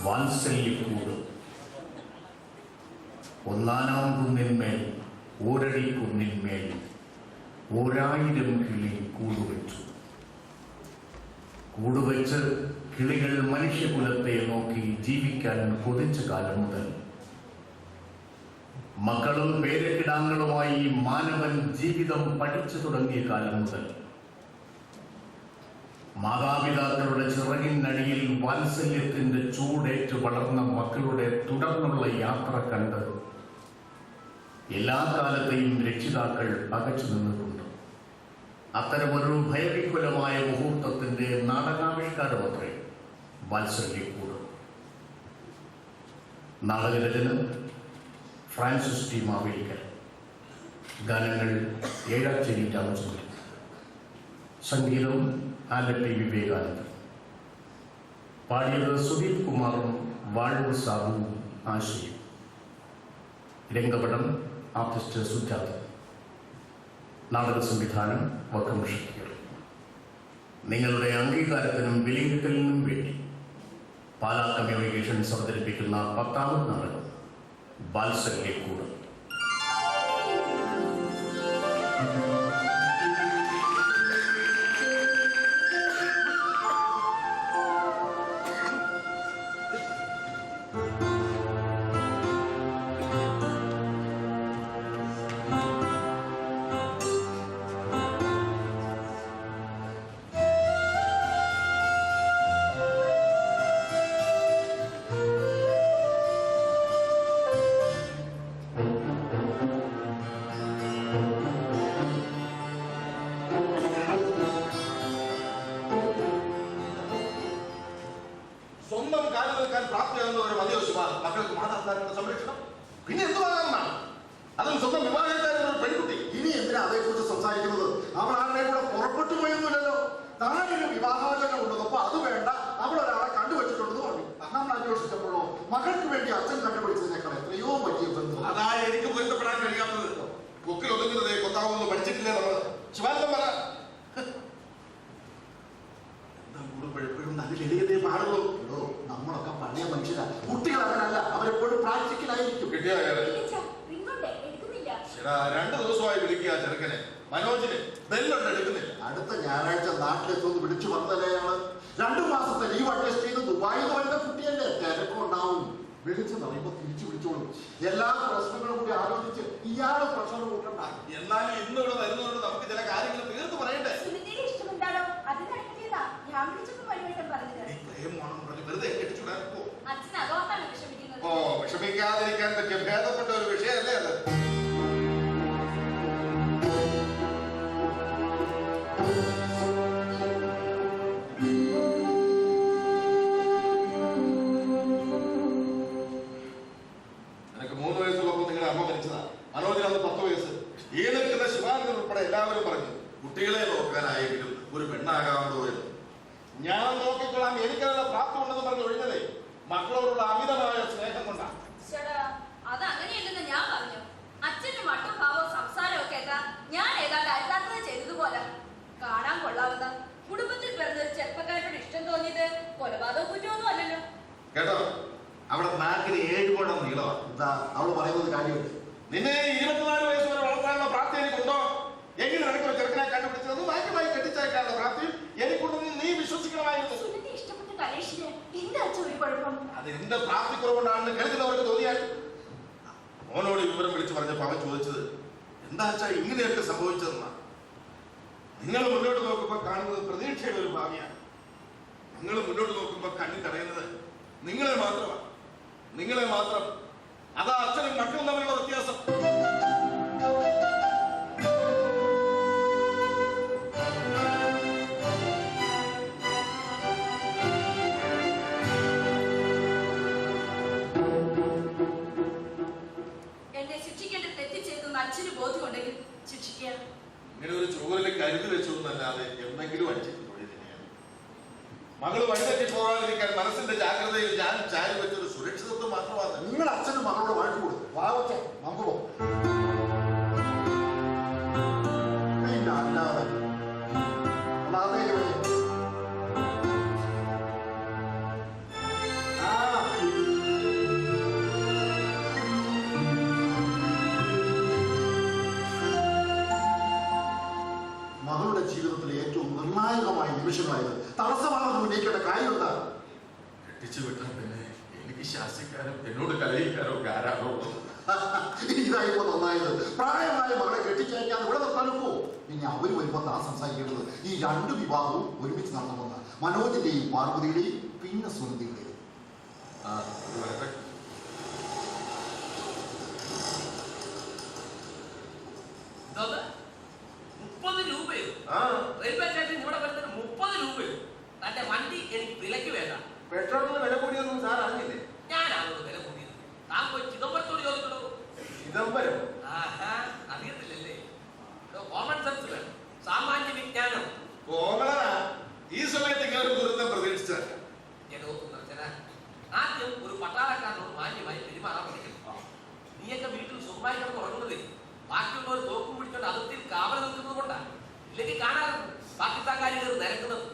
വാത്സല്യക്കൂട് ഒന്നാനാം കുന്നിന്മേൽ ഓരടി കുന്നിന്മേൽ 1000 കിളി കൂടുവച്ചു. കൂടുവച്ച് കിളികൾ മനുഷ്യകുലത്തെ നോക്കി ജീവിക്കാൻ കൊതിച്ച കാലം മുതൽ മക്കളും പേരക്കിടാങ്ങളുമായി മാനവൻ ജീവിതം പഠിച്ചു തുടങ്ങിയ കാലം മുതൽ മാതാപിതാക്കളുടെ ചിറകിനടിയിൽ വാത്സല്യത്തിന്റെ ചൂടേറ്റ് വളർന്ന മക്കളുടെ തുടർന്നുള്ള യാത്ര കണ്ട് എല്ലാ കാലത്തെയും രക്ഷിതാക്കൾ പകച്ചു നിന്നിട്ടുണ്ട്. അത്തരമൊരു ഭയവിഹുലമായ മുഹൂർത്തത്തിന്റെ നാടകാവിഷ്കാരമത്രേ വാത്സല്യക്കൂട്. നാടകരചന ഫ്രാൻസിസ് ടി മാവേലിക്കൽ. ഗാനങ്ങൾ ഏഴാച്ചേരി രാമചന്ദ്രൻ. സംഗീതം ആലപ്പി വിവേകാനന്ദൻ. പാടിയത് സുദീപ് കുമാറും വാഴൂർ സാബുവും ആശയും. രംഗപടം ആർട്ടിസ്റ്റ് സുജാത. നാടക സംവിധാനം വക്കം ഷക്കീർ. നിങ്ങളുടെ അംഗീകാരത്തിനും വിലയിരുത്തലിനും വേണ്ടി പാലാ കമ്മ്യൂണിക്കേഷൻസ് അവതരിപ്പിക്കുന്ന 10ാമത് നാടകം വാത്സല്യക്കൂട്. സ്വന്തം കാര്യം നിൽക്കാൻ പ്രാപ്തിയാകുന്നവരെ മതിയോ ശിവ മക്കൾക്ക് മാതാപിതാക്കളുടെ സംരക്ഷണം? പിന്നെ എന്തുവാകാമെന്നാണ്? അതും സ്വന്തം വിവാഹക്കാരുന്ന ഒരു പെൺകുട്ടി. ഇനി എന്തിനാ അതേക്കുറിച്ച് സംസാരിക്കുന്നത്? അവൾ ആരുടെ കൂടെ പുറപ്പെട്ടു പോയൊന്നുമില്ലല്ലോ. താനൊരു വിവാഹാലോചന ഉള്ളതപ്പോ അത് വേണ്ട, അവൾ ഒരാളെ കണ്ടുവച്ചിട്ടുണ്ടെന്ന് പറഞ്ഞു. നമ്മൾ അന്വേഷിച്ചപ്പോഴോ മകൾക്ക് വേണ്ടി അച്ഛൻ കണ്ടുപിടിച്ചതിനേക്കാൾ എത്രയോ വലിയ ബന്ധം. അതാ എനിക്ക് പൊരുത്തപ്പെടാൻ കഴിയാത്തത്. കൊക്കിൽ ഒതുങ്ങുന്നതേ കൊത്താവുമെന്ന് പഠിച്ചിട്ടില്ലേ നമ്മൾ? ശിവാനന്ദം പറ. എപ്പോഴും നല്ല എളിയതേ പാടുള്ളൂ. നമ്മളൊക്കെ പഴയ മനുഷ്യരാ. കുട്ടികൾ അങ്ങനല്ല, അവരെപ്പോഴും പ്രാക്ടിക്കലായിരിക്കും. കിട്ടിയ 2 ദിവസമായി വിളിക്കുക ചെറുക്കനെ. മനോജിന് ബെല്ലുണ്ട്, എടുക്കുന്നില്ല. അടുത്ത ഞായറാഴ്ച നാട്ടിലെത്തുമെന്ന് വിളിച്ചു പറഞ്ഞതല്ലേ അയാള്. 2 മാസത്തെ ലീവ് അഡ്ജസ്റ്റ് ചെയ്ത് ദുബായിൽ നിന്ന് വരുന്ന കുട്ടിയല്ലേ, തിരക്കുണ്ടാവും. വിളിച്ചു പറയുമ്പോ തിരിച്ചു വിളിച്ചോളും. എല്ലാ പ്രശ്നങ്ങളും കൂടി ആലോചിച്ച് ഇയാള് പ്രഷർ കൂട്ടണ്ട. എന്നാലും ഇന്ന് ഇവിടെ വരുന്നതുകൊണ്ട് നമുക്ക് ചില കാര്യങ്ങൾ തീർത്ത് പറയണ്ടേ? വെറുതെ കെട്ടിച്ചുടാപ്പോ. ഓ, വിഷമിക്കാതിരിക്കാൻ പറ്റിയ ഭേദപ്പെട്ട ഒരു വിഷയമല്ലേ അത്? എനിക്ക് 3 വയസ്സുള്ളപ്പോൾ നിങ്ങളുടെ അമ്മ മരിച്ചതാ. മനോജിന് അന്ന് 10 വയസ്സ്. ഈ നിൽക്കുന്ന ശിവാനന്ദൻ ഉൾപ്പെടെ എല്ലാവരും പറഞ്ഞു കുട്ടികളെ നോക്കാനായെങ്കിലും ഒരു പെണ്ണാകാമെന്ന് എന്ന്. ഞാൻ നോക്കിക്കൊള്ളാം, എനിക്കതിനുള്ള പ്രാപ്തി ഉണ്ടെന്ന് പറഞ്ഞ് ഒഴിഞ്ഞതേ മക്കളോടുള്ള അമിതമായ സ്നേഹം കൊണ്ടാണ്. അതങ്ങനെയല്ലെന്ന് ഞാൻ പറഞ്ഞു. അച്ഛന്റെ മട്ടും ഭാവവും സംസാരവും ഒക്കെ ഞാൻ ഏതാണ്ട് അയൽക്കാത്തത് ചെയ്തതുപോലെ. കാണാൻ കൊള്ളാവുന്ന കുടുംബത്തിൽ പിറന്നൊരു ചെറുപ്പക്കാരോട് ഇഷ്ടം തോന്നിയത് കൊലപാതക കുറ്റമൊന്നും അല്ലല്ലോ. കേട്ടോ, അവിടെ നാക്കിന് 7 മുഴം നീളമാണ്. എന്താ അവള് പറയുന്നത് കാര്യമില്ല. നിന്നെ 24 വയസ്സ് വരെ വളർത്താനുള്ള പ്രാപ്തി എനിക്കുണ്ടോ? എങ്കിലും എനിക്കൊരു ചെറുക്കനെ കണ്ടുപിടിച്ചത് ഭാഗ്യമായി കെട്ടിച്ചയക്കാനുള്ള പ്രാപ്തി എനിക്കുണ്ടെന്ന് നീ വിശ്വസിക്കണമായിരുന്നു. അത് എന്റെ പ്രാപ്തി കുറവുകൊണ്ടാണെന്ന് കരുതുന്നവർക്ക് തോന്നിയാൽ മോനോട് വിവരം വിളിച്ചു പറഞ്ഞപ്പോ അവൻ ചോദിച്ചത് എന്താ വെച്ചാൽ ഇങ്ങനെയൊക്കെ സംഭവിച്ചതെന്നാ. നിങ്ങൾ മുന്നോട്ട് നോക്കുമ്പോൾ കാണുന്നത് പ്രതീക്ഷയുടെ ഒരു ഭാവിയാണ്. നിങ്ങൾ മുന്നോട്ട് നോക്കുമ്പോൾ കണ്ണിൽ തടയുന്നത് നിങ്ങളെ മാത്രമാണ്. നിങ്ങളെ മാത്രം. അതാ അച്ഛനും മക്കളും തമ്മിലുള്ള വ്യത്യാസം. എന്നെ ശിക്ഷിക്കേണ്ട തെറ്റ് ചെയ്തെന്ന് അച്ഛന് ബോധ്യമുണ്ടെങ്കിൽ ശിക്ഷിക്കുക. ഇങ്ങനെ ഒരു ചോറിൽ കരുതി വെച്ചു എന്നല്ലാതെ എന്തെങ്കിലും അടിച്ചിട്ട് തൊഴിൽ തന്നെയാണ്. മകള് വഴിതെറ്റി പോകാതിരിക്കാൻ മനസ്സിന്റെ ജാഗ്രതയിൽ ഞാൻ ചാരി വെച്ചൊരു സുരക്ഷിതത്വം മാത്രമാണ്. നിങ്ങൾ അച്ഛനും മകളോട് വഴക്ക് കൊടുക്കും. വാവച്ച നമുക്ക് പോ. പിന്നെ അല്ലാതെ അല്ലാതെ വഴി. മകളുടെ ജീവിതത്തിലെ ഏറ്റവും നിർണായകമായ നിമിഷങ്ങളായത് തടസ്സമാണെന്ന് ഉന്നയിക്കേണ്ട കാര്യം എന്താ? കെട്ടിച്ചു വിട്ടാൽ പിന്നെ എനിക്ക് ശാസിക്കാരോ എന്നോട് കലയിക്കാരോ ആരാണോ? ഇതായിപ്പോ നന്നായത്. പ്രായമായ മകളെ കെട്ടിച്ചയക്കാൻ ഇവിടെ നിർത്താനൊപ്പോ? പിന്നെ അവര് വരുമ്പോ താൻ സംസാരിക്കേണ്ടത് ഈ രണ്ട് വിവാഹവും ഒരുമിച്ച് നടത്തണമെന്ന്. മനോജിന്റെയും പാർവതിയുടെയും പിന്നെ സുനന്ദയുടെയും. റെയിൽവേ സ്റ്റേഷൻ ഇവിടെ വരുന്നത് 30 രൂപയോ? തന്റെ വണ്ടി എനിക്ക് വിലക്ക് വേണ്ട. പെട്രോളിന് വില കൂടിയൊന്നും സാർ അറിഞ്ഞില്ലേ? ഞാനാണത് വില കൂടിയത്. താൻ പോയി ചിദംബരത്തോട് ചോദിക്കണോ? ചിദംബരം അറിയത്തില്ലല്ലേ? കോമൺ സെൻസ് വേണം, സാമാന്യ വിജ്ഞാനം. കോമളനാ ഈ സമയത്ത് ഇങ്ങനെ ഒരു ദുരന്തം പ്രതീക്ഷിച്ചത്. ആദ്യം ഒരു പട്ടാളക്കാരനോട് മാന്യമായി പെരുമാറാൻ പഠിക്കണം. നീയൊക്കെ വീട്ടിൽ സുഖമായി കിടന്ന് ഉറങ്ങുന്നതേ ബാക്കിയുള്ളവർ തോക്കും പിടിച്ചോണ്ട് അതിർത്തിയിൽ കാവൽ നിൽക്കുന്നത് കൊണ്ടാണ്. ഇല്ലെങ്കിൽ കാണാറുണ്ട് പാകിസ്ഥാൻകാരി നിരക്കുന്നത്.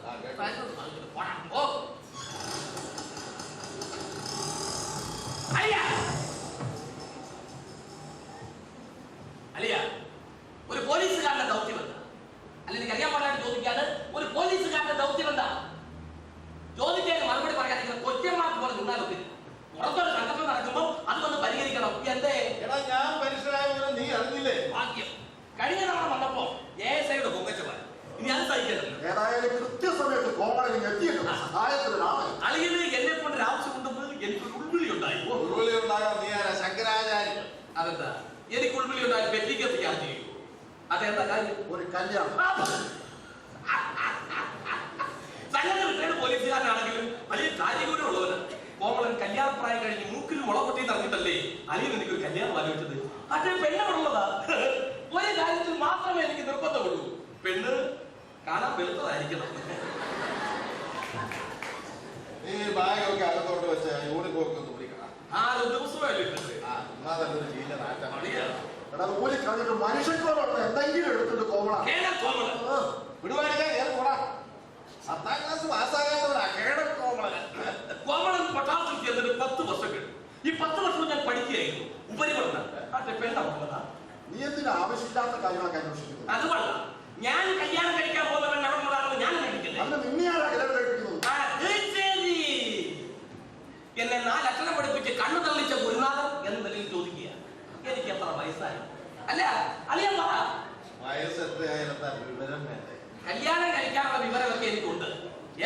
അലിയ, ഒരു പോലീസുകാരന്റെ ദൗത്യം എന്താ? അല്ലെ എനിക്ക് അറിയാൻ പാടാണ്ട് ചോദിക്കാതെ ഒരു പോലീസുകാരന്റെ ദൗത്യം എന്താ? ചോദിക്കാൻ മറുപടി പറയാൻ നിങ്ങൾ കൊച്ചന്മാർക്ക് പോലെ നിന്നാലൊക്കെ പുറത്തൊരു സംഘടന നടക്കുമ്പോൾ അത് വന്ന് പരിഹരിക്കണം. എന്തേ ഞാൻ മനുഷ്യനായ നീ അറിഞ്ഞില്ലേ? ഭാഗ്യം. കഴിഞ്ഞ തവണ വന്നപ്പോ ASIയുടെ പൊങ്ങച്ചമാർ. ഇനി അത് സഹിക്കണല്ലോ. ഏതായാലും കൃത്യസമയത്ത് കോമളൻ എത്തിയിട്ടുണ്ട്. സഹായത്തിനാണ്. അളിയന് എന്നെ കൊണ്ട് ഒരു ആവശ്യമുണ്ടെന്ന് എനിക്കൊരു ഉൾവിളി ഉണ്ടായി. ഉൾവിളി ഉണ്ടാകാൻ നീ ആരാ? ശങ്കരാചാര്യ. അതെന്താ എനിക്ക് ഉൾവിളി ഉണ്ടായി? പെറ്റിക്കത്ത് ചാർജ് ചെയ്യൂ. അതെന്താ കാര്യം? ഒരു കല്യാണം. സംഘടന വിട്ടേട് പോലീസുകാരനാണെങ്കിലും വലിയ കാര്യകൂടമുള്ളവന്. കോമളൻ കല്യാണപ്രായം കഴിഞ്ഞ് മൂക്കിൽ മുളപൊട്ടി നിറഞ്ഞിട്ടല്ലേ അലിയൻ എനിക്കൊരു കല്യാണം ആലോചിച്ചത്. പക്ഷേ പെണ്ണുള്ളതാ. ഒരു കാര്യത്തിൽ മാത്രമേ എനിക്ക് നിർബന്ധമുള്ളൂ. പെണ്ണ് കാണാൻ വെളുത്തതായിരിക്കണം. നീ ബാഗൊക്കെ അകത്തോട്ട് വെച്ച യൂണിഫോം ഒക്കെ ഒന്ന് പിടിക്കണം. ദിവസമേ പോലീസ് കളഞ്ഞിട്ട് മനുഷ്യക്കോടുള്ള എന്തെങ്കിലും എടുത്തിട്ട് കോമള വിടുവാടിക്കാൻ പോടാ. 10ാം ക്ലാസ് പാസ്സാകാത്തവരാ കേടൻ കോമളൻ. കോമളൻ പട്ടാളത്തിൽ ചെന്നിട്ട് 10 വർഷം കഴിഞ്ഞു. ഈ 10 വർഷം ഞാൻ പഠിക്കുകയായിരുന്നു. ഉപരിപഠനം. അതെ, പെണ്ണ നീ എന്തിനാ ആവശ്യമില്ലാത്ത കാര്യങ്ങളൊക്കെ അന്വേഷിക്കുന്നത്? അത് കൊള്ളാം. ഞാൻ കല്യാണം കഴിക്കാൻ പോകുന്നവൻ എവിടെ ഞാൻ കഴിക്കില്ലേ? അന്ന് നിന്നെയാണ് കല്യാണം കഴിപ്പിക്കുന്നത്. എന്നെ 4 അക്ഷരം പഠിപ്പിച്ച് കണ്ണു തള്ളിച്ച ഗുരുനാഥൻ എന്ന നിലയിൽ ചോദിക്കുക എനിക്ക് എത്ര വയസ്സായി? അല്ല അളിയ പറ. വയസ്സ് എത്രയായാലും വിവരം വേണ്ടേ? കല്യാണം കഴിക്കാനുള്ള വിവരമൊക്കെ എനിക്കുണ്ട്.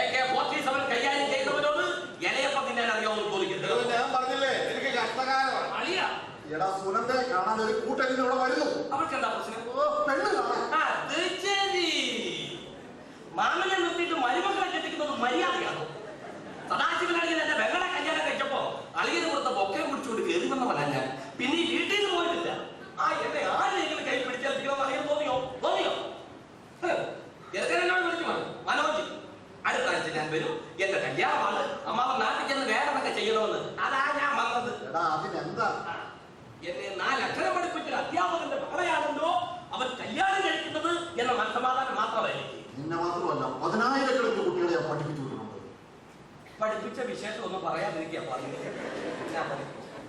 AK-47 കൈകാര്യം ചെയ്യുന്നവരോട് ഇലയപ്പം തിന്നാൻ അറിയാമെന്ന് ചോദിക്കുന്നത്. ഞാൻ പറഞ്ഞില്ലേ എനിക്ക് കഷ്ടകാലമാണ്. അളിയ എടാ സുനന്ദയെ കാണാൻ ഒരു കൂട്ടം ഇവിടെ വരുന്നു. അവർക്ക് എന്താ പ്രശ്നം? പെണ്ണ് കാണാൻ. മാമനെ നിർത്തിയിട്ട് മരുമക്കളെ കെട്ടിക്കുന്നത് മര്യാദയാണോ? സദാശിവനാണെങ്കിൽ എന്റെ വെങ്ങളെ കല്യാണം കഴിച്ചപ്പോ അളിയന് കൊടുത്ത ബൊക്കയും പിടിച്ചുകൊണ്ട് കയറി വന്നവല്ല ഞാൻ. പിന്നെ ഈ വീട്ടിൽ നിന്ന് പോയിട്ടില്ല. എന്നെ ആരെങ്കിലും കൈ പിടിച്ചേൽപ്പിക്കണമെന്ന് അറിയാൻ തോന്നിയോ? എന്നോട് വിളിച്ചു മനോജ് അടുത്ത ആഴ്ച ഞാൻ വരും. എന്റെ കല്യാണമാണ്. അമ്മാവൻ നാട്ടിൽ ചെന്ന് വേറെന്നൊക്കെ ചെയ്യണമെന്ന്. അതാ ഞാൻ വന്നത്. അതിനെന്താ? എന്നെ 4 അക്ഷരം പഠിപ്പിച്ച അധ്യാപകന്റെ മകളെയാണല്ലോ അവൻ കല്യാണം കഴിക്കുന്നത് എന്ന മനസ്സമാധാനം മാത്രമായിരിക്കും. നിന്നെ മാത്രമല്ല 10,000 കുട്ടികളെ പഠിപ്പിച്ചു വിട്ടിട്ടുണ്ട്. പഠിപ്പിച്ച വിശേഷം ഒന്നും പറയാതിരിക്കുക.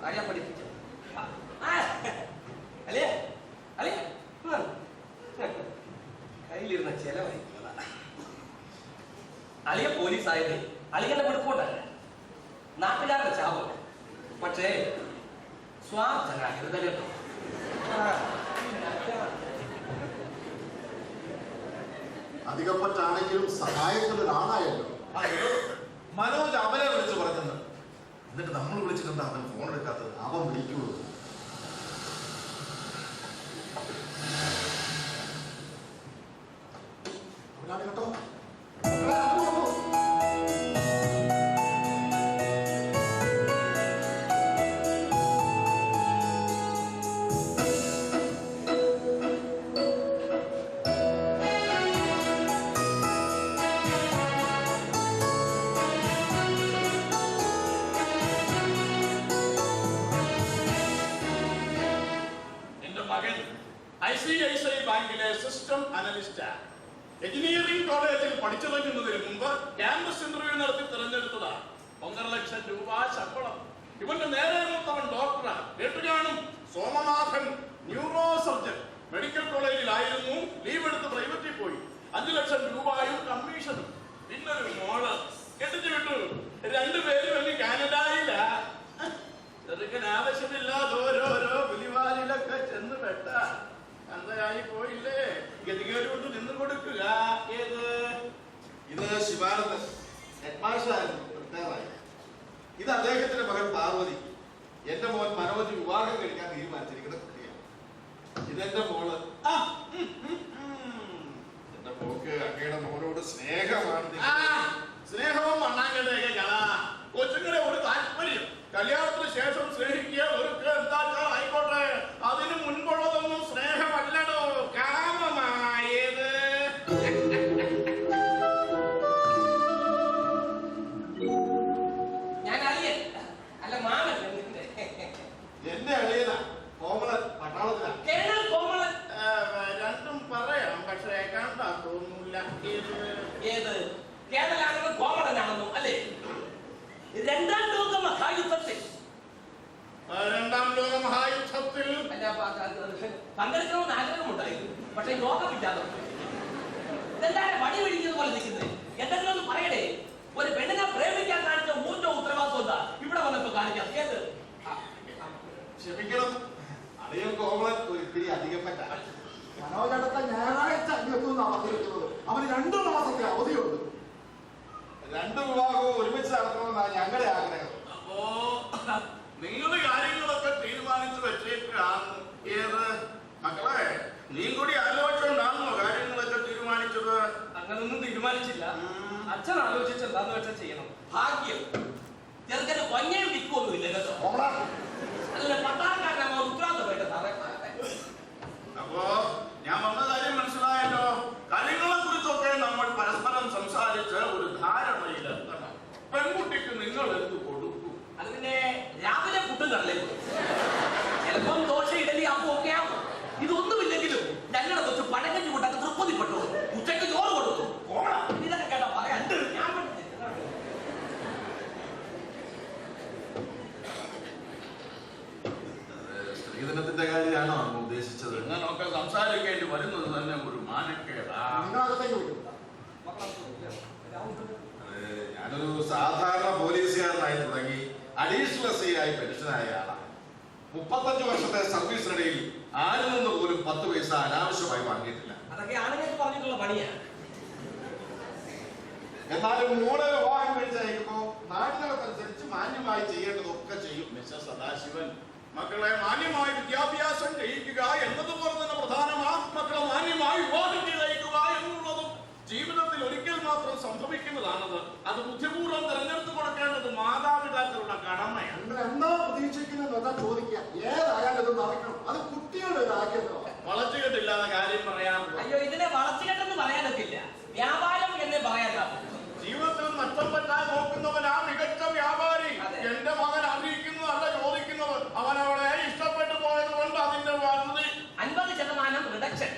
ആരെയാ പഠിപ്പിച്ച? അല്ലേ അല്ലേ കയ്യിലിരുന്ന ചെലവായിരിക്കുന്നതാ. അളിയ പോലീസായത് അളിയന്റെ പിടിക്കോട്ടല്ല, നാട്ടുകാരുടെ ചാപം. പക്ഷേ സ്വാർത്ഥനാകരുത് കേട്ടോ. അധികപ്പറ്റാണെങ്കിലും സഹായത്തിനൊരാളായല്ലോ. മനോജ് അവനെ വിളിച്ചു പറഞ്ഞെന്ന്. എന്നിട്ട് നമ്മൾ വിളിച്ചിട്ടുണ്ട് അവൻ ഫോൺ എടുക്കാത്തത്. അവൻ വിളിക്കുള്ളൂ. അവനാണ് കേട്ടോ. ICICI ബാങ്കിലെ സിസ്റ്റം അനലിസ്റ്റാണ്. എഞ്ചിനീയറിംഗ് കോളേജിൽ പഠിച്ചിറങ്ങുന്നതിന് മുമ്പ് ക്യാമ്പസ് ഇന്റർവ്യൂ നടത്തി തിരഞ്ഞെടുത്തതാണ്. 1.5 ലക്ഷം രൂപ ശമ്പളം. ഇവന്റെ നേരെ മൂത്തവൻ ഡോക്ടറാണ്. കേട്ടുകാണും. Somanathan neuro surgeon. മെഡിക്കൽ കോളേജിലായിരുന്നു. ലീവ് എടുത്ത് പ്രൈവറ്റിൽ പോയി. 5 ലക്ഷം രൂപയും കമ്മീഷനും. പിന്നൊരു മോള് കെട്ടിച്ചു വിട്ടു. 2 പേരും അങ്ങ് കാനഡയില. ചെറുക്കൻ ആവശ്യമില്ലാതെ ഓരോരോ പുലിവാലിലൊക്കെ ചെന്ന് പെട്ട അന്തയായി പോയില്ലേ. ഗതികേട് കൊണ്ട് നിന്ന് കൊടുക്കുക. ഏത് ഇത് ശിവാനന്ദൻ ഹെഡ്മാസ്റ്ററായിരുന്നു. റിട്ടയറായി. ഇത് അദ്ദേഹത്തിന്റെ മകൻ പാർവതി. എന്റെ മോൻ മനോജ് വിവാഹം കഴിക്കാൻ തീരുമാനിച്ചിരിക്കുന്ന കുട്ടിയാണ്. ഇതെന്റെ മോള്. എന്റെ മോക്ക് അങ്ങയുടെ മോനോട് സ്നേഹമാണ്. സ്നേഹവും മണ്ണാങ്കടയൊക്കെ കള. കൊച്ചുങ്ങളെ ഒരു താല്പര്യം. കല്യാണത്തിന് ശേഷം സ്നേഹിക്കുക ഒരുക്കുക എന്താ ആയിക്കോട്ടെ. അതിനു മുൻപുള്ളതൊന്നും സ്നേഹമല്ലടോ, കാമമായത്. ഞാൻ അളിയൻ അല്ല മാമൻ. എന്റെ അളിയനാ കോമളൻ. പട്ടാളത്തിലാണ്. കേരള കോമളൻ. രണ്ടും പറയാം, പക്ഷെ കണ്ടാ തോന്നൂല. ഏത് കേരളാണെന്നും കോമളനാണെന്നും അല്ലേ? 2ാം ലോക മഹായുദ്ധത്തിൽ അല്ല പങ്കെടുക്കണമെന്ന് ആഗ്രഹമുണ്ടായിരുന്നു. പക്ഷെ യോഗമില്ലാതെ ഇതെന്താണ് വടി പിടിക്കുന്നത് പോലെ നിൽക്കുന്നത്? എന്തെങ്കിലും ഒന്ന് പറയണേ. ഒരു പെണ്ണിനെ പ്രേമിക്കാൻ കാണിച്ച ഊറ്റോ ഉത്തരവാദിത്വം എന്താ ഇവിടെ വന്നപ്പോ കാണിക്കാം? ഏത് ക്ഷമിക്കണം, അളിയൻ കോമളൻ ഒരു ഇത്തിരി അധികം പറ്റാ. മനോജടുത്ത ഞായറാഴ്ച അങ്ങെത്തുന്നാണ് പറഞ്ഞിരിക്കുന്നത്. അവന് 2 മാസത്തെ അവധിയുണ്ട്. 2 വിവാഹവും ഒരുമിച്ച് നടത്തണമെന്നാണ് ഞങ്ങളുടെ ആഗ്രഹം. അപ്പോ നിങ്ങൾ കാര്യങ്ങളൊക്കെ തീരുമാനിച്ചു വെച്ചേക്കാണ്. ഏത് മക്കളെ, നീ കൂടി ആലോചിച്ചുകൊണ്ടാണോ കാര്യങ്ങളൊക്കെ തീരുമാനിച്ചത്? അങ്ങനൊന്നും തീരുമാനിച്ചില്ല. അച്ഛൻ ആലോചിച്ച് എന്താന്ന് വെച്ചാൽ ചെയ്യണം. ഭാഗ്യം ചെറുക്കന് കൊഞ്ഞയും വിൽക്കൊന്നുമില്ല കേട്ടോ. അതിന് പട്ടാളക്കാരനാ ഉത്തരവാദിത്തമായിട്ട് സാറേ. അപ്പോ ഞാൻ വന്ന കാര്യം മനസ്സിലായല്ലോ. കാര്യങ്ങളെ കുറിച്ചൊക്കെ നമ്മൾ പരസ്പരം സംസാരിച്ച് ഒരു ധാരണയിലെത്തണം. പെൺകുട്ടിക്ക് നിങ്ങൾ എന്ത് കൊടുക്കും? അത് പിന്നെ രാവിലെ പുട്ടും കടലേക്ക് ചിലപ്പം ദോശ ഇഡലി അപ്പം ഒക്കെ ആവും. ഇതൊന്നുമില്ലെങ്കിലും ഞങ്ങളുടെ കൊച്ചു പഴകഞ്ഞു കൊണ്ടൊക്കെ തൃപ്തിപ്പെട്ടു. ഉച്ചയ്ക്ക് ചോറ് കൊടുത്തു. ഇതൊക്കെ കേട്ടോ പറയാൻ ഞാൻ സ്ത്രീധനത്തിന്റെ കാര്യമാണോ അങ്ങ് ഉദ്ദേശിച്ചത്? ഇങ്ങനൊക്കെ സംസാരിക്കേണ്ടി വരുന്നത് തന്നെ ഒരു മാനക്കേടാ. നിങ്ങളകത്തേക്ക് വിട്ടു. ഞാനൊരു സാധാരണ പോലീസുകാരനായി തുടങ്ങി അഡീഷണൽ എസ് ഐ ആയി പെൻഷനായ ആളാണ്. 35 വർഷത്തെ സർവീസിനിടയിൽ ആരിൽ നിന്ന് പോലും 10 പൈസ അനാവശ്യമായി വാങ്ങിയിട്ടില്ല. അതൊക്കെ ആണുങ്ങൾക്ക് പറഞ്ഞിട്ടുള്ള പണിയാണ്. എന്നാലും മോളെ വിവാഹം കഴിച്ചയക്കുമ്പോ നാട്ടിനകത്തനുസരിച്ച് മാന്യമായി ചെയ്യേണ്ടതൊക്കെ ചെയ്യും. മിസ്റ്റർ സദാശിവൻ, മക്കളെ മാന്യമായി വിദ്യാഭ്യാസം ചെയ്യിക്കുക എന്നതുപോലെ തന്നെ പ്രധാനമാണ് മക്കളെ മാന്യമായി വിവാഹം ചെയ്തയക്കുക എന്നുള്ളതും. ജീവിതത്തിൽ ഒരിക്കൽ മാത്രം സംഭവിക്കുന്നതാണത്. അത് ബുദ്ധിപൂർവ്വം തെരഞ്ഞെടുത്ത് കൊടുക്കേണ്ടത് മാതാപിതാക്കളുടെ കടമയാണ്. നിങ്ങൾ എന്താ പ്രതീക്ഷിക്കുന്നത് എന്താ ചോദിക്കുക. ഏതായാലും ഇത് നടക്കണം. അത് കുട്ടികളുടെ ഒരു ആഗ്രഹമാണ്. വളച്ചുകെട്ടില്ലാതെ കാര്യം പറയാൻ അയ്യോ, ഇതിനെ വളച്ചുകെട്ടെന്ന് പറയാനൊക്കില്ല. വ്യാപാരം എന്നേ പറയാനാവും. ജീവിതത്തിൽ നഷ്ടം പറ്റാൻ നോക്കുന്നവനാ മികച്ച വ്യാപാരി. എന്റെ മകൻ അറിയിക്കുന്നതല്ല ചോദിക്കുന്നത്. അവൻ അവളെ ഇഷ്ടപ്പെട്ടു പോയത് കൊണ്ട് അതിന്റെ വലുത് 50% റിഡക്ഷൻ.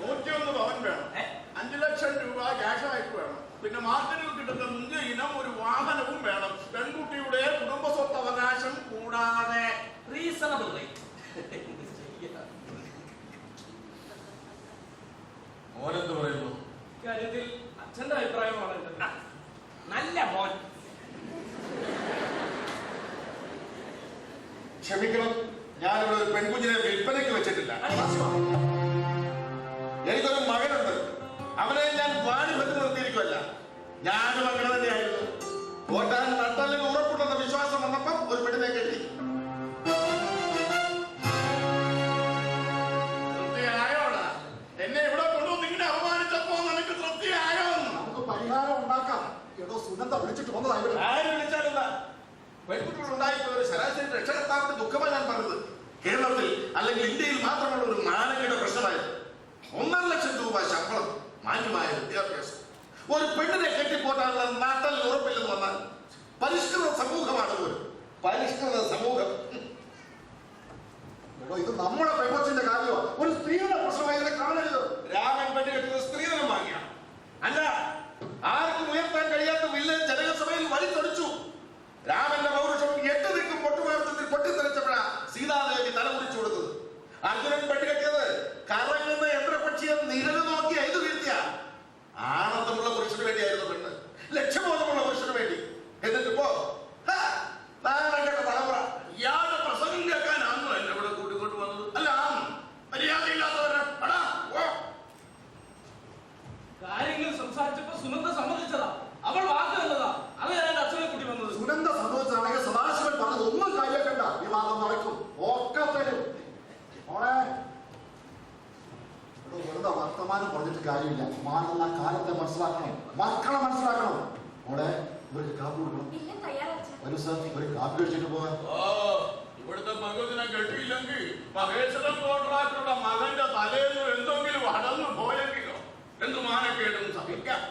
101 പവൻ വേണം. 5 ലക്ഷം രൂപ ക്യാഷായിട്ട് വേണം. പിന്നെ മാർക്കറ്റിൽ കിട്ടുന്ന മുന്തിയ ഇനം ഒരു വാഹനവും വേണം. പെൺകുട്ടിയുടെ കുടുംബ സ്വത്ത് അവകാശം കൂടാതെ റീസണബിൾ റേറ്റ്. മോനെന്ത് പറയുന്നു? കാര്യത്തിൽ അച്ഛന്റെ അഭിപ്രായമാണ് നല്ല മോൻ. ക്ഷമിക്കണം, ഞാനിവിടെ ഒരു പെൺകുഞ്ഞിനെ വിൽപ്പനയ്ക്ക് വെച്ചിട്ടില്ല. എനിക്കൊരു മകനുണ്ട്. അവനെ ഞാൻ പാടി വെച്ച് നിർത്തിയിരിക്കുമല്ല. ഞാനും അങ്ങനെ തന്നെയായിരുന്നു. ഓട്ടാൻ നട്ടലിന് ഉറപ്പുണ്ടെന്ന വിശ്വാസം വന്നപ്പം ഒരു പെണ്ണിനെ കെട്ടി. തൃപ്തിയായോടാ? എന്നെ ഇവിടെ കൊണ്ടുവന്ന് ഇങ്ങനെ അവമാനിച്ചപ്പോ നിനക്ക് തൃപ്തിയായോ? നമുക്ക് പരിഹാരം ഉണ്ടാക്കാം. എടോ സുനന്ദ വിളിച്ചിട്ട് വന്നതായിരുന്നു. ആര് വിളിച്ചാലെന്താ? പെൺകുട്ടികൾ ഉണ്ടായിട്ടുള്ള ഒരു ശരാശരി രക്ഷകർത്താവിന്റെ ദുഃഖമാണ് ഞാൻ പറഞ്ഞത്. കേരളത്തിൽ അല്ലെങ്കിൽ ഇന്ത്യയിൽ മാത്രമുള്ള ഒരു മാനവീയുടെ പ്രശ്നമായിരുന്നു. 1.5 ലക്ഷം രൂപ ശമ്പളം, മാന്യമായ വിദ്യാഭ്യാസം, ഒരു പെണ്ണിനെ കെട്ടിപ്പോട്ടാനുള്ള നാട്ടിൽ ഉറപ്പില്ലെന്ന് വന്നാൽ പരിഷ്കൃത സമൂഹമാണ് പോലും. പരിഷ്കൃത സമൂഹം. എടോ ഇത് നമ്മുടെ പെൺകൊച്ചിന്റെ കാര്യമാണ്. ഒരു സ്ത്രീയുടെ പ്രശ്നമായി ഇതിനെ കാണരുത്. രാമൻ പെണ്ണ് കെട്ടുന്നത് സ്ത്രീധനം വാങ്ങിയ അല്ല, ആർക്കും ഉയർത്താൻ കഴിയാത്ത വില്ലൻ ജനകസഭയിൽ വലിച്ചൊടിച്ചു. രാമന്റെ പൗരുഷം 8 ദിക്കും പൊട്ടുമാർത്തത്തിൽ പൊട്ടിത്തെറിച്ചപ്പോഴാ സീതാദേവി തലമുറിച്ചു കൊടുത്തത്. അർജുനൻ പെണ്ണ് കെട്ടിയത് കറങ്ങുന്ന യന്ത്രപക്ഷിയെ നിഴല് നോക്കി ഇത് വീഴ്ത്തിയ ആനന്ദമുള്ള പുരുഷന് വേണ്ടിയായിരുന്നു പെണ്ണ്, ലക്ഷ്യബോധമുള്ള പുരുഷന് വേണ്ടി. എന്നിട്ടിപ്പോ തലമുറ ഇയാളുടെ പ്രസംഗം കേൾക്കാനാണോ എന്നെ ഇവിടെ കൂട്ടിക്കൊണ്ട് വന്നത്? അല്ല, മര്യാദയില്ലാത്തവരെ കാര്യങ്ങൾ സംസാരിച്ചപ്പോ സുനന്ദ സമ്മതിച്ചതാ. അവൾ വാക്ക് തന്നതാ. അത് ഞാൻ അച്ഛനെ കൂട്ടി വന്നത്. സുനന്ദ സംഭവിച്ചാണെങ്കിൽ സദാശിവൻ പറഞ്ഞത് ഒന്നും കാര്യമാക്കണ്ട. വിവാദം നടക്കും, ഒക്കെ തരും. മോളെ എടോ വെറുതെ വർത്തമാനം പറഞ്ഞിട്ട് കാര്യമില്ല. മാറുന്ന കാലത്തെ മനസ്സിലാക്കണം, മക്കളെ മനസ്സിലാക്കണം. മോളെ ഇവർക്ക് കാപ്പി കൊടുക്കണം. എല്ലാം തയ്യാറാച്ച. വരൂ സാർ, ഒരു കാപ്പി കഴിച്ചിട്ട് പോകാൻ. ഇവിടുത്തെ പങ്കുതിനെ കെട്ടിയില്ലെങ്കിൽ മഹേശ്വരൻ കോൺട്രാക്ടറുടെ മകന്റെ തലേന്ന് എന്തെങ്കിലും അടന്നു പോയെങ്കിലോ എന്ത് മാനക്കേടും സഹിക്കാം.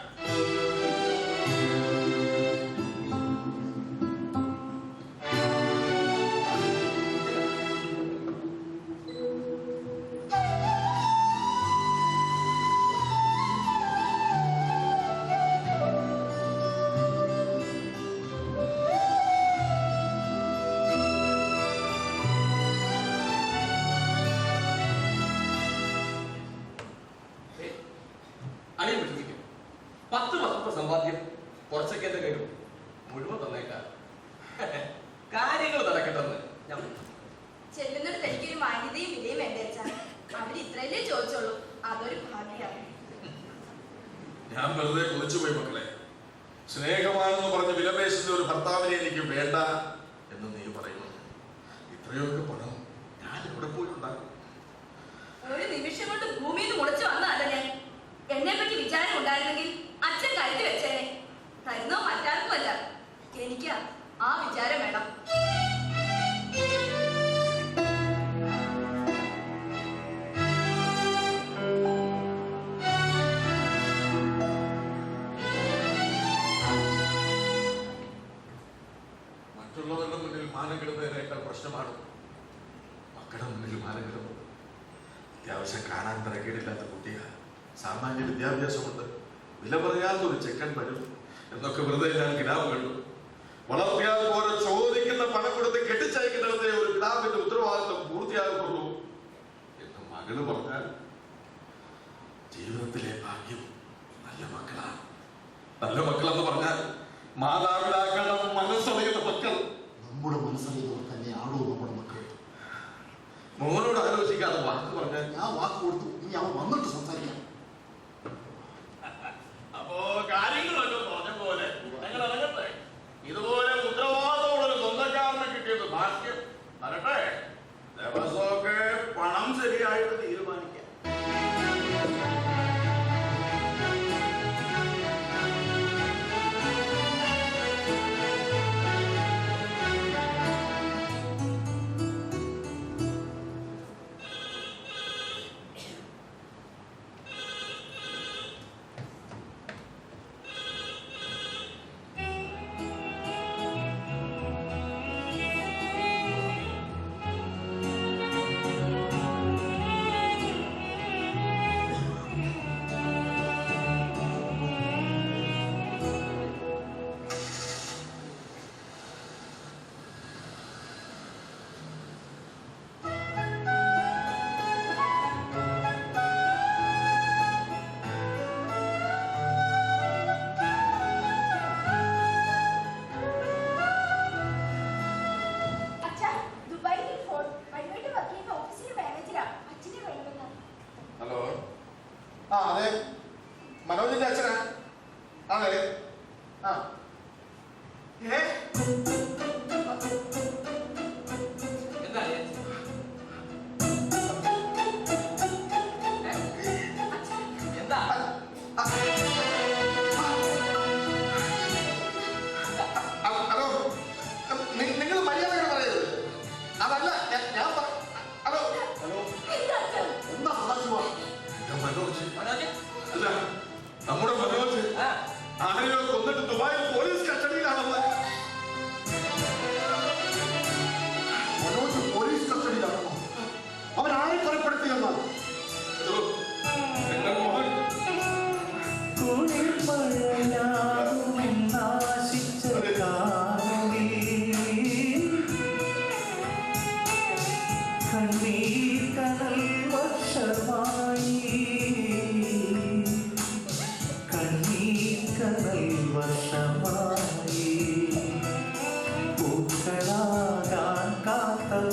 അണിയും വിളിക്കും. 10 വർഷത്തെ സമ്പാദ്യം കുറച്ചൊക്കെ എന്റെ കയ്യിൽ മുഴുവൻ തന്നേക്കാം. കാര്യങ്ങൾ നടക്കട്ടെന്ന് ഞാൻ ചെല്ലുന്നിടത്ത് എനിക്കൊരു മാന്യതയും വിലയും വേണ്ട വെച്ചാ അവര് ഇത്രയല്ലേ ചോദിച്ചോളൂ. അതൊരു ഭാഗ്യമാണ്. ഞാൻ വെറുതെ കുളിച്ചുപോയി മക്കളെ. സ്നേഹമാണെന്ന് പറഞ്ഞ് വിലപേശുന്ന ഒരു ഭർത്താവിനെ എനിക്ക് വേണ്ട എന്ന് നീ പറയുന്നു. ഇത്രയൊക്കെ പണം ഞാൻ ഇവിടെ പോയി ഉണ്ടാക്കും. ഒരു നിമിഷം കൊണ്ട് ഭൂമിയിൽ നിന്ന് മുളച്ചു വന്നതല്ല ഞാൻ. എന്നെ പറ്റി വിചാരം ഉണ്ടായിരുന്നെങ്കിൽ അച്ഛൻ കരുതി വെച്ചേനെ. തരുന്നോ മറ്റാർക്കുമല്ല, എനിക്ക് ആ വിചാരം വേണം. മറ്റുള്ളവരുടെ മുന്നിൽ മാനം കിടുന്നതിനേക്കാൾ പ്രശ്നമാണ് മക്കളുടെ മുന്നിൽ മാനം കിടുന്നത്. അത്യാവശ്യം കാണാൻ തിരക്കേടില്ലാത്ത കുട്ടിയാണ്, സാമാന്യ വിദ്യാഭ്യാസമുണ്ട്, വില പറയാത്ത ഒരു ചെക്കൻ വരും എന്നൊക്കെ വെറുതെ ഞാൻ കിടാവ് കണ്ടു. വളർത്തിയാൽ പോലെ ചോദിക്കുന്ന പണം കൊടുത്ത് കെട്ടിച്ചയക്കുന്നിടത്തെ ഒരു കിടാവിന്റെ ഉത്തരവാദിത്വം പൂർത്തിയാകുള്ളൂ എന്ന് മകള് പറഞ്ഞാൽ ജീവിതത്തിലെ ഭാഗ്യം നല്ല മക്കളാണ്. നല്ല മക്കളെന്ന് പറഞ്ഞാൽ മാതാപിതാക്കളുടെ മനസ്സറിയുന്ന മക്കൾ. നമ്മുടെ മനസ്സറിയുന്നവർ തന്നെയാണോ നമ്മുടെ മക്കൾ? മോനോട് ആലോചിക്കാതെ വാക്ക് പറഞ്ഞാൽ ഞാൻ വാക്ക് കൊടുത്തു. ഇനി അവൻ വന്നിട്ട് സംസാരിക്കാം. അപ്പോ കാര്യങ്ങളൊക്കെ പറഞ്ഞ പോലെ ഞങ്ങൾ ഇറങ്ങട്ടെ. ഇതുപോലെ ഉത്തരവാദമുള്ളൊരു സ്വന്തക്കാരനെ കിട്ടിയത് ഭാഗ്യം. വരട്ടെ, ദിവസമൊക്കെ പണം ശരിയായിട്ട് തീരുമാനിക്കാം. നിന്റെ അച്ഛനാ? അതെ. ആ എന്താ എന്താ ഹലോ, നിങ്ങൾ മര്യാദകൾ പറയരുത്. അതല്ല ഞാൻ ഹലോ ഹലോ എന്താ സദാശിവ? മനോജ്. മനോജ് അല്ല, നമ്മുടെ മനോജ് ആ ആരെയോ കൊന്നിട്ട് ദുബായിൽ പോലീസ് കസ്റ്റഡിയിലാണെന്ന്. മനോജ് പോലീസ് കസ്റ്റഡിയിലാണോ? അവൻ ആരെ കൊലപ്പെടുത്തിയെന്നാൽ? ഹലോ, എന്റെ മോഹൻ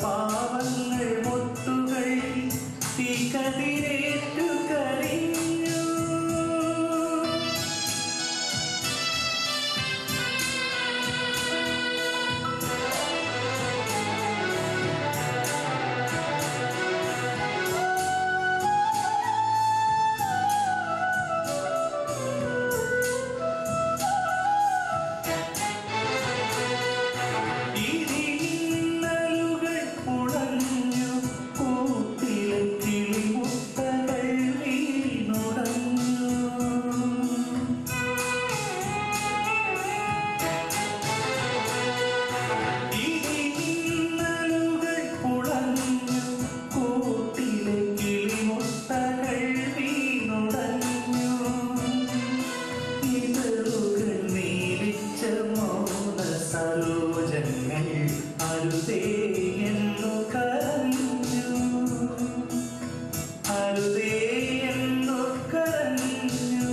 പാവങ്ങൾ മുത്തുകൾ തീക്കതിരേറ്റു കരിഞ്ഞു. സരോജങ്ങൾ അരുതേ എന്നു കരഞ്ഞു, അരുതേ എന്നു കരഞ്ഞു.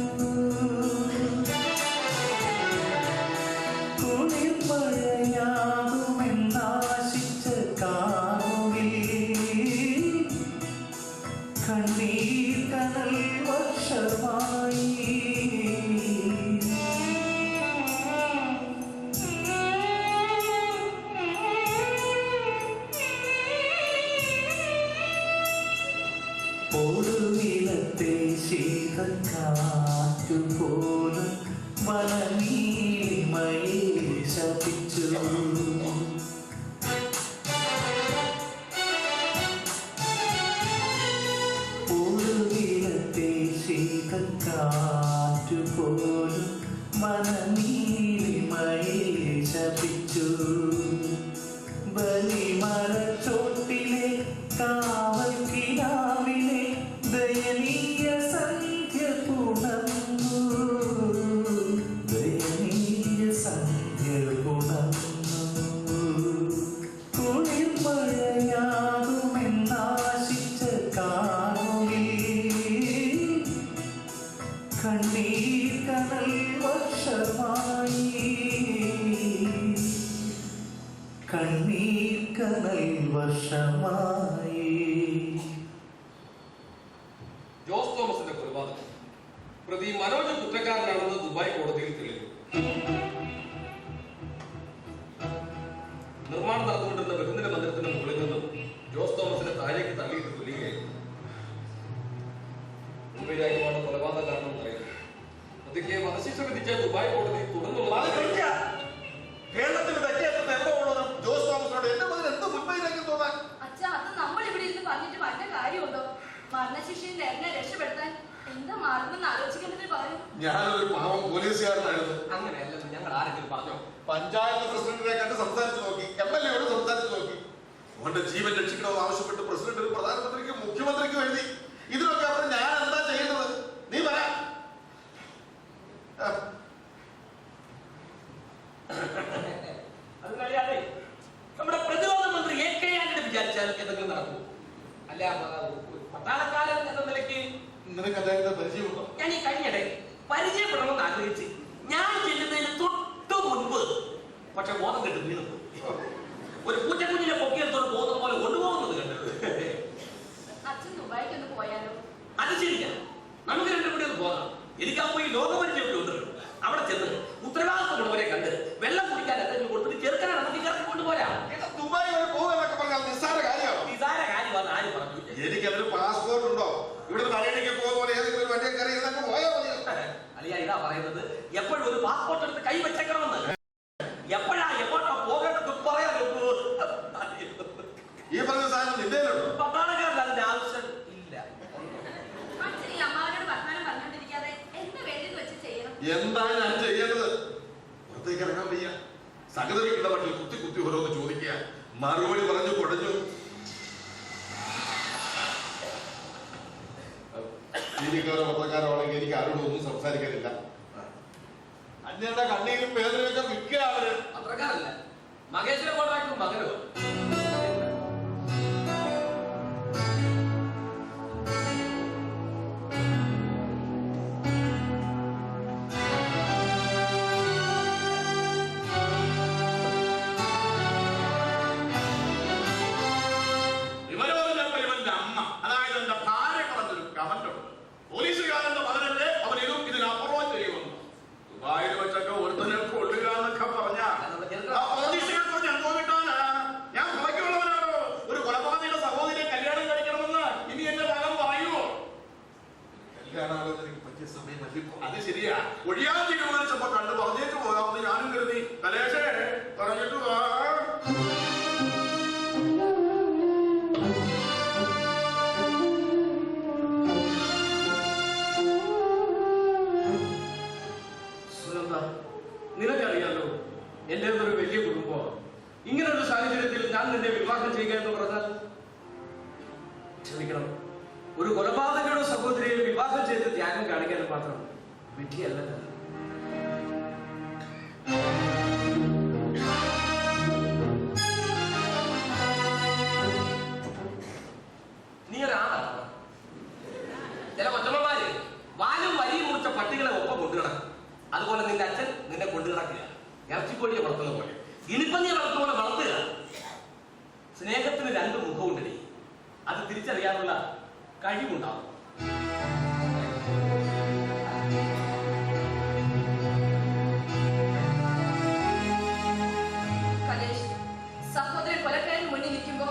കുളിർമഴയാകുമെന്നാശിച്ച കാമുകിൽ കണ്ണീർ കനൽ വർഷമായി. ഒടുവിലത്തെ ശീതക്കാറ്റുപോലും വനനീലിമയെ ശപിച്ചു. ഒടുവിലത്തെ ശീതക്കാറ്റുപോലും വനനീലിമയെ ശപിച്ചു. ബലിമരച്ചോട്ടിലെ കാവൽ കിനാവിലെ ദയനീയ സന്ധ്യ പുണർന്നു, ദയനീയ സന്ധ്യ പുണർന്നു. കുളിർമഴയാകുമെന്നാശിച്ച കാമുകിൽ കണ്ണീർ കനൽ വർഷമായി, കണ്ണീർ കനൽ വർഷമായി. ജോസ് തോമസിന്റെ കൊലപാതകം പ്രതി മനോജ് കുറ്റക്കാരനാണെന്ന് ദുബായ് കോടതിയിൽ തെളിഞ്ഞു. നിർമ്മാണം നടന്നുകൊണ്ടിരുന്ന ബഹുനില മന്ദിരത്തിന്റെ മുകളിൽ നിന്നും ജോസ് തോമസിനെ താഴേക്ക് തള്ളിയിട്ട് കൊല്ലുകയായിരുന്നു. മുംബൈയിലായിട്ടുമാണ് കൊലപാതക കാരണം പറയുന്നത്. പ്രതിക്ക് വധശിക്ഷ വിധിച്ച ദുബായ് കോടതി തുടർന്നുള്ള കേരളത്തിൽ തെക്കേറ്റത്ത് എന്തോ ഉള്ളത് ജോസ് തോമസിനോട് എന്റെ മകൻ എന്ത് മുൻപൈയിലേക്ക് തോന്നാൻ? അച്ഛാ, അത് നമ്മൾ ഇവിടെ ഇരുന്ന് പറഞ്ഞിട്ട് വല്ല കാര്യമുണ്ടോ? മരണശിക്ഷയിൽ എന്നെ രക്ഷപ്പെടുത്താൻ എന്താ മാർഗമെന്ന് ആലോചിക്കുന്നതിന് പകരം ഞാനൊരു പാവം പോലീസുകാരനായിരുന്നു. അങ്ങനെയല്ലെന്ന് ഞങ്ങൾ ആരെങ്കിലും പറഞ്ഞോ? പഞ്ചായത്ത് പ്രസിഡന്റിനെ കണ്ട് സംസാരിച്ചു നോക്കി, MLA-യോട് സംസാരിച്ചു നോക്കി. അവന്റെ ജീവൻ രക്ഷിക്കണമെന്ന് ആവശ്യപ്പെട്ട് പ്രസിഡന്റ് ഒരു പ്രധാനമന്ത്രിക്കും മുഖ്യമന്ത്രിക്കും എഴുതി. ഇതിനൊക്കെ അപ്പുറം ഞാൻ എന്താ ചെയ്യുന്നത്? നീ പറ. അത് കഴിയാതെ നമ്മുടെ പ്രതിരോധ മന്ത്രി AK ആന്റണി വിചാരിച്ചാൽ എന്തെങ്കിലും നടക്കും. അല്ല, പട്ടാളക്കാരൻ എന്ന നിലയ്ക്ക് നിനക്ക് അദ്ദേഹത്തെ പരിചയമുണ്ടോ? ഞാൻ ഈ കഴിഞ്ഞിടെ പരിചയപ്പെടണമെന്ന് ആഗ്രഹിച്ച് ഞാൻ ചെല്ലുന്നതിന് തൊട്ടു മുൻപ് പക്ഷെ ബോധം കെട്ട് വീണു. ഒരു പൂച്ചക്കുഞ്ഞിനെ പൊക്കിയെടുത്തോട് ബോധം പോലെ കൊണ്ടുപോകുന്നത് കണ്ടത്. അച്ഛൻ ദുബായിക്ക് ഒന്ന് പോയാലോ? അത് ശരിയാ, നമുക്ക് രണ്ടും കൂടി ഒന്ന് പോകാം. എനിക്കപ്പോ ഈ ലോകപരിചയമൊക്കെ ഉണ്ടല്ലോ. അവിടെ ചെന്ന് ഉത്തരവാദിത്തമുള്ളവരെ കണ്ട് വെള്ളം കുടിക്കാൻ എന്തെങ്കിലും കൊടുത്തിട്ട് ചെറുക്കനെ നമുക്ക് ഇറക്കി കൊണ്ടുപോരാ. ദുബായ് വരെ പോകുന്നതൊക്കെ പറഞ്ഞാൽ നിസ്സാര കാര്യമാണോ? നിസാര കാര്യമാണെന്ന് ആര് പറഞ്ഞു? എനിക്ക് അതിന് പാസ്പോർട്ട് ഉണ്ടോ? ഇവിടെ പഴയണിക്ക് പോകുന്ന പോലെ ഏതെങ്കിലും ഒരു വണ്ടിയെ കയറി ഇരുന്നങ്ങ് പോയാൽ മതി. അലിയ ഇതാ പറയുന്നത്, എപ്പോഴും ഒരു പാസ്പോർട്ട് എടുത്ത് കൈ വെച്ചേക്കണമെന്ന്. എപ്പോഴാ പോകേണ്ടത് പറയാൻ നോക്കൂ. ഈ പറഞ്ഞ സാധനം നിന്റെയിലുണ്ടോ? പട്ടാളക്കാരൻ അതിന്റെ ആവശ്യം ഇല്ല. അച്ഛൻ ഈ അമ്മാവനോട് വർത്തമാനം പറഞ്ഞോണ്ടിരിക്കാതെ എന്ത് വേണ്ടത് വെച്ച് ചെയ്യണം. എന്താണ് ഞാൻ ചെയ്യേണ്ടത്? പുറത്തേക്ക് ഇറങ്ങാൻ വയ്യ. സഹതവിക്കുന്ന മട്ടിൽ കുത്തി കുത്തി ഓരോന്ന് ചോദിക്കുക. മറുപടി പറഞ്ഞു കുഴഞ്ഞു. ജീവിക്കാരോ പത്രക്കാരോ ആണെങ്കിൽ എനിക്ക് ആരോടും ഒന്നും സംസാരിക്കാനില്ല. അന്യന്റെ കണ്ണീരും വേദനയൊക്കെ വിൽക്കുക അവര്. പത്രക്കാരല്ല, മകേഷിനെ കോൺട്രാക്ടറും മകനോ. ഇവന്റെ അമ്മ, അതായത് എന്റെ ഭാര്യ പറഞ്ഞൊരു കമന്റുണ്ട്. പോലീസുകാരന്റെ മകനല്ലേ അവൻ ഇതും ഇതിനപ്പുറവും ചെയ്യുമെന്ന്. ദുബായിൽ വെച്ചൊക്കെ ഒരുത്തനെ കൊള്ളുക എന്നൊക്കെ പറഞ്ഞാ പോലീസുകാർക്ക് ഞാൻ തോന്നിട്ടാണ്. ഞാൻ ഭയക്കുള്ളവനാണോ? ഒരു കൊലപാതകയുടെ സഹോദരിയെ കല്യാണം കഴിക്കണമെന്ന് ഇനി എന്റെ മകൻ പറയുമോ? കല്യാണാലോചന എനിക്ക് പറ്റിയ സമയമല്ല ഇപ്പോ. അത് ശരിയാ. ഒഴിയാൻ തീരുമാനിച്ചപ്പോ കണ്ടു പറഞ്ഞേക്ക് പോകാമെന്ന് ഞാനും കരുതി. കലേഷേ പറഞ്ഞിട്ട് വാ. നിനക്കറിയാലോ, എന്റെ ഒരു വലിയ കുടുംബമാണ്. ഇങ്ങനൊരു സാഹചര്യത്തിൽ ഞാൻ നിന്നെ വിവാഹം ചെയ്യുക എന്ന് പറഞ്ഞാൽ ക്ഷമിക്കണം, ഒരു കൊലപാതകയുടെ സഹോദരിയെ വിവാഹം ചെയ്ത് ത്യാഗം കാണിക്കാൻ മാത്രം വിധിയല്ല. നീ ഒരാളാണ്. ചില കൊച്ചമ്മമാര് വാലും വരിയും മുറിച്ച പട്ടികളെ ഒപ്പം കൊണ്ടുകിടക്കും. അതുപോലെ നിന്റെ അച്ഛൻ നിന്നെ കൊണ്ടുകിടക്കുക, ഇറച്ചിക്കോഴിയെ വളർത്തുന്ന പോലെ, ഗിനിപ്പന്നിയെ വളർത്തുന്ന പോലെ വളർത്തുക. സ്നേഹത്തിന് രണ്ട് മുഖമുണ്ടടി, അത് തിരിച്ചറിയാനുള്ള കഴിവുണ്ടാവും. കലേഷ്, സഹോദരൻ കൊലക്കാരന് മുന്നിൽ നിൽക്കുമ്പോ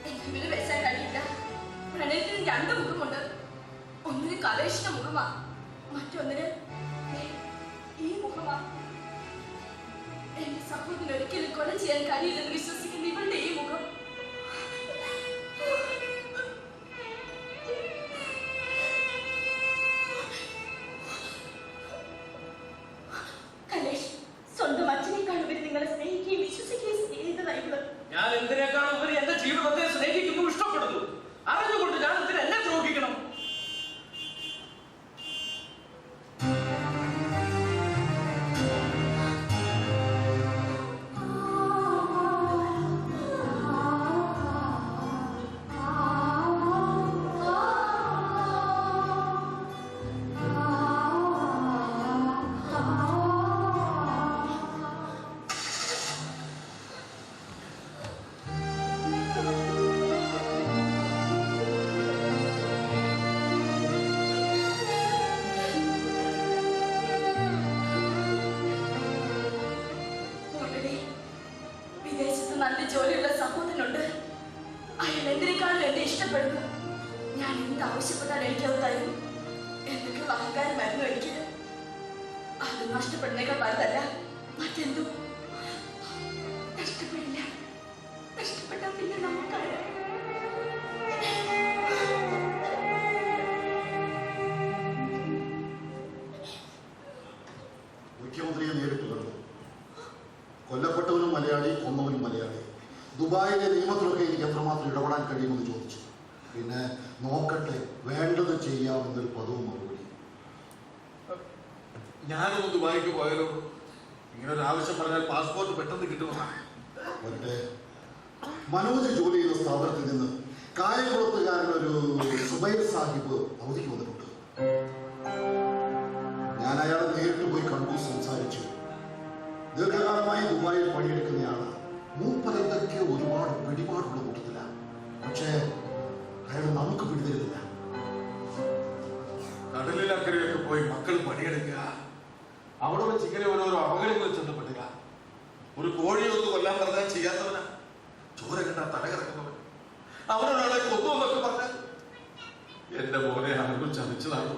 എനിക്ക് ഇവര് വെച്ചാൻ കഴിയില്ല. പ്രണയത്തിന് രണ്ട് മുഖമുണ്ട്. ഒന്നിന് കലേഷിന്റെ മുഖമാ, മറ്റൊന്നിന് ഈ മുഖമാ. എന്റെ സഹോദരൻ ഒരിക്കലും കൊല ചെയ്യാൻ കഴിയില്ലെന്ന് വിശ്വസിക്കുന്ന ഇവളുടെ ഈ മുഖം. കലേഷ്, സ്വന്തം അച്ഛനേക്കാൾ ഉപരി നിങ്ങളെ സ്നേഹിക്കുകയും വിശ്വസിക്കുകയും ചെയ്തതായി ഇവള്. ഞാൻ എന്തിനേക്കാളും ഉപരി എന്റെ ജീവിതത്തെ സ്നേഹിക്കുന്നു, ഇഷ്ടപ്പെടുന്നു. അറിഞ്ഞുകൊണ്ട് ഞാൻ എന്തിന് എന്നെ ദ്രോഹിക്കണം? വിദേശത്ത് നല്ല ജോലിയുള്ള സഹോദരനുണ്ട്. അയാൾ എന്തിനേക്കാളും എന്നെ ഇഷ്ടപ്പെടുന്നു. ഞാൻ എന്ത് ആവശ്യപ്പെട്ടാൽ എനിക്കത് തരും എന്നൊക്കെയുള്ള അഹങ്കാരമായിരുന്നു എനിക്ക്. അത് നഷ്ടപ്പെടുന്നേക്കാൾ വലുതല്ല മറ്റെന്തോ. നഷ്ടപ്പെടില്ല. നഷ്ടപ്പെട്ടാൽ പിന്നെ നമുക്കാണ്. മുഖ്യമന്ത്രിയെ നേരിട്ട് കണ്ടു. കൊല്ലപ്പെട്ടവനും മലയാളി, കൊന്നവനും മലയാളി. ദുബായിലെ നിയമത്തിലൊക്കെ എനിക്ക് എത്രമാത്രം ഇടപെടാൻ കഴിയുമെന്ന് ചോദിച്ചു. പിന്നെ നോക്കട്ടെ, വേണ്ടത് ചെയ്യാമെന്നൊരു പദവും മറുപടി. ഞാനൊന്ന് ദുബായിക്ക് പോയാലോ? ഇങ്ങനെ ഒരു ആവശ്യം പറഞ്ഞാൽ പാസ്പോർട്ട് പെട്ടെന്ന് കിട്ടുമെന്നാണ്. മറ്റേ മനോജ് ജോലി ചെയ്യുന്ന സ്ഥാപനത്തിൽ നിന്ന് കായംകുളത്തുകാരനൊരു സുബൈർ സാഹിബ് അവധിക്ക് വന്നിട്ടുണ്ട്. ഞാൻ അയാളെ നേരിട്ട് പോയി കണ്ടു, സംസാരിച്ചു. ദീർഘകാലമായി ദുബായിൽ പണിയെടുക്കുന്നയാളാണ്. മൂപ്പരെന്തൊക്കെ ഒരുപാട് പിടിപാടുള്ള കൂട്ടത്തില. പക്ഷേ അയാൾ നമുക്ക് പിടിതരുന്നില്ല. കടലിലക്കരയൊക്കെ പോയി മക്കൾ പണിയെടുക്കുക. അവിടെ വെച്ച് ഇങ്ങനെ ഓരോരോ അപകടങ്ങൾ ചെന്നപ്പെട്ടുക. ഒരു കോഴിയെ ഒന്ന് കൊല്ലാൻ പറഞ്ഞാൽ ചെയ്യാത്തവനാ, ചോര കണ്ടാ തല കിടക്കുന്നവൻ, അവനൊരാളെ കൊന്നുവെന്നൊക്കെ പറഞ്ഞാൽ എന്റെ മോനെ ആരും ചതിച്ചതാണോ?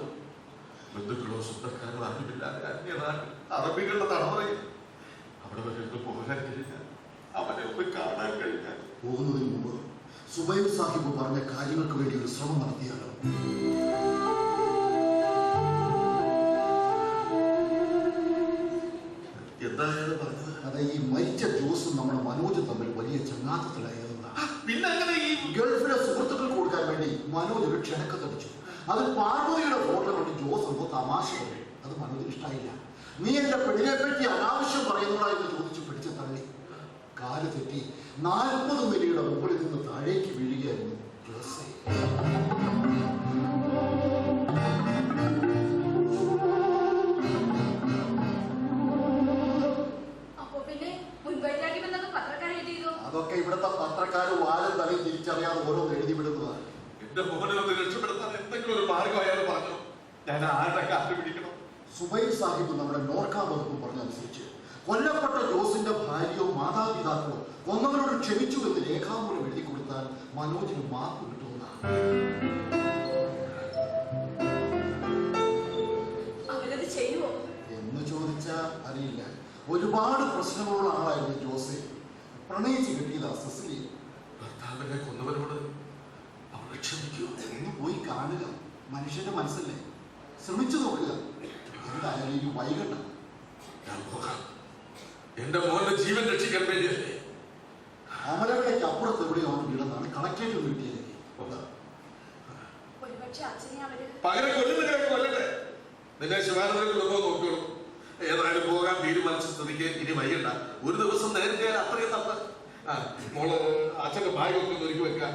ബന്ധുക്കളോ സ്വന്തക്കാരോ അറിവില്ലാതെ അന്യനാട് അറബികളുടെ തടവറയിൽ അവിടെ വരെ പോകാൻ കഴിഞ്ഞാൽ, അവനെ ഒന്ന് കാണാൻ കഴിഞ്ഞാൽ. പോകുന്നതിന് മുമ്പ് സുബൈർ സാഹിബ് പറഞ്ഞ കാര്യങ്ങൾക്ക് വേണ്ടി ഒരു ശ്രമം നടത്തിയാലോ? എന്താണ് പറഞ്ഞത്? അതെ, ഈ മരിച്ച ജോസും നമ്മുടെ മനോജും തമ്മിൽ വലിയ ചങ്ങാത്തത്തിലായിരുന്നു. പിന്നെ അങ്ങനെ ഈ ഗൾഫിലെ സുഹൃത്തുക്കൾക്ക് കൊടുക്കാൻ വേണ്ടി മനോജ് ഒരു ക്ഷണക്കത്തടിച്ചു. അതിൽ പാർവതിയുടെ ഫോട്ടോ കണ്ട് ജോസ് എന്തോ തമാശ പറഞ്ഞു. അത് മനോജിന് ഇഷ്ടമായില്ല. നീ എന്റെ പെണ്ണിനെ പറ്റി അനാവശ്യം പറയുന്നതാ എന്ന് ചോദിച്ചു പിടിച്ച് തള്ളി. കാല് തെറ്റി 40 നിലയുടെ മുകളിൽ നിന്ന് താഴേക്ക് വീഴുകയായിരുന്നു ജോസ്. അതൊക്കെ ഇവിടുത്തെ പത്രക്കാർ വാലും തലയും തിരിച്ചറിയാതെ ഓരോന്ന് എഴുതി വിടുന്നതാണ്. എന്റെ മോനെ ഒന്ന് രക്ഷപ്പെടുത്താൻ എന്തെങ്കിലും ഒരു മാർഗം അയാൾ പറഞ്ഞു. ഞാൻ ആരുടെ കാറ്റ് പിടിക്കണം? സുബൈർ സാഹിബ് നമ്മുടെ നോർക്ക വകുപ്പ് പറഞ്ഞനുസരിച്ച് കൊല്ലപ്പെട്ട ജോസിന്റെ ഭാര്യയോ മാതാപിതാക്കളോ കൊന്നവരോട് ക്ഷമിച്ചു എന്ന് രേഖാമൂലം എഴുതി കൊടുത്താൽ മനോജിന് മാപ്പ് കിട്ടുമെന്നാണ്. എന്ന് ചോദിച്ചാൽ അറിയില്ല. ഒരുപാട് പ്രശ്നങ്ങളുള്ള ആളായിരുന്നു ജോസെ. പ്രണയിച്ച് കിട്ടിയതാ സെസിലി. ഭർത്താവിനെ കൊന്നവരോട് അവളെ ക്ഷമിക്കൂ. ഒന്ന് പോയി കാണുക, മനുഷ്യന്റെ മനസ്സല്ലേ, ശ്രമിച്ചു നോക്കുക. എന്തായാലും ഇനി വൈകണ്ട. ഞാൻ പോകാം. എന്റെ മോന്റെ ജീവൻ രക്ഷിക്കാൻ വേണ്ടിയല്ലേ. അമലവിളയ്ക്ക് അപ്പുറത്ത് എവിടെയാണ് വീടെന്നാണ് കളക്ടറേറ്റ് വീട്ടിലേക്ക്. പകരം കൊല്ലുന്നവരെ കൊല്ലട്ടെ. നിന്നെ ശിവാനന്ദ കുടുംബം നോക്കിയോളൂ. ഏതായാലും പോകാൻ തീരുമാനിച്ച സ്ഥിതിക്ക് ഇനി വൈകണ്ട. ഒരു ദിവസം നേരത്തെ അത്രയും തത്ത. മോള് അച്ഛന്റെ ബാഗൊക്കെ ഒന്ന് ഒരുക്കി വെക്കുക.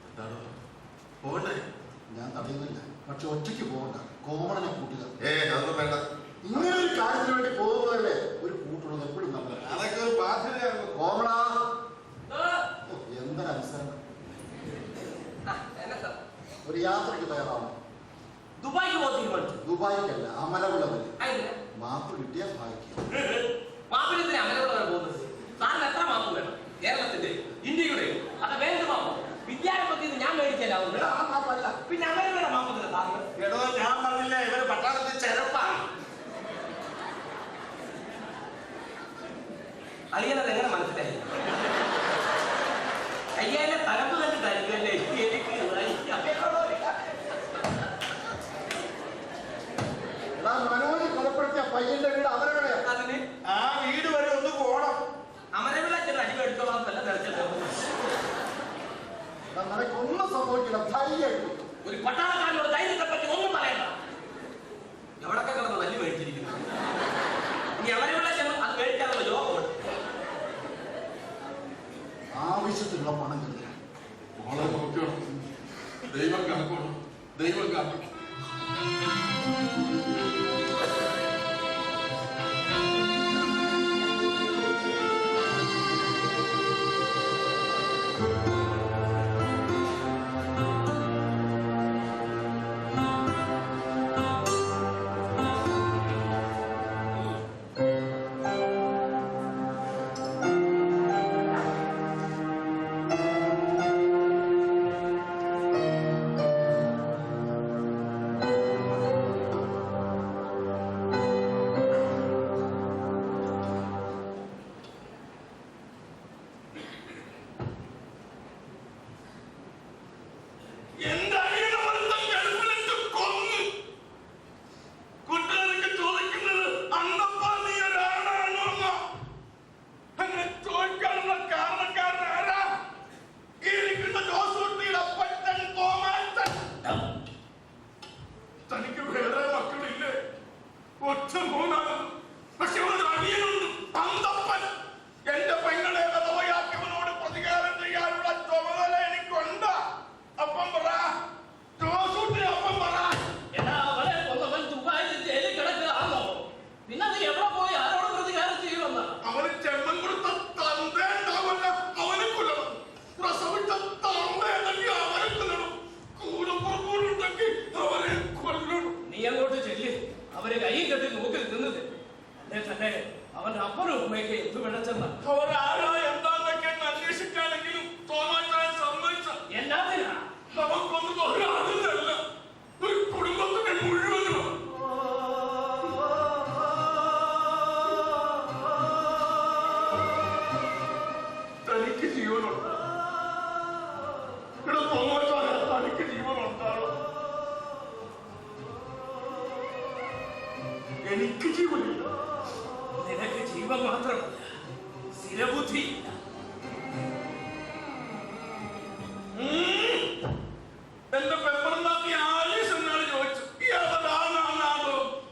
എന്താണ് പോകണ്ടേ? ഞാൻ തടയുന്നില്ല, പക്ഷെ ഒറ്റയ്ക്ക് പോകണ്ട. കോമണനെ കൂട്ടുക. അതൊന്നും വേണ്ട. ഇങ്ങനെ ഒരു കാര്യത്തിന് വേണ്ടി പോകുന്നതല്ലേ ഒരു കൂട്ടുള്ളത് എപ്പോഴും നല്ലത്. അതൊക്കെ ഒരു ബാധ്യതയാണ്. കോമണ എന്തൊരനുസരണം. ഒരു യാത്രയ്ക്ക് തയ്യാറാവണം. ദുബായിക്ക് പോകാൻ തീരുമാനിച്ചു. ദുബായിക്കല്ല, അമലവിള വരെ. മാപ്പ് കിട്ടിയ ഭാഗ്യം. മാപ്പിനെന്തിനാ അമലവിള വരെ പോകുന്നത്? സാറിന് എത്ര മാപ്പ് വേണം? കേരളത്തിന്റെ, ഇന്ത്യയുടെ, അത് വേണ്ട മാപ്പ്. വിദ്യാരംഭത്തിൽ ഞാൻ മേടിച്ചാലാവുന്നത് പിന്നെ അമലവിള മാപ്പത്തില്ല സാറിന്. എടോ, ഞാൻ പറഞ്ഞില്ല ഇവര് പട്ടാളത്തിൽ ചെറുപ്പാണ്. അളിയനത് എങ്ങനെ മനസ്സിലായി? അയ്യായിരം തലപ്പ് കണ്ടിട്ടായിരിക്കും മനോജ് കൊലപ്പെടുത്തിയ പയ്യന്റെ വീട് അമലവിളയാ. അതിന് ആ വീട് വരെ ഒന്ന് പോണം. അമലവിള ചെന്ന് അടി എടുത്തോളാം നിറച്ചല്ലോ. നിനക്കൊന്നും സംഭവിക്കില്ല, ധൈര്യമായിട്ട്. ഒരു പട്ടാളക്കാരനോട് ധൈര്യത്തെ പറ്റി ഒന്നും പറയണ്ട. എവിടൊക്കെ കിടന്ന് തല്ലി മേടിച്ചിരിക്കുന്നു. ഇനി അമലവിള ചെന്ന് അത് മേടിക്കാനുള്ള യോഗമുണ്ട്. ആവശ്യത്തിനുള്ള പണം കരുതുക. മോളെ നോക്കണം. ദൈവം കാക്കണം. ദൈവം കാക്കണം. എനിക്ക് ജീവനില്ല. നിനക്ക് ജീവൻ മാത്രമല്ല, സ്ഥിരബുദ്ധിയില്ല. എന്റെ പെപ്പറിനാക്കി ആലീസ് എന്നാണ് ചോദിച്ചു.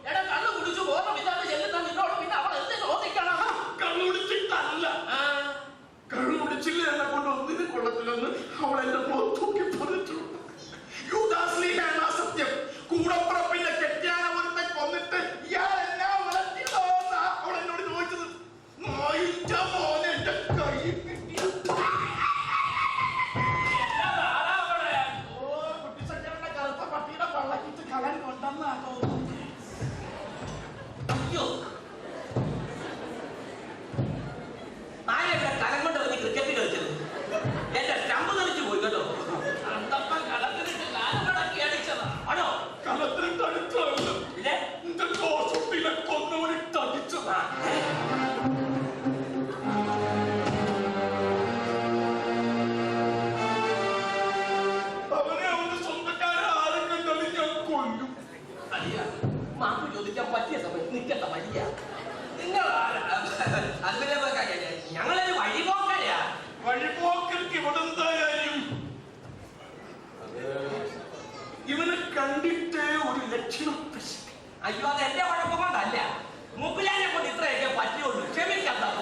എടാ, കള്ളു കുടിച്ചു ബോധമില്ലാതെ ചെല്ലുന്ന നിന്നോട് പിന്നെ അവൾ എന്ത് ചോദിക്കണം? കള്ളു കുടിച്ചിട്ടല്ല, കള്ളു കുടിച്ചില്ല എന്നെ കൊണ്ട് ഒന്നിനും കൊള്ളത്തില്ലെന്ന് അവൾ എന്റെ മുഖത്തൂക്കി പറഞ്ഞിട്ടുണ്ട്. യുദാസ്ലീഹയാണ് സത്യം. കൂടപ്പുറപ്പിന്റെ കെട്ടിയാനവരത്തെ കൊന്നിട്ട് ഇയാൾ എന്നാ വളർത്തിയതോന്നാ അവൾ എന്നോട് ചോദിച്ചത്. നോയിച്ച മോനെ എന്റെ കൈ കിട്ടിയ കുട്ടിച്ചക്കരുടെ കറുത്ത പട്ടിയുടെ പള്ളക്കിട്ട് കളൻ കൊണ്ടെന്നാ തോന്നുന്നു. അയ്യോ, ആരെവിടെ കലം കൊണ്ട് വന്ന് ക്രിക്കറ്റ് കളിച്ചത്? എന്റെ സ്റ്റമ്പ് കളിച്ചു പോയി കേട്ടോ. അന്തപ്പം കളത്തിലിട്ട് കാലുകളൊക്കെ അടിച്ചതാ ആണോ? കലത്തിലിട്ട് അടിച്ചതല്ല, പിന്നെ എന്റെ ദോഷത്തിലെ കൊന്നവനിട്ട് അടിച്ചതാ. അവനെ അവന്റെ സ്വന്തക്കാരെ ആരും കണ്ടാലും ഞാൻ കൊല്ലും. അലിയ, മാപ്പ് ചോദിക്കാൻ പറ്റിയ സമയത്ത് നിൽക്കണ്ട വലിയ. നിങ്ങൾ അതുപോലെ ഞങ്ങളൊരു വഴിപോക്കരാ. വഴിപോക്കർക്ക് ഇവിടെ എന്തായാലും ഇവനെ കണ്ടിട്ടേ ഒരു ലക്ഷണം. അയ്യോ, അത് എന്റെ കുഴപ്പം കൊണ്ടല്ല, മുപ്പിലാനെ കൊണ്ട് ഇത്രയൊക്കെ പറ്റുള്ളൂ. ക്ഷമിക്കാത്തപ്പ.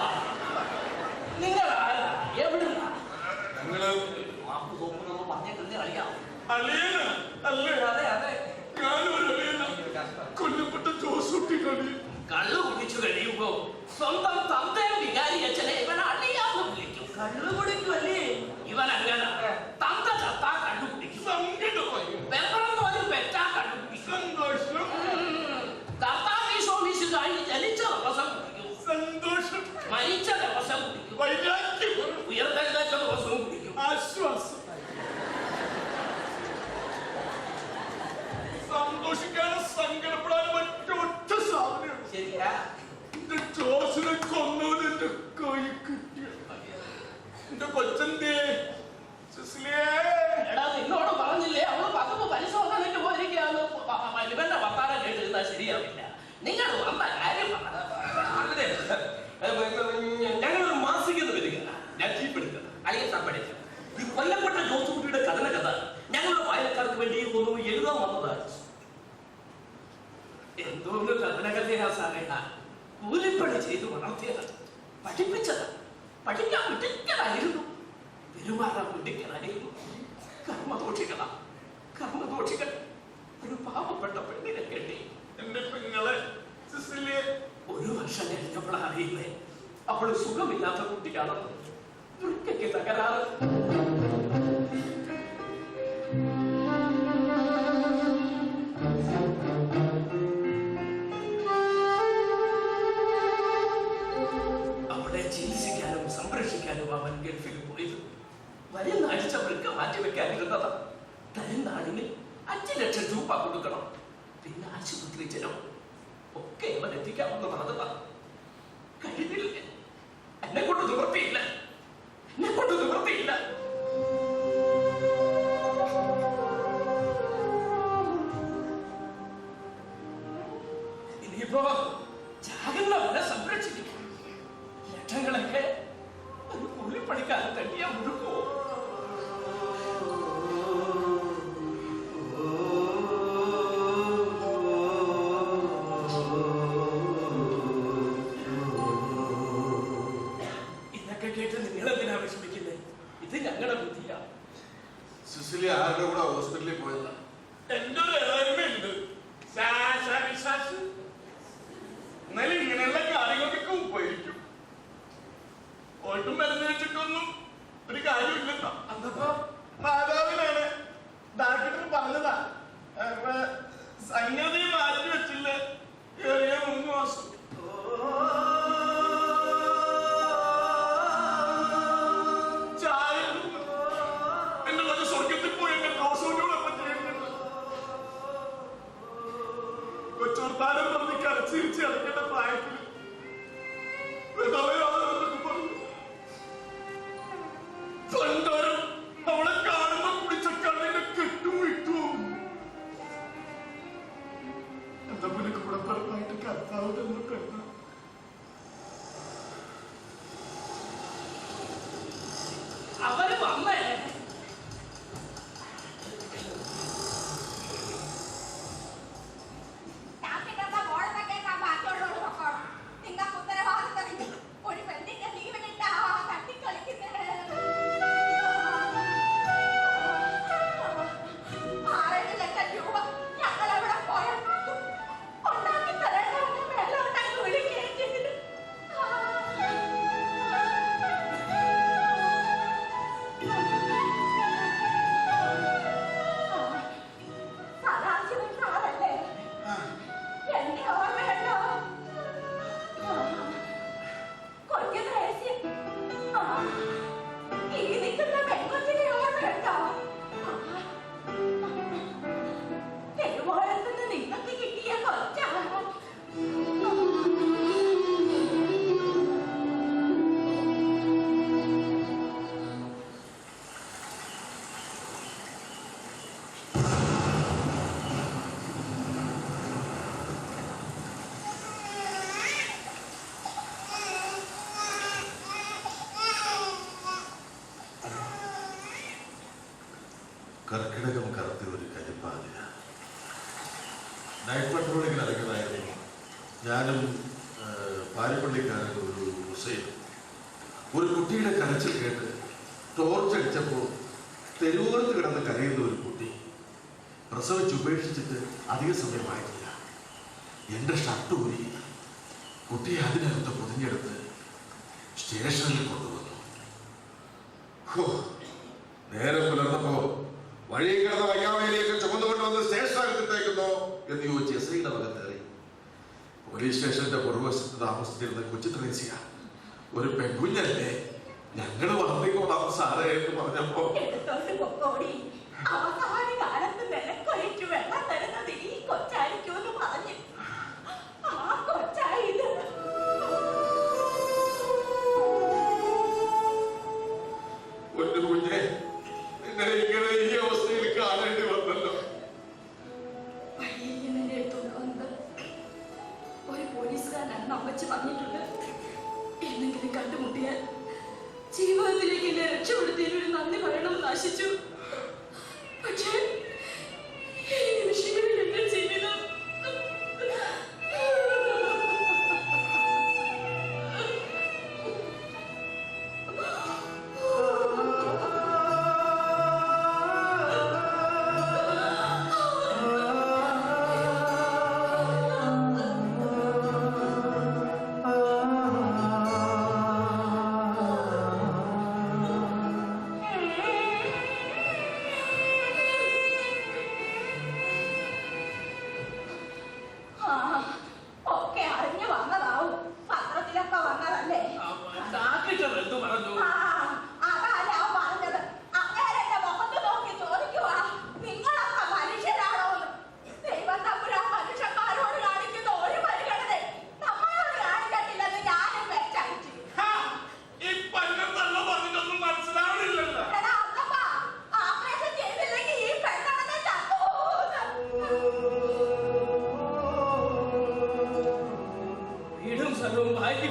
നിങ്ങൾ ആരാ? എവിടുന്നാ? ഞങ്ങള് മാപ്പ് തോന്നുന്നു പറഞ്ഞിട്ട് കളിക്കാം. അളിയന അല്ലേ? അതെ അതെ, ഞാനൊരു അളിയന, കൊല്ലപ്പെട്ട ജോസൂട്ടി കളി. കള്ളു കുടിച്ചു കഴിയുമ്പോ സ്വന്തം തന്തയും വികാരി അച്ഛനെ ഇവൻ അളിയാന്ന് വിളിക്കും. കള്ളു കുടിക്കുമല്ലേ ഇവൻ? അങ്ങനെ തന്ത ചത്താ കള്ളു കുടിക്കും. സങ്കടമായി. വെപ്പറം തോന്നി പെറ്റാ കള്ളു കുടിക്കും. സന്തോഷം. കർത്താവിശോമിശുകായി ജനിച്ച ദിവസം കുടിക്കും, സന്തോഷം. മരിച്ച ദിവസം കുടിക്കും, വൈരാഗ്യം. ഉയർത്തെഴുന്നേറ്റ ദിവസവും കുടിക്കും. ആശ്വാസം. സന്തോഷിക്കാനും സങ്കടപ്പെടാനും ഒറ്റ സാധനമാണ്. ശരിയാ? എന്റെ ജോസിനെ കൊന്നവൻ എന്റെ കൈ കിട്ടിയ എന്റെ കൊച്ചന്റെ എടാ, നിന്നോട് പറഞ്ഞില്ലേ അവള് പകവ് പരിശോധനയ്ക്ക് പോയിരിക്കാന്ന്? ഇവന്റെ വർത്താനം കേട്ടിരുന്നാൽ ശരിയാവില്ല. നിങ്ങൾ വന്ന കാര്യം ഞങ്ങളൊരു മാസികന്ന് വരിക. ഞാൻ ചീപ്പെടുക്കുക അല്ലെങ്കിൽ തപ്പടിക്കുക. ഈ കൊല്ലപ്പെട്ട ജോസുകുട്ടിയുടെ കഥന കഥ ഞങ്ങളുടെ വായനക്കാർക്ക് വേണ്ടി ഒന്ന് എഴുതാൻ വന്നതാണ്. എന്തോന്ന് കഥന കഥയാ സാറേ? കൂലിപ്പണി ചെയ്ത് വളർത്തിയത്, പഠിപ്പിച്ചത്, പഠിക്കാൻ മിടുക്കനായിരുന്നു, പെരുമാറാൻ മിടുക്കനായിരുന്നു. കർമ്മദോഷികളാ, കർമ്മദോഷികൾ. ഒരു പാവപ്പെട്ട പെണ്ണിനെ കെട്ടി എന്റെ പെങ്ങളെ സിസിലിയെ 1 വർഷം കഴിഞ്ഞപ്പോഴാണ് അറിയുന്നേ അവള് സുഖമില്ലാത്ത കുട്ടിയാണെന്ന്. വൃക്കയ്ക്ക് തകരാറ്. അവളെ ചികിത്സിക്കാനും സംരക്ഷിക്കാനും അവൻ ഗൾഫിൽ പോയത്. വരുന്ന ആഴ്ച വൃക്ക മാറ്റിവെക്കാനിരുന്നതാ. തരുന്ന ആളിന് 5 ലക്ഷം രൂപ കൊടുക്കണം, പിന്നെ ആശുപത്രി ചെലവ് ഒക്കെ അവൻ എത്തിക്കാമെന്ന് പറഞ്ഞതാ. കഴിഞ്ഞില്ല, എന്നെ കൊണ്ട് നിവൃത്തിയില്ല, എന്നെ കൊണ്ട് നിവൃത്തിയില്ല. ഇനിയിപ്പോ ജാഗ്രത സംരക്ഷിക്കും. ലക്ഷങ്ങളൊക്കെ ഒരു കൂലിപ്പണിക്കാരൻ തട്ടിയാ മുഴുക്കുമോ? ഇതൊക്കെ കേട്ട് നിങ്ങളെന്തിനാ വിഷമിക്കുന്നത്? ഇത് ഞങ്ങളുടെ ബുദ്ധിയാ. സിസിലി ആരുടെ കൂടെ ഹോസ്പിറ്റലിൽ പോയതാ? എന്റെ ഒരു എളയമ്മയുണ്ട്, എന്നാലും ഇങ്ങനെയുള്ള കാര്യങ്ങൾക്കൊക്കെ ഉപയോഗിക്കും. ഒട്ടും മരുന്ന് വെച്ചിട്ടൊന്നും ഒരു കാര്യമില്ലല്ലോ. അന്നപ്പോ മാതാവിനാണ് ഡാക്ടർ പറഞ്ഞതാ, സംഗതി മാറ്റി വെച്ചില്ല, ഏറിയ 3 മാസം. എന്റെ മകൻ സ്വർഗത്തിൽ പോയി എന്റെ ദോഷോടൊപ്പം ചെയ്യുന്നുണ്ട്. കൊച്ചോർത്താരം പറഞ്ഞ് കരച്ചിരിച്ച് അടക്കേണ്ട പ്രായത്തിൽ അവളെ കാണുമ്പോ കുടിച്ച കണ്ണിന്റെ കെട്ടും വിട്ടു. എന്താ പിന്നെ കൂടെ പറഞ്ഞായിട്ട് കർത്താവ് കർക്കിടകം കറുത്ത ഒരു കരിപ്പാതിര. നൈറ്റ് പട്രോളിങ്ങിൽ ഇറങ്ങിയതായിരുന്നു ഞാനും പാരിപ്പള്ളിക്കാരൻ ഒരു ഹുസൈൻ. ഒരു കുട്ടിയുടെ കരച്ചിൽ കേട്ട് ടോർച്ച് അടിച്ചപ്പോൾ തെരുവോരത്ത് കിടന്ന് കരയുന്ന ഒരു കുട്ടി. പ്രസവിച്ച് ഉപേക്ഷിച്ചിട്ട് അധിക സമയമായിട്ടില്ല. എൻ്റെ ഷർട്ട് ഊരി കുട്ടിയെ അതിനകത്ത് പൊതിഞ്ഞെടുത്ത് സ്റ്റേഷനിൽ കൊണ്ടുവന്നു. നേരം പുലർന്നപ്പോ വഴി കിടന്ന വയ്യാമയിലേക്ക് ചുമന്നുകൊണ്ടുവന്ന് സ്റ്റേഷനകത്തേക്കുന്നോ എന്ന് ചോദിച്ച് എസ്ഐയുടെ ഭാഗത്തേറി. പോലീസ് സ്റ്റേഷന്റെ പുറകുവശത്ത് താമസിച്ചിരുന്ന കൊച്ചു ത്രേസ്യ ഒരു പെൺകുഞ്ഞല്ലേ, ഞങ്ങള് വളർത്തിക്കോളാം സാറേ എന്ന് പറഞ്ഞപ്പോ ഒരു കുഞ്ഞെ നിങ്ങളെ ഇങ്ങനെ ഈ അവസ്ഥയിൽ കാണേണ്ടി വന്നല്ലോ. ഒരു പോലീസുകാരനാണ് അമ്മച്ചി പറഞ്ഞിട്ടുണ്ട്. എന്തെങ്കിലും കണ്ടുമുട്ടിയാൽ ജീവിതത്തിലേക്ക് എന്നെ രക്ഷപ്പെടുത്തിയതിന് ഒരു നന്ദി പറയണമെന്ന് ആശിച്ചു. പക്ഷേ ഈ നിമിഷങ്ങളിൽ എന്റെ ജീവിതം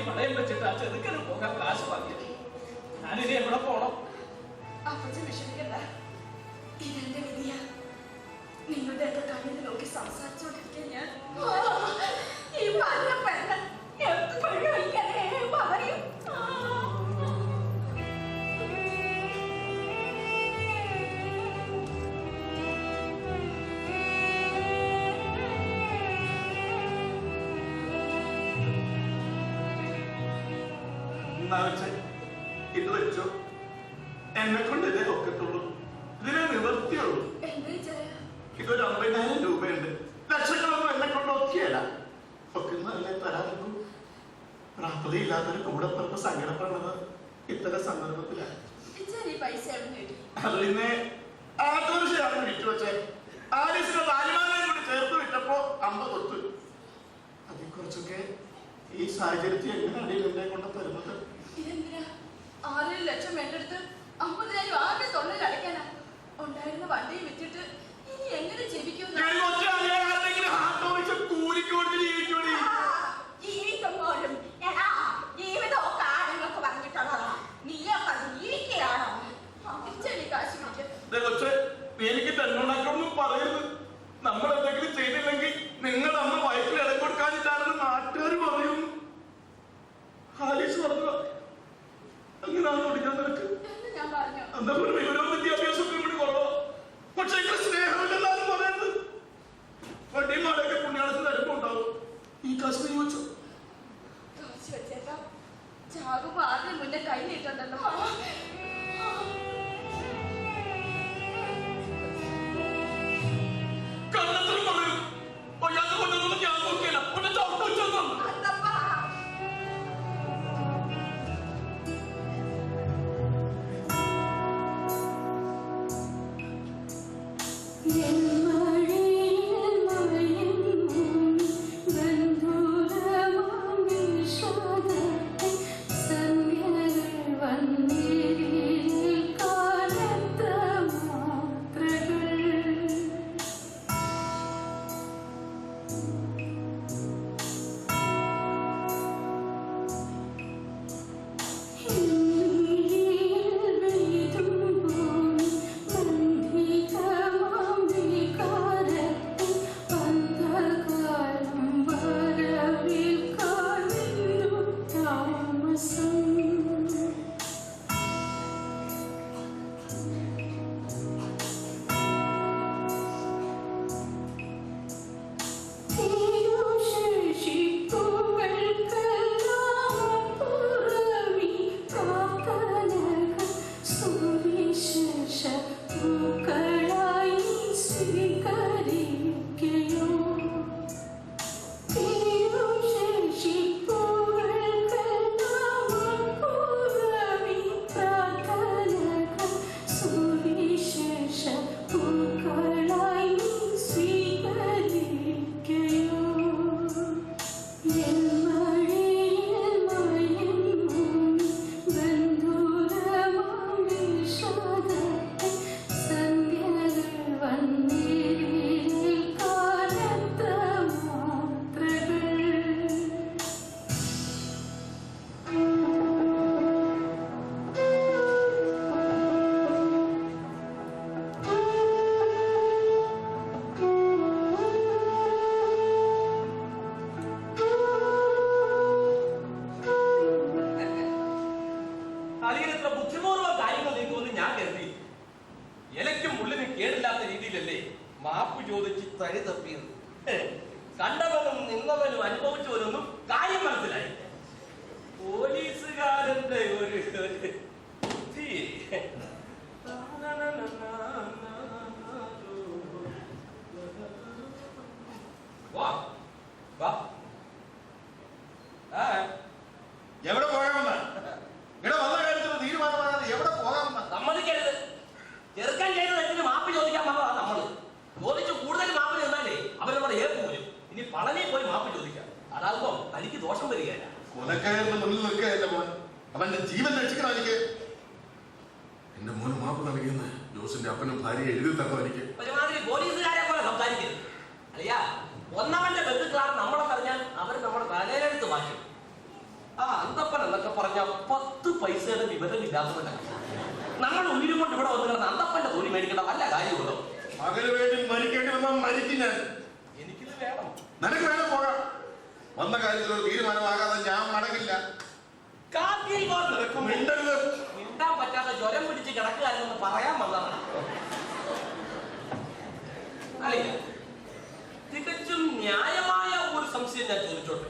പണയം വെച്ചിട്ട് ആ ചെറുക്കന് പോകാൻ കാശ് വാങ്ങിയത്. ഞാനിനി എവിടെ പോണം? അപ്പച്ചൻ വിഷമിക്കണ്ട, ഇതെന്റെ വിധിയാ. നിങ്ങളുടെ ഒക്കെ കണ്ണിൽ നോക്കി സംസാരിച്ചോണ്ടിരിക്കാൻ ഞാൻ ഈ പല പെണ്ണ് എപ്പോഴും ഇങ്ങനെ പറയും. ഇത് വെച്ചോ, എന്നെ കൊണ്ട് ഇതേ ഒക്കത്തുള്ളൂ, ഇതിനെ നിവർത്തിയുള്ളൂ. ഇതൊരു 50,000 രൂപയുണ്ട്. ലക്ഷങ്ങളൊന്നും എന്നെ കൊണ്ട് ഒക്കെയല്ല, ഒക്കുന്നതല്ലേ തരാറുള്ളൂ. പ്രാപ്തിയില്ലാത്തൊരു കൂടെപ്പിറപ്പ് സങ്കടപ്പെടുന്നത് ഇത്തരം സന്ദർഭത്തിലാണ്. അത് പിന്നെ ആത്മവിഷയാണ് വിറ്റുവെച്ചേ. ആലീസിന്റെ താലിമാലയും കൂടി ചേർത്ത് വിറ്റപ്പോ 50 കൊടുത്തു. അതിൽ കുറച്ചൊക്കെ ഈ സാഹചര്യത്തിൽ എങ്ങനെയാണ് എന്നെ കൊണ്ട് തരുന്നത്? 6 ലക്ഷം വേണ്ടെടുത്ത് 50,000 ആരുടെ തൊഴിൽ അടയ്ക്കാനാ? ഉണ്ടായിരുന്ന വണ്ടിയും വിറ്റിട്ട് ഇനി എങ്ങനെ ജീവിക്കും? ജീവിക്കുമ്പോഴും ജീവിതമൊക്കെ ആണുങ്ങൾക്ക് പറഞ്ഞിട്ടുള്ളതാ. നീയൊക്കെ ജീവിക്കുകയാണോ? കാശ് പിടിക്കും. എനിക്ക് തന്നോടാക്കൊന്നും പറയരുത്. നമ്മൾ എന്തെങ്കിലും ചെയ്തില്ലെങ്കിൽ നിങ്ങൾ അമ്മ വയറ്റിൽ ഇടം കൊടുക്കാനിട്ടാണെന്ന് നാട്ടുകാർ പറയും. ആലീസ് പറഞ്ഞു അങ്ങനെയാണെന്ന് ഓടിക്കാൻ നിനക്ക് എന്താ ഒരു വിവരവും വിദ്യാഭ്യാസമൊക്കെ കൂടി കുറവാ. പക്ഷെ എന്റെ സ്നേഹമില്ലെന്നാണ് പറയുന്നത്. വണ്ടിയും നാളെയൊക്കെ പുണ്യാളത്തിന് തരുമ്പോ ഉണ്ടാവും. ഈ കാശ് നീ വെച്ചോ. കാശ് വെച്ചേക്കാം. ചാകുമ്പോ ആദ്യം മുന്നേ കൈ നീട്ടണ്ടല്ലോ. കണ്ണത്തിനും പറയും ഒയ്യാത്ത കൊണ്ടൊന്നും ഞാൻ നോക്കിയില്ല. ഒന്നെ ചവിട്ട് വെച്ചൊന്നും Bye. കോടതിയിലല്ലേ മാപ്പ് ചോദിച്ച് തരി തപ്പിയത്. കണ്ടവനും നിന്നവനും അനുഭവിച്ചവരൊന്നും കാര്യം മനസ്സിലായി. പോലീസുകാരന്റെ ഒരു ബുദ്ധി. വാ വാ. എവിടെ പോകാമെന്ന ഇവിടെ വന്ന കാര്യത്തിൽ തീരുമാനമാകാതെ എവിടെ പോകാമെന്ന സമ്മതിക്കരുത്. ചെറുക്കാൻ ചെയ്ത തെറ്റിന് മാപ്പ് ചോദിക്കാൻ വന്നതാ നമ്മള്. ചോദിച്ചു കൂടുതൽ മാപ്പ് ചെന്നാലേ അവരവിടെ ഏൽക്കൂലും. ഇനി പളനി പോയി മാപ്പ് ചോദിക്കാം. അതാകുമ്പോ തനിക്ക് ദോഷം വരികയല്ല. കൊലക്കാരന്റെ മുന്നിൽ നിൽക്കുകയല്ല മോൻ, അവന്റെ ജീവൻ രക്ഷിക്കണം എനിക്ക്. എന്റെ മോന് മാപ്പ് നൽകിയെന്ന് ജോസിന്റെ അപ്പനും ഭാര്യ എഴുതി തരണം എനിക്ക്. ഒരുമാതിരി പോലീസുകാരെ പോലെ സംസാരിക്കരുത്. അയ്യാ, ഒന്നവന്റെ ബന്ധുക്കളാണ് നമ്മളെ പറഞ്ഞാൽ അവർ നമ്മുടെ തലയിലെടുത്ത് മാറ്റും. ആ അന്തപ്പൻ എന്നൊക്കെ പറഞ്ഞ 10 പൈസയുടെ വിവരമില്ലാത്തവനാണ്. നമ്മൾ ഉയിരും കൊണ്ട് ഇവിടെ വന്നു കിടന്ന അന്തപ്പന്റെ തൊലി മേടിക്കേണ്ട വല്ല കാര്യമുണ്ടോ? മകന് വേണ്ടി മരിക്കേണ്ടി വന്നാൽ മരിക്കും ഞാൻ. എനിക്കിത് വേണം. നിനക്ക് വേണം പോകാം. വന്ന കാര്യത്തിൽ ഒരു തീരുമാനമാകാതെ ഞാൻ മടങ്ങില്ല. കാക്കിൽ പോകാൻ നിൽക്കും. മിണ്ടരുത്. മിണ്ടാൻ പറ്റാതെ ജ്വരം പിടിച്ച് കിടക്കുകയാണെന്ന് പറയാൻ വന്നതാണ്. അല്ല, തികച്ചും ന്യായമായ ഒരു സംശയം ഞാൻ ചോദിച്ചോട്ടെ.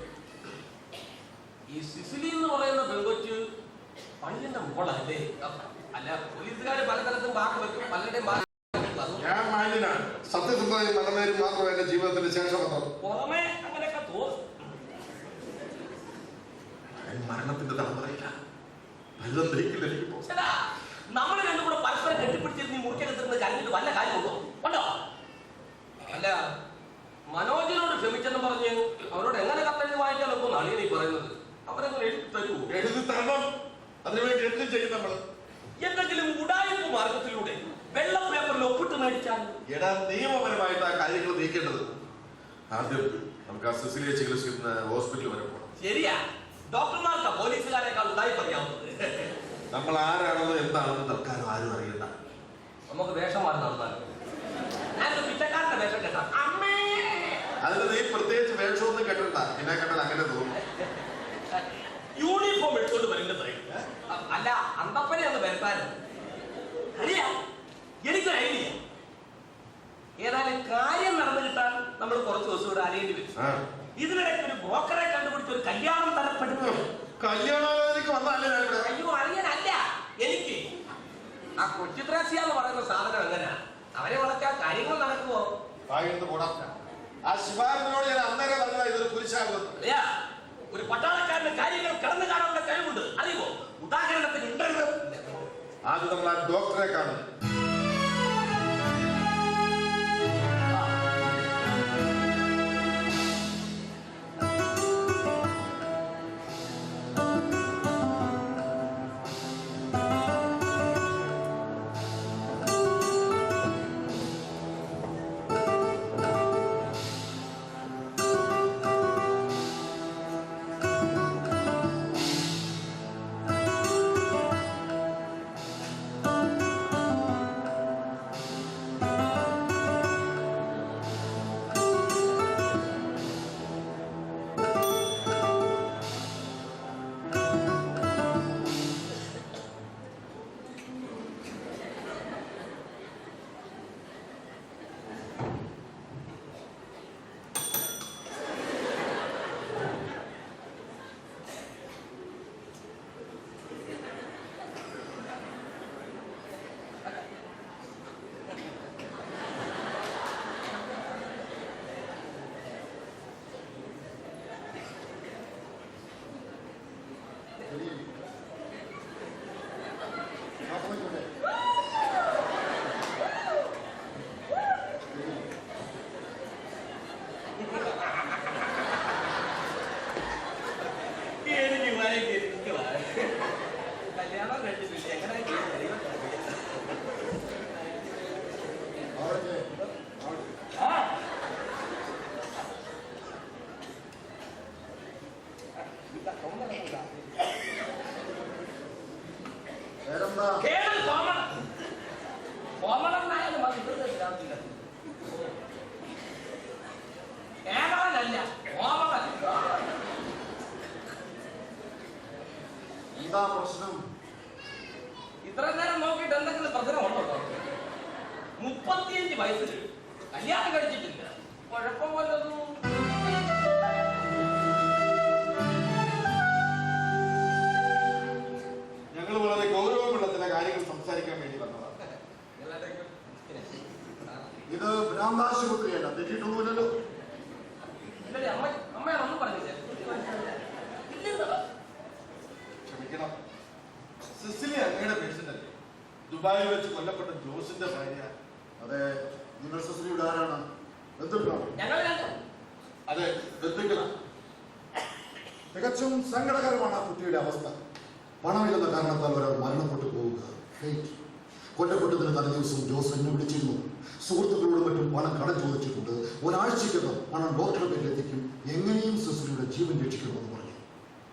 ഈ സിസിലി എന്ന് പറയുന്ന പെൺകൊച്ച് പള്ളിന്റെ മോളല്ലേ? അല്ല, പോലീസുകാര് പലതരത്തും വാക്ക് വെക്കും, പലരുടെയും ഞാൻ മാന്യനാണ്. സത്യസന്ധതയും നടന്നേരും മാത്രമേ എന്റെ ജീവിതത്തിന്റെ ശേഷപത്രം. പുറമെ അങ്ങനെയൊക്കെ തോന്നും. മരണത്തിന്റെ തലമുറയില്ല. ഫലിതം ധരിക്കില്ല എനിക്കിപ്പോ. നമ്മൾ രണ്ടും കൂടെ പരസ്പരം കെട്ടിപ്പിടിച്ചിരുന്ന് ഈ മുറിക്കകത്തിരുന്ന് കരഞ്ഞിട്ട് വല്ല കാര്യമുണ്ടോ? ഉണ്ടോ? അല്ല, മനോജിനോട് ക്ഷമിച്ചെന്ന് പറഞ്ഞ് അവരോട് എങ്ങനെ കത്തെഴുതി വായിക്കാൻ നോക്കും അളിയ നീ പറയുന്നത്? അവരെങ്ങനെ എഴുതി തരൂ? എഴുതി തരണം. അതിനുവേണ്ടി എന്തും ചെയ്യും നമ്മൾ. എന്തെങ്കിലും ഉടായ്പ മാർഗത്തിലൂടെ വെള്ള പേപ്പറിൽ ഒപ്പിട്ട് മേടിച്ചാൽ? എടാ, നിയമപരമായിട്ട് ആ കാര്യങ്ങൾ നീക്കേണ്ടത്. ആദ്യം നമുക്ക് ആ സിസിലിയെ ചികിത്സിക്കുന്ന ഹോസ്പിറ്റലിൽ വരെ പോകണം. ശരിയാ, ഡോക്ടർമാർക്ക് പോലീസുകാരെക്കാൾ ഉടായ്പ അറിയാവുന്നത്. നമ്മൾ ആരാണെന്ന് എന്താണെന്ന് തൽക്കാലം ആരും അറിയണ്ട. നമുക്ക് വേഷം മാറി നടന്നാലും ഞാനൊരു പിറ്റക്കാരന്റെ വേഷം കേട്ടാ അമ്മേ. അതിന് നീ പ്രത്യേകിച്ച് വേഷമൊന്നും കേട്ടിട്ട. എന്നെ കണ്ടാൽ അങ്ങനെ തോന്നും. യൂണിഫോം എടുത്തോണ്ട് വരുന്നതായി. അല്ല, അന്തപ്പനെ ഒന്ന് വരുത്താനും അറിയാ. എനിക്കൊരു ഐഡിയ. ഏതായാലും കാര്യം നടന്നു കിട്ടാൻ നമ്മൾ കുറച്ച് ദിവസം ഇവിടെ അലയേണ്ടി വരും. ഇതിനിടയ്ക്ക് ഒരു ബ്രോക്കറെ കണ്ടുപിടിച്ച് ഒരു കല്യാണം തരപ്പെടുന്നു. കല്യാണാലോചനയ്ക്ക് വന്നല്ലേ ഞാൻ ഇവിടെ? അയ്യോ, അറിയാനല്ല എനിക്ക്. ആ കൊച്ചുദ്രാശിയ എന്ന് പറയുന്ന സാധനം എങ്ങനെയാ? അവരെ വളർത്താൻ കാര്യങ്ങൾ നടക്കുമോ? ആ ശിവാനന്ദനോട് ഞാൻ അന്നേരം പറഞ്ഞാൽ ഇതൊരു കുരിശാകുന്നു. അല്ലയാ, ഒരു പട്ടാളക്കാരന്റെ കാര്യങ്ങൾ കടന്നു കാണാനുള്ള കഴിവുണ്ട്, അറിയുമോ? ഉദാഹരണത്തിന് ഉണ്ടല്ലോ. ആദ്യം നമ്മൾ ആ ഡോക്ടറെ കാണും. കല്യാണം കഴിച്ചിട്ടില്ല, എങ്ങനെ കോമണെന്നായാലും അത് ഇവിടുത്തെ ഗ്രാമത്തില്ല. കേരളനല്ല, കോമണൻ. എന്താ പ്രശ്നം? ഇത്ര നേരം നോക്കിയിട്ട് എന്തെങ്കിലും പ്രശ്നമുണ്ടോ? 35 വയസ്സിൽ കല്യാണം കഴിച്ചിട്ടില്ല. കുഴപ്പം വല്ലതും? ഞങ്ങൾ വളരെ ഗൗരവമുള്ള ചില കാര്യങ്ങൾ സംസാരിക്കാൻ വേണ്ടി വന്നതാണ്. ഇത് ഭ്രാന്താശുപത്രിയല്ല, തെറ്റിയിട്ടൊന്നുമില്ലല്ലോ. അമ്മയാണൊന്നും പറഞ്ഞില്ല. ക്ഷമിക്കണം, സിസിലി അങ്ങയുടെ പേഷ്യന്റ് അല്ലേ? ദുബായിൽ വെച്ച് കൊല്ലപ്പെട്ട ജോസിന്റെ ഭാര്യ. അതെ, നിങ്ങൾ സിസിലിയുടെ ആരാണ്? ബന്ധുക്കളാണ്? അതെ, ബന്ധുക്കളാണ്. തികച്ചും സങ്കടകരമാണ് ആ കുട്ടിയുടെ അവസ്ഥ. പണമില്ലെന്ന കാരണത്താൽ ഒരാൾ മരണപ്പെട്ടു പോവുക. കൊല്ലപ്പെട്ടതിന് തലേ ദിവസം ജോസ് എന്നെ വിളിച്ചിരുന്നു. സുഹൃത്തുക്കളോട് മറ്റും പണം കടം ചോദിച്ചിട്ടുണ്ട്. ഒരാഴ്ചക്കകം പണം ഡോക്ടറുടെ പേരിലെത്തിക്കും. എങ്ങനെയും സിസിലിയുടെ ജീവൻ രക്ഷിക്കണമെന്ന് പറഞ്ഞു.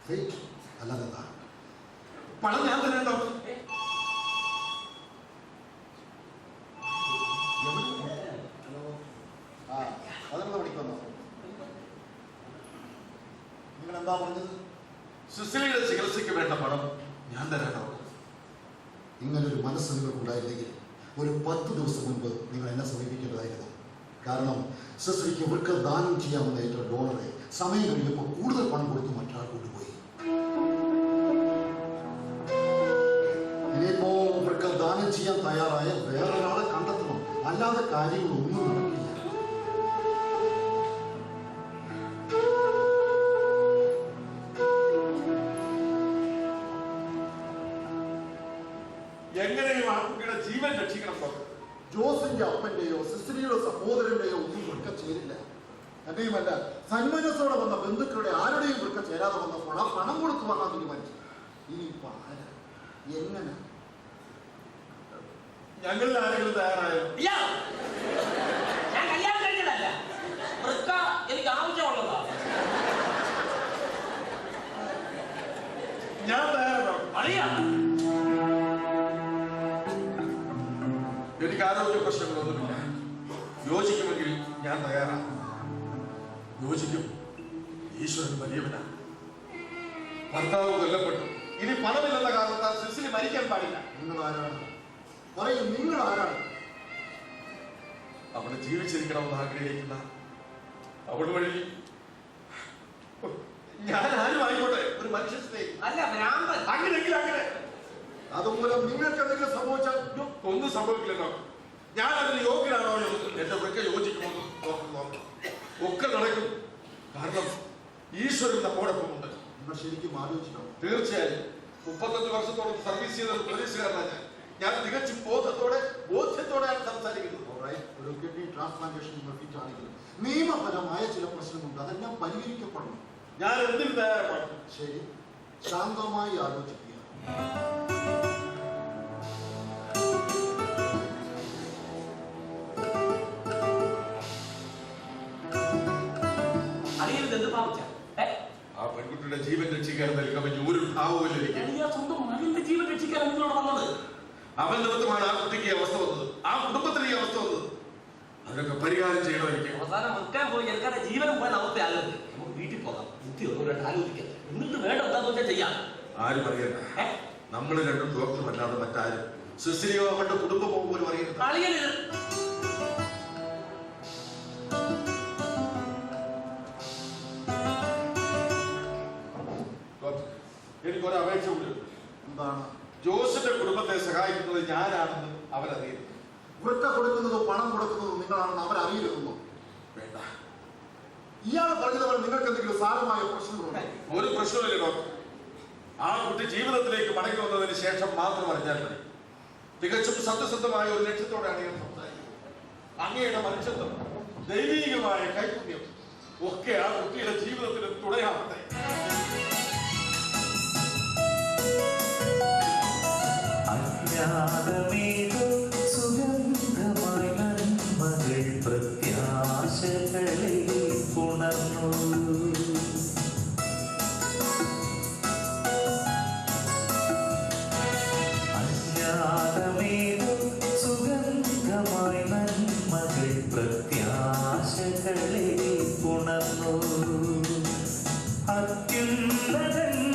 ഫേറ്റ് അല്ലാതെ എന്താ? പണം ഞാൻ തന്നെ ഡോക്ടർ. ആ, 11 മണിക്ക് വന്നോ? നിങ്ങൾ എന്താ പറഞ്ഞത്? സിസിലിയുടെ ചികിത്സയ്ക്ക് വേണ്ട പണം ഞാൻ തരാം ഡോക്ടർ. ഇങ്ങനൊരു മനസ്സ് നിങ്ങൾക്കുണ്ടായിരുന്നെങ്കിൽ ഒരു 10 ദിവസം മുൻപ് നിങ്ങൾ എന്നെ സമീപിക്കേണ്ടതായിരുന്നു. കാരണം സിസിലിക്ക് വൃക്ക ദാനം ചെയ്യാമെന്ന് ഏറ്റ ഡോളറെ സമയം കഴിഞ്ഞപ്പോൾ കൂടുതൽ പണം കൊടുത്ത് മറ്റൊരാൾ കൊണ്ടുപോയി. ഇനിയിപ്പോ വൃക്ക ദാനം ചെയ്യാൻ തയ്യാറായ വേറൊരാളെ കണ്ടെത്തണം. അല്ലാതെ കാര്യങ്ങളൊന്നും നടക്കില്ല. എങ്ങനെയും ആ കുട്ടിയുടെ ജീവൻ രക്ഷിക്കണം ഡോക്ടർ. ജോസിന്റെ അപ്പന്റെയോ സിസിലിയുടെ സഹോദരന്റെയോ ഒന്നും വൃക്ക ചേരില്ല. തന്നെയുമല്ല, സന്മനസ്സോടെ വന്ന ബന്ധുക്കളുടെ ആരുടെയും വൃക്ക ചേരാതെ വന്നപ്പോൾ ആ പണം കൊടുത്തു വാങ്ങാൻ തീരുമാനിച്ചു. ഇനിയിപ്പോ ആരാ, എങ്ങനെ? ഞങ്ങളിൽ ആരെങ്കിലും തയ്യാറായോ? ഞാൻ കല്യാണം കഴിഞ്ഞതല്ല. വൃക്ക എനിക്ക് ആവശ്യമുള്ളതാ. ഞാൻ തയ്യാറാണ് ഡോക്ടർ. എനിക്ക് ആരോഗ്യ പ്രശ്നങ്ങളൊന്നുമില്ല. യോജിക്കുമെങ്കിൽ ഞാൻ തയ്യാറാണ്. യോജിക്കും. ഈശ്വരൻ വലിയവനാണ്. ഭർത്താവ് കൊല്ലപ്പെട്ടു. ഇനി പണമില്ലെന്ന കാരണത്താൽ സിസിലി മരിക്കാൻ പാടില്ല. നിങ്ങൾ ആരാണ്? പറയൂ, നിങ്ങൾ ആരാണ്? അവള് ജീവിച്ചിരിക്കണമെന്ന് ആഗ്രഹിക്കുന്ന അവൾ വഴി ഞാൻ ആരും ആയിക്കോട്ടെ, ഒരു മനുഷ്യ സ്നേഹി. അല്ല ഭ്രാന്തൻ. അങ്ങനെയെങ്കിൽ അങ്ങനെ. അതുമൂലം നിങ്ങൾക്ക് എന്തെങ്കിലും സംഭവിച്ചാൽ ഒന്നും സംഭവിക്കില്ലല്ലോ. ഞാൻ അതിന് യോഗ്യനാണോ എന്ന് എന്റെ വൃക്ക യോജിക്കുമോ നോക്കണം. ഒക്കെ നടക്കും. കാരണം ഈശ്വരൻ നമ്മോടൊപ്പമുണ്ട്. നിങ്ങൾ ശരിക്കും ആലോചിക്കണം. തീർച്ചയായും 35 വർഷത്തോളം സർവീസ് ചെയ്ത ഒരു പോലീസുകാരനാണ് ഞാൻ. തികച്ചും ബോധ്യത്തോടെയാണ് സംസാരിക്കുന്നത്. ഒരു കിഡ്നി ട്രാൻസ്പ്ലാന്റേഷൻ ആണെങ്കിലും നിയമപരമായ ചില പ്രശ്നമുണ്ട്. അതെല്ലാം പരിഹരിക്കപ്പെടണം. ഞാൻ എന്തിന് തയ്യാറാണ്? ശരി, ശാന്തമായി ആലോചിക്കുക. ആ പെൺകുട്ടിയുടെ ജീവൻ രക്ഷിക്കാൻ നൽകാൻ പറ്റിയ ഒരു ഭാവവും എനിക്ക്. സ്വന്തം മകന്റെ ജീവൻ രക്ഷിക്കാൻ നിങ്ങളോട് വന്നത്. അവൻ നിമിത്തമാണ് ആ കുട്ടിക്ക് ഈ അവസ്ഥ വന്നത്, ആ കുടുംബത്തിന് ഈ അവസ്ഥ വന്നത്. അതിനൊക്കെ പരിഹാരം ചെയ്യണം എനിക്ക്. അവസാനം വെക്കാൻ പോയി എനിക്കാരുടെ ജീവനം പോയ അവസ്ഥയാകരുത്. നമുക്ക് വീട്ടിൽ പോകാം, ബുദ്ധി ഒന്നുകൂടെ ആലോചിക്കാം. എന്നിട്ട് വേണ്ട എന്താന്ന് വെച്ചാൽ ചെയ്യാം. ആരും അറിയണ്ട. നമ്മൾ രണ്ടും ഡോക്ടറുമല്ലാതെ മറ്റാരും. സിസിലിയോ അവരുടെ കുടുംബമോ പോലും അറിയരുത്. എനിക്കൊരു അപേക്ഷ കൂടി. എന്താണ്? ജോസിന്റെ കുടുംബത്തെ സഹായിക്കുന്നത് ഞാനാണെന്ന് അവരറിയുന്നു. വൃക്ക കൊടുക്കുന്നതോ പണം കൊടുക്കുന്നതോ നിങ്ങളാണെന്ന് അവരറിയില്ലെന്നോ? വേണ്ട. ഇയാൾ പറഞ്ഞതുപോലെ നിങ്ങൾക്ക് എന്തെങ്കിലും സാരമായ പ്രശ്നങ്ങളുണ്ടോ? ഒരു പ്രശ്നമില്ല ഡോക്ടർ. ആ കുട്ടി ജീവിതത്തിലേക്ക് മടങ്ങി വന്നതിന് ശേഷം മാത്രം അറിഞ്ഞാൽ മതി. തികച്ചും സത്യസന്ധമായ ഒരു ലക്ഷ്യത്തോടെയാണ് ഞാൻ സംസാരിക്കുന്നത്. അങ്ങയുടെ മനുഷ്യത്വം, ദൈവീകമായ കൈപുണ്യം ഒക്കെ ആ കുട്ടിയുടെ ജീവിതത്തിന് തുണയാവട്ടെ. അജ്ഞാതമേതോ സുഗന്ധമായി നന്മകൾ പ്രത്യാശകളെ പുണർന്നു. അജ്ഞാതമേതോ സുഗന്ധമായി നന്മകൾ പ്രത്യാശകളെ പുണർന്നു. അത്യുന്നതങ്ങളിൽ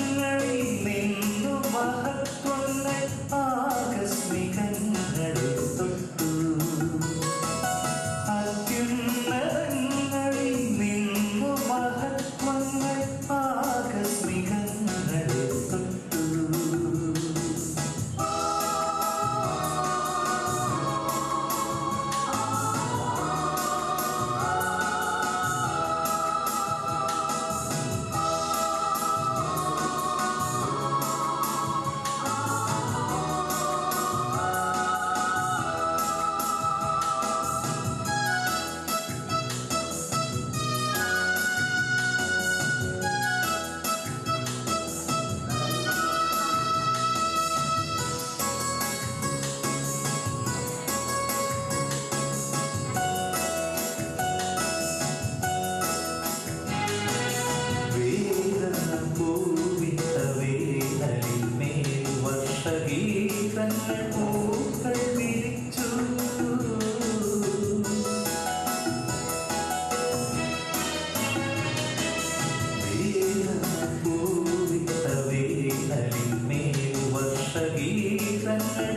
നിന്നു മഹത്വങ്ങൾ ആകസ്മികങ്ങൾ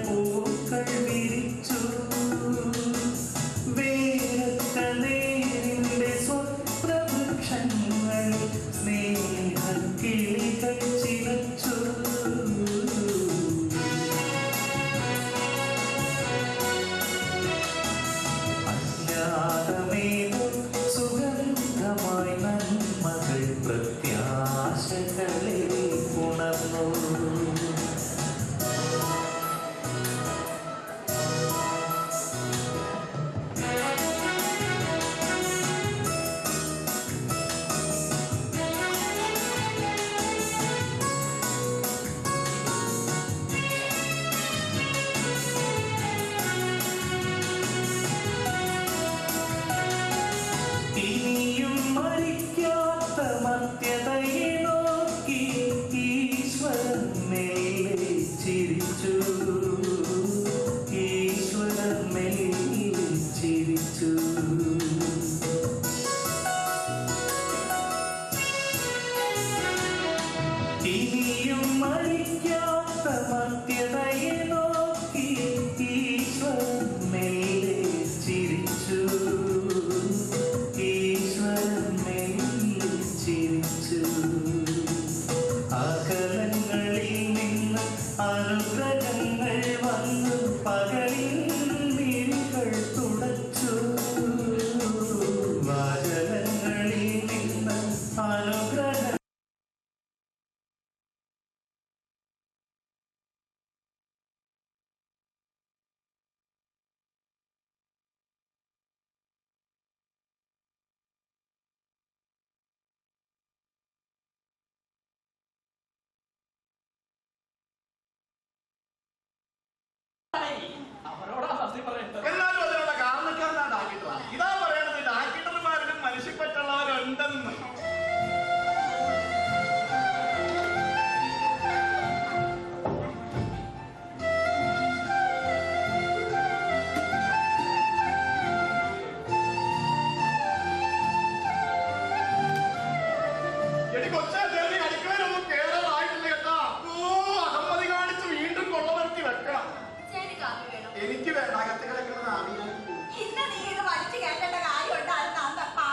പൂക്കൾ വിരിച്ചു വേരത്ത നേരിന്റെ സ്വപ്നവൃക്ഷങ്ങൾ സ്നേഹക്കിളികൾ ചിലച്ചു അജ്ഞാതമേതോ സുഗന്ധമായി നന്മകൾ പ്രത്യാശകളെ ഉണർന്നു ഇനിയും മരിക്കാത്ത മർത്യതയെ നോക്കി ഈശ്വരൻ മെല്ലെ ചിരിച്ചു ഈശ്വരൻ മെല്ലെ ചിരിച്ചു ഇനിയും മരിക്കാത്ത മർത്യതയെ നോക്കി ഈശ്വരൻ മെല്ലെ ചിരിച്ചു ഈശ്വരൻ മെല്ലെ ചിരിച്ചു അകലങ്ങളിൽ നിന്ന് അനുഗ്രഹങ്ങൾ വന്നു പകലിൽ മിഴികൾ തുടച്ചു അകലങ്ങളിൽ നിന്ന് അനുഗ്രഹം അവരോടാ നന്ദി പറയേണ്ടത്. എന്നാലും അതിനുള്ള കാരണക്കാരനാണ് ഡാക്ടർ. ഇതാ പറയണത് ഡാക്ടർമാരിലും മനുഷ്യപ്പറ്റുള്ളവരുണ്ടെന്ന്. എടി കൊച്ചേ, ദേവി അടുക്കളയിലൊന്നും കേറാറായിട്ടില്ല കേട്ടാ. അഹമ്മതി കാണിച്ച് വീണ്ടും കൊള്ളവരുത്തി വെക്കണം. ചേച്ചി കാപ്പി വേണം. എനിക്ക് വേണ്ട അകത്ത് കിടക്കുന്നത് ആവിയായി ഇന്ന് നീ ഇത് വലിച്ചു കേട്ടേണ്ട കാര്യമുണ്ടായിരുന്നു അന്തപ്പാ.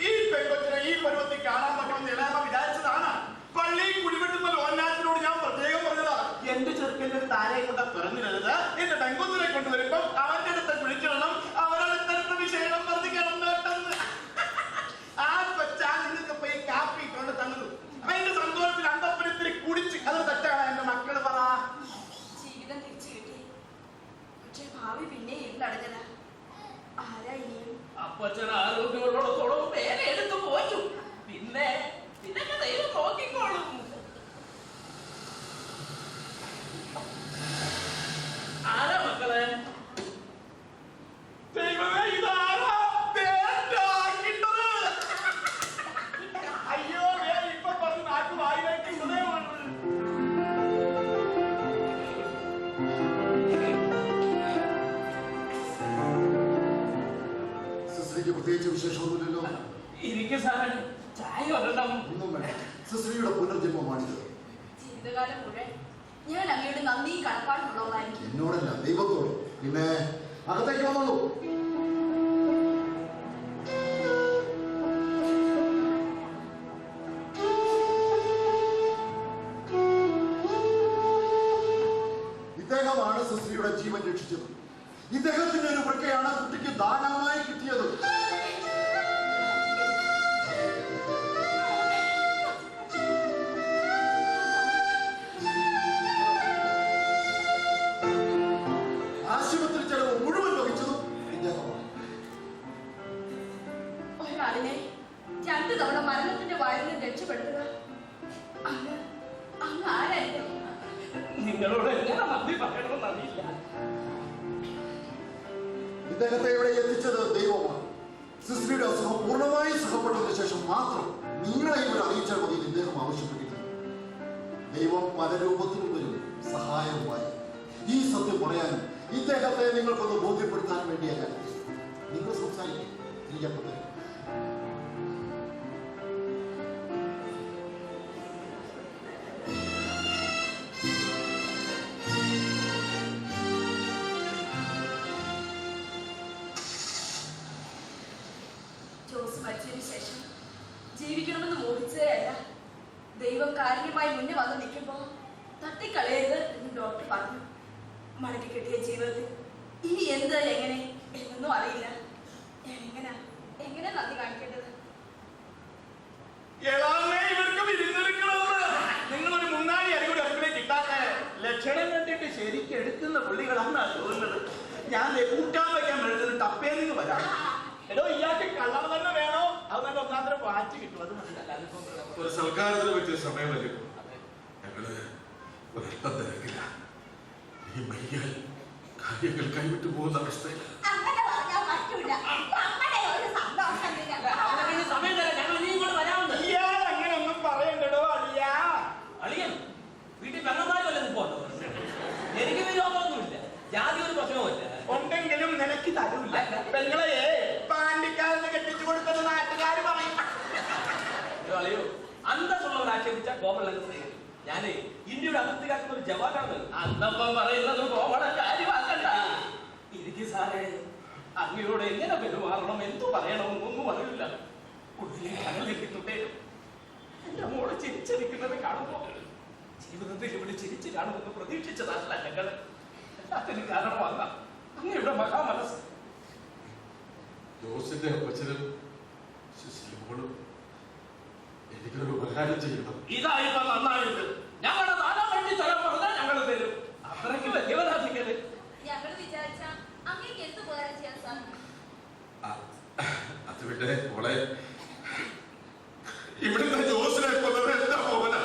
ഈ പെൺകൊച്ചിനെ ഈ പരുവത്തിൽ കാണാൻ പറ്റുമെന്ന് ഇളയമ്മ വിചാരിച്ചതാണ്. പള്ളിയിൽ കുടിവെട്ടുന്ന ലോനാറ്റിനോട് ഞാൻ പ്രത്യേകം പറഞ്ഞതാ, എന്റെ ചെറുക്കന്റെ താരയെ കൊണ്ട് തുറന്നിടരുത്, എന്റെ പെൺകൊച്ചിനെ കൊണ്ടുവരുമ്പോ അവന്റെ അടുത്ത് കുളിച്ചിടണം, അവരടുത്തടുത്ത വിഷയം വർദ്ധിക്കണം കേട്ടെന്ന്. ആ കൊച്ചാ നിങ്ങൾക്ക് പോയി കാപ്പി കൊണ്ട് തന്നത്. അവന്റെ സന്തോഷത്തിൽ അന്തപ്പുരത്തിൽ കുടിച്ച് അത് തെറ്റാണ്. എന്റെ മക്കള് പറ. ജീവിതം തിരിച്ചു കിട്ടി. പക്ഷെ ഭാവി പിന്നെ ഇരുളടഞ്ഞതാ. ആരാ ഇനിയും? അപ്പച്ചൻ ആരോഗ്യമുള്ളിടത്തോളം വേറെ എടുത്തു പോച്ചു. പിന്നെ ദൈവം നോക്കിക്കോളും. ആരാ മക്കളെ? ദൈവമേ, ഇതാരാ തേറ്റാക്കിട്ടത്? അയ്യോ, ഇപ്പൊ പറഞ്ഞ് നാട്ടു വായിലേക്ക് ഹൃദയമാണ്. സിസ്ലിക്ക് പ്രത്യേകിച്ച് വിശേഷമൊന്നുമില്ലല്ലോ. ഇരിക്കും സാറേ, ചായ ഒരെണ്ണം. ഒന്നും വേണ്ട. സിസ്ലിയുടെ പുനർജന്മമാണിത്. ജീവിതകാലം മുഴുവൻ ഞാൻ അങ്ങയുടെ നന്ദി കടപ്പാടുള്ളതായിരിക്കും. എന്നോടല്ല, ദൈവത്തോട്. പിന്നെ അകത്തേക്ക് വന്നോളൂ. ഇദ്ദേഹമാണ് സിസ്ലിയുടെ ജീവൻ രക്ഷിച്ചത്. ഇദ്ദേഹത്തിന്റെ ഒരു വൃക്കയാണ് കുട്ടിക്ക് ദാനമായി കിട്ടിയത്. ആശുപത്രി ചെലവ് മുഴുവൻ വഹിച്ചതും ഇദ്ദേഹമാണ്. ഒരാളിനെ 2 തവണ മരണത്തിന്റെ വായിൽ നിന്ന് രക്ഷപ്പെടുത്തുക, അങ്ങ് ആരായിരുന്നു? നിങ്ങളോട് എങ്ങനെ നന്ദി പറയണമെന്നറിയില്ല. ഇദ്ദേഹത്തെ ഇവിടെ എത്തിച്ചത് ദൈവമാണ്. സിസ്ലിയുടെ അസുഖം പൂർണ്ണമായി സുഖപ്പെട്ടതിന് ശേഷം മാത്രം നിങ്ങളെ ഇവർ അറിയിച്ചാൽ മതി എന്ന് ഇദ്ദേഹം ആവശ്യപ്പെട്ടിട്ടുണ്ട്. ദൈവം പല രൂപത്തിലും വരും സഹായവുമായി. ഈ സത്യം പറയാനും ഇദ്ദേഹത്തെ നിങ്ങൾക്കൊന്ന് ബോധ്യപ്പെടുത്താൻ വേണ്ടിയല്ല. നിങ്ങൾ സംസാരിക്കും. ജോസ് മരിച്ചതിന് ശേഷം ജീവിക്കണമെന്ന് മോഹിച്ചതല്ല. ദൈവം കാരുണ്യമായി മുന്നേ വന്ന് നിൽക്കുമ്പോ തട്ടിക്കളയരുത് എന്ന് ഡോക്ടർ പറഞ്ഞു. മടക്കി കിട്ടിയ ജീവിതത്തിൽ ഇനി എന്ത് എങ്ങനെ എന്നൊന്നും അറിയില്ല. എങ്ങനെ നന്ദി കാണിക്കേണ്ടത്? നിങ്ങളൊരു മുന്നാഴി അരികൂടി അടുക്കളയിൽ കിട്ടാത്ത ലക്ഷണം കണ്ടിട്ട് ശരിക്കും എടുക്കുന്ന പുള്ളികളാണ് തോന്നുന്നത്. ഞാൻ കൂട്ടാൻ വയ്ക്കാൻ വേണ്ടത് ടപ്പേന്ന് വരാം. എടോ ഇയാൾക്ക് കള്ളറ തന്നെ വേണോ? അത് നല്ല ഒന്നാന്തരം വാച്ച് കിട്ടും. അത് മനസ്സിലായി. ഒരു സൽക്കാരത്തിന് പറ്റിയ സമയമല്ലേ. ഞങ്ങള് ഒരല്പം തിരക്കില്ല. ഈ മയ്യാൽ കാര്യങ്ങൾ കൈവിട്ടു പോകുന്ന അവസ്ഥയിൽ അങ്ങനെ പറഞ്ഞാൽ പറ്റൂല. നമ്മുടെ ഒരു സന്തോഷമില്ല. സമയം തരാം, ഞങ്ങൾ നീ ഇങ്ങോട്ട് വരാമെന്ന്. ഇയാൾ അങ്ങനെ ഒന്നും പറയണ്ടോ അളിയാ. അളിയൻ വീട്ടിൽ പെണ്ണന്മാര് വല്ലതും പോകണ്ടോ? എനിക്ക് വിരോധമൊന്നുമില്ല, ജാതി ഒരു പ്രശ്നവുമില്ല. ഉണ്ടെങ്കിലും നിനക്ക് തരൂല്ല. പെങ്ങളെ പാണ്ടിക്കാരന് കെട്ടിച്ചു കൊടുക്കുന്ന നാട്ടുകാർ പറയും. അളിയോ, അന്തസ്സുള്ളവർ ആക്ഷേപിച്ച കോമളൻ സ്നേഹിക്കും. ഞാനേ ഇന്ത്യയുടെ അതിർത്തി കാക്കുന്ന ഒരു ജവാനാണ്. അന്നപ്പം പറയുന്നത് കോമള കാര്യമാക്കണ്ട. ഇരിക്കു സാറേ, അങ്ങയോട് എങ്ങനെ പെരുമാറണം, എന്തു പറയണമെന്നൊന്നും അറിയില്ല. ഉള്ളിലെ കനലെത്തിട്ടുണ്ടേ എന്റെ മോള് ചിരിച്ചിരിക്കുന്നത് കാണുമ്പോ ജീവിതത്തിൽ ഇവിടെ ചിരിച്ചു കാണുമെന്ന് പ്രതീക്ഷിച്ചതല്ല ഞങ്ങൾ. എല്ലാത്തിനും കാരണമാകാം അങ്ങയുടെ മഹാമനസ്. ജോസിന്റെ അപ്പച്ചനും ശിശിമോളും എനിക്കൊരു ഉപകാരം ചെയ്യണം. ഇതായിപ്പോ നന്നായിട്ട് ഞങ്ങളുടെ നാലാം വണ്ടി തരാൻ പറഞ്ഞാൽ ഞങ്ങൾ തരും. അത്രയ്ക്ക് വലിയവരാധിക്കല്. ഞങ്ങൾ വിചാരിച്ച അങ്ങേക്ക് എന്ത് ഉപകാരം ചെയ്യാൻ സാധിക്കും? അത് വിട്ടെ മോളെ, ഇവിടുത്തെ ജോസിനെ കൊന്നത് എന്താ മോന?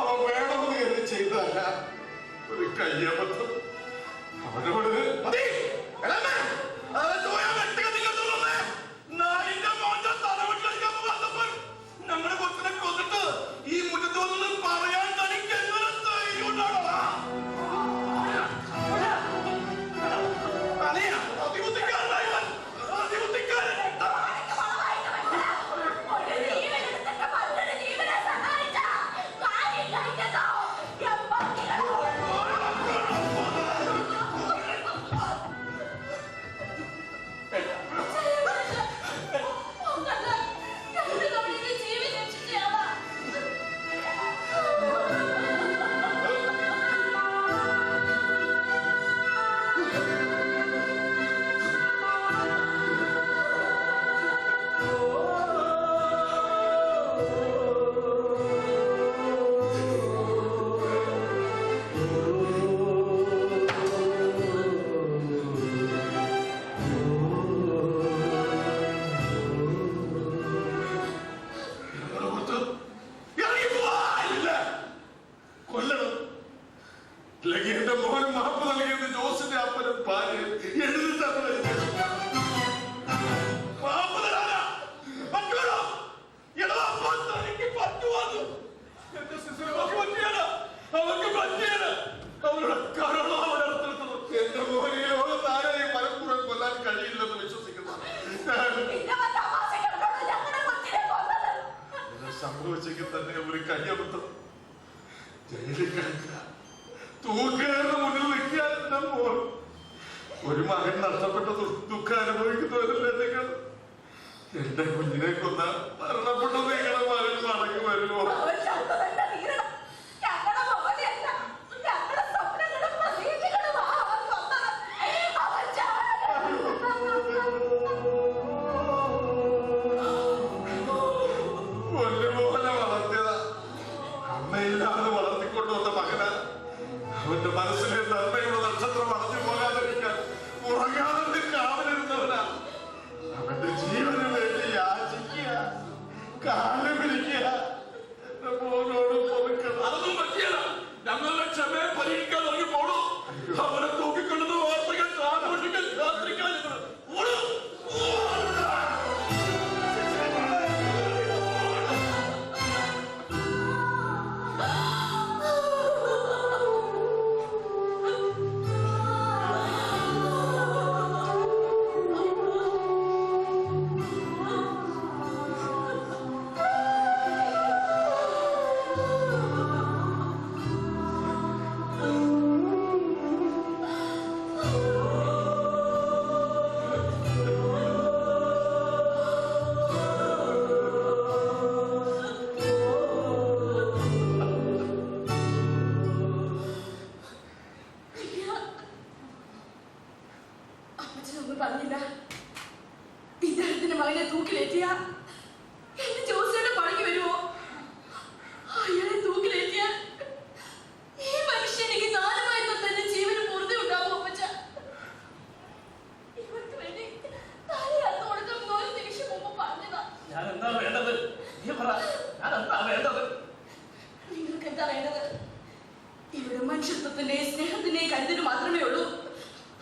അവൻ വേണമെന്ന് കരുതി ചെയ്തതല്ല, ഒരു കയ്യബദ്ധം. അവനോട് മതി. ഞങ്ങളുടെ കൊച്ചിനെ കൊന്നിട്ട് ഈ മുറ്റത്ത് വന്നത് പറയാൻ തനിക്ക് എങ്ങനെ ധൈര്യമുണ്ടാകണം? സംഭവിച്ചെങ്കിൽ തന്നെ ഒരു കയ്യബദ്ധം. ജയിലിൽ കിടക്കുക, തൂക്കേറിന് മുന്നിൽ നിൽക്കാൻ മോൾ. ഒരു മകൻ നഷ്ടപ്പെട്ട ദുഃഖം അനുഭവിക്കുന്നവരല്ലേ നിങ്ങൾ? എന്റെ കുഞ്ഞിനെ കൊന്ന മരണപ്പെട്ട നിങ്ങളുടെ മകൻ മടങ്ങി വരുമോ? അവന്റെ മനസ്സിലെ നന്മയുടെ നക്ഷത്രം അടഞ്ഞു പോകാതിരിക്കാൻ ഉറങ്ങാതെ കാവലിരുന്നവനാ. അവന്റെ ജീവന് വേണ്ടി യാചിക്കുക, കാലം പിരിക്കുക, മോനോട് പൊറുക്കണം. അതൊന്നും പറ്റിയല്ല. ഞങ്ങളുടെ ക്ഷമയെ പരീക്ഷിക്കാൻ തുടങ്ങി പോണു. അവനെ തൂക്കിക്കൊണ്ടുന്ന വാർത്തകൾ ആഘോഷിക്കാൻ രാത്രിക്കാൻ പറഞ്ഞില്ല. ഇദ്ദേഹത്തിന്റെ മകനെ തൂക്കിലേറ്റിയ എന്റെ ജോസിയുടെ പണിക്ക് വരുമോ? അയാളെ തൂക്കിലേറ്റിയ ഈ മനുഷ്യനെനിക്ക് 4 മാസം തന്നെ ജീവന് പൊറുതി ഉണ്ടാവും. അപ്പച്ച ഇവർക്ക് വേണ്ടി തലയാത്ത് കൊടുക്കാൻ 1 നിമിഷം മുമ്പ് പറഞ്ഞതാ. ഞാൻ എന്താ വേണ്ടത്? ഞാൻ എന്താ വേണ്ടത്? നിങ്ങൾക്ക് എന്താ വേണ്ടത്? ഇവിടെ മനുഷ്യത്വത്തിന്റെയും സ്നേഹത്തിന്റെയും കരുതല് മാത്രമേ ഉള്ളൂ.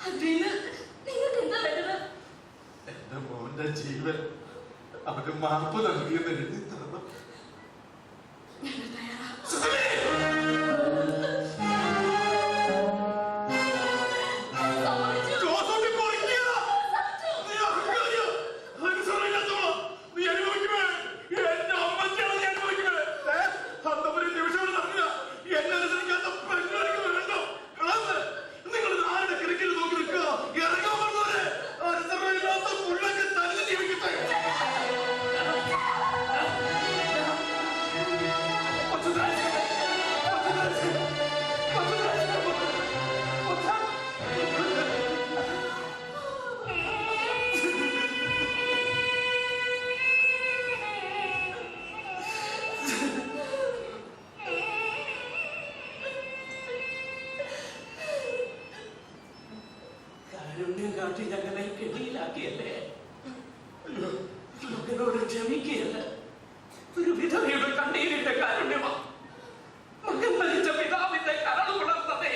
അതിന് നിങ്ങൾക്ക് എന്താ വേണ്ടത്? എന്റെ മോന്റെ ജീവൻ അവന് മാപ്പ് നൽകിയെന്ന് എഴുതി തരണം. ഞങ്ങൾ തയ്യാറാ. ഞങ്ങളെ കെണിയിലാക്കിയല്ലേ? മകനോട് ക്ഷമിക്കുകയല്ല, ഒരു വിധവയുടെ കണ്ണീരിന്റെ കാരുണ്യമാ. മകൻ മരിച്ച പിതാവിന്റെ കരൾ പുണർന്നതേ.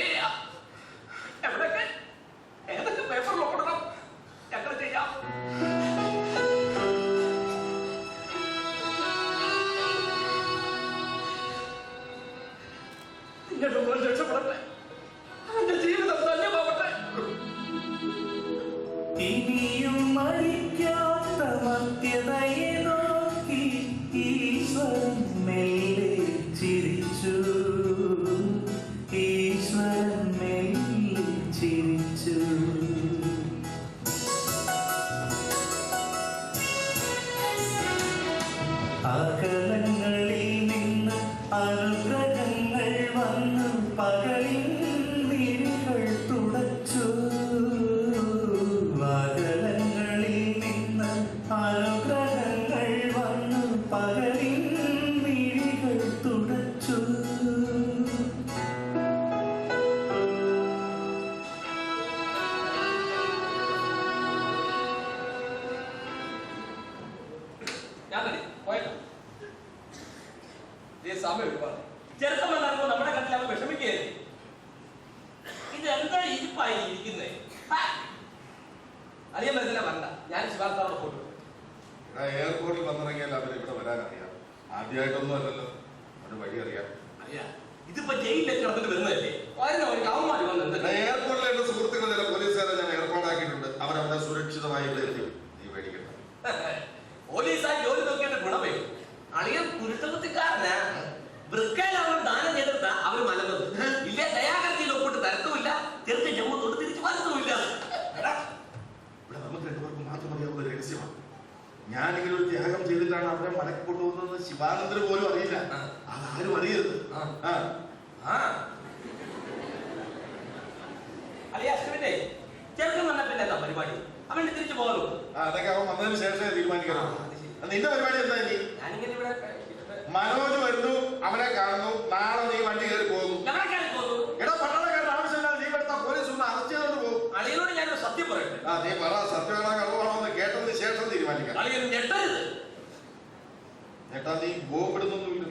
എവിടൊക്കെ ഏതൊക്കെ പേപ്പറിൽ ഓടണം ഞങ്ങൾ ചെയ്യാം. നിങ്ങളുടെ മോൻ രക്ഷപ്പെടട്ടെ, അവന്റെ ജീവിതം ധന്യമാവട്ടെ. ഇനിയും മരിക്കാത്ത മധ്യതയെ നോക്കി ഈശ്വരൻ മെല്ലെ ചിരിച്ചു. ഈശ്വരൻ മെല്ലെ ചിരിച്ചു. അകലങ്ങളിൽ നിന്ന് അനുഗ്രഹങ്ങൾ വന്നു പകലിൽ മിഴികൾ തുടച്ചു. അകലങ്ങളിൽ നിന്ന് അനുഗ്രഹങ്ങൾ വന്നു പകലിൽ മിഴികൾ തുടച്ചു. സമയം ഒരുപാട് ചെറുക്കം വന്നപ്പോൾ നമ്മുടെ കണ്ടിൽ അവൻ വിഷമിക്കുകയല്ലേ. ഇത് എന്താ ഇരിപ്പായി ഇരിക്കുന്നേ? അറിയാൻ പറ്റില്ല, വരണ്ട. ഞാൻ ശിവാർത്താവിടെ പോട്ടു. എയർപോർട്ടിൽ വന്നിറങ്ങിയാൽ അവർ ഇവിടെ വരാനറിയാം. ആദ്യമായിട്ടൊന്നും അല്ലല്ലോ, അവന് വഴി അറിയാം. അറിയാം, ഇതിപ്പോ ജയിലിലേക്ക് കിടന്നിട്ട് വരുന്നതല്ലേ? അവന്മാര് വന്നത് എയർപോർട്ടിലെ എന്റെ സുഹൃത്തുക്കൾ ചില പോലീസുകാരെ ഞാൻ ഏർപ്പാടാക്കിയിട്ടുണ്ട്. അവരവിടെ സുരക്ഷിതമായി ഇവിടെ എത്തി. നീ പേടിക്കണ്ട. പോലീസായി ജോലി നോക്കിയിട്ട് ഗുണമേ. അളിയൻ കുരുത്തകുത്തിക്കാരനാ. വൃക്കയിൽ അവർ ദാനം ചെയ്തെടുത്ത അവര് മലന്നത് ഇല്ലേ? ദയാകരത്തിൽ ഒപ്പിട്ട് തരത്തുമില്ല, ചെറുത്ത് ജമ്മു തൊട്ട് തിരിച്ചു വരത്തുമില്ല. ഇവിടെ നമുക്ക് രണ്ടുപേർക്കും മാത്രം അറിയാവുന്ന രഹസ്യമാണ്. ഞാനിങ്ങനെ ഒരു ത്യാഗം ചെയ്തിട്ടാണ് അവരെ മടക്കി കൊണ്ടുപോകുന്നത് ശിവാനന്ദന് പോലും അറിയില്ല. അതാരും അറിയരുത്. അളിയ അശ്വിനെ ചെറുക്കം വന്ന പിന്നെ എന്താ പരിപാടി? അവൻ തിരിച്ചു പോകാലോ? അതൊക്കെ അവൻ വന്നതിന് ശേഷമേ തീരുമാനിക്കണം. നിന്റെ പരിപാടി എന്താ? ഇനി ഞാനിങ്ങനെ ഇവിടെ മനോജ് വരുന്നു, അവനെ കാണുന്നു, നാളെ നീ വണ്ടി കയറി പോകുന്നു. എടാ പട്ടാളക്കാരുടെ ആവശ്യമില്ലാതെ നീ എടുത്താൽ പോലീസ് ഒന്ന് അറസ്റ്റ് ചെയ്തോണ്ട് പോകും. അളിയനോട് ഞാനൊരു സത്യം പറയട്ടെ. നീ പറ, സത്യമാണോ കള്ളമാണോ എന്ന് കേട്ടതിന് ശേഷം തീരുമാനിക്കാം. അളിയൻ ഞെട്ടരുത്. ചേട്ടാ നീ ബോംബിടുന്നൊന്നുമില്ല,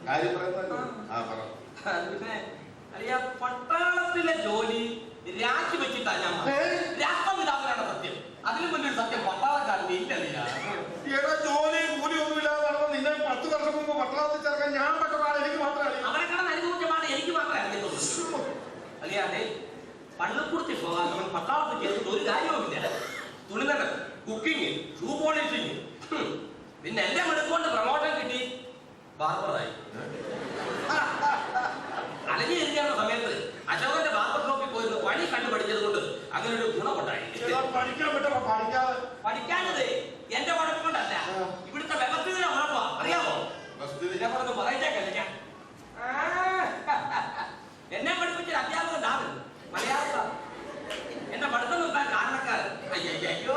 കാര്യം പറയുന്നല്ലോ. പറ. പിന്നെ അളിയ പട്ടാളത്തിലെ ജോലി രാജിവെച്ചിട്ടാ ഞാൻ രാഷ്ട്രപിതാവിനാണ് സത്യം. അതിലും വലിയൊരു സത്യം പട്ടാളക്കാരന് ഇല്ല. എടാ ജോലി കൂലി ഒന്നും ഇല്ലാതെ നടന്ന നിന്നെ 10 വർഷം മുമ്പ് പട്ടാളത്തിൽ ചേർക്കാൻ ഞാൻ പട്ടമാണ്. എനിക്ക് മാത്രമേ അവരെ കിടന്ന് അനുഭവിച്ചമാണ്, എനിക്ക് മാത്രമേ അറിയത്തുള്ളൂ. അളിയാതെ പള്ളിക്കുറിച്ച് പോകാൻ നമ്മൾ പട്ടാളത്തിൽ ചേർത്തിട്ട് ഒരു കാര്യവുമില്ല. തുണിനട, കുക്കിങ്, ഷൂ പോളിഷിങ്, പിന്നെ എന്റെ മെടുക്കൊണ്ട് പ്രമോഷൻ കിട്ടി ബാർബറായി. അലഞ്ഞു തിരിഞ്ഞുള്ള സമയത്ത് അശോകന്റെ ബാർബർ ഷോപ്പിൽ പോയിരുന്നു വഴി കണ്ടു പഠിച്ചത് കൊണ്ട് അങ്ങനെ ഒരു ഗുണമുണ്ടായി. പഠിക്കാനത് എന്റെ കുഴപ്പം കൊണ്ടല്ല, ഇവിടുത്തെ വ്യവസ്ഥിതിയുടെ കുഴപ്പമാ. അറിയാമോ? ഇതിനെക്കുറിച്ച് പറയിച്ചേക്കല്ല ഞാൻ. എന്നെ പഠിപ്പിച്ചൊരു അധ്യാപകൻ മലയാള എന്നെ പഠിത്തം നോക്കാൻ കാരണക്കാരൻ. അയ്യോ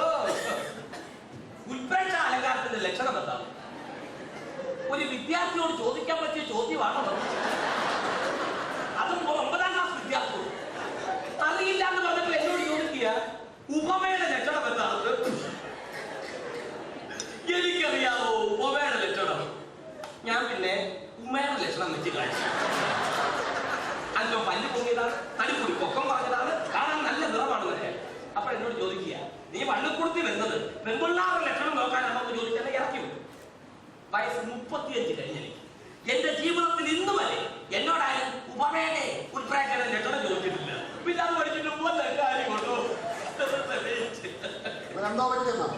എന്തോ പറ്റിയെന്നാണ്?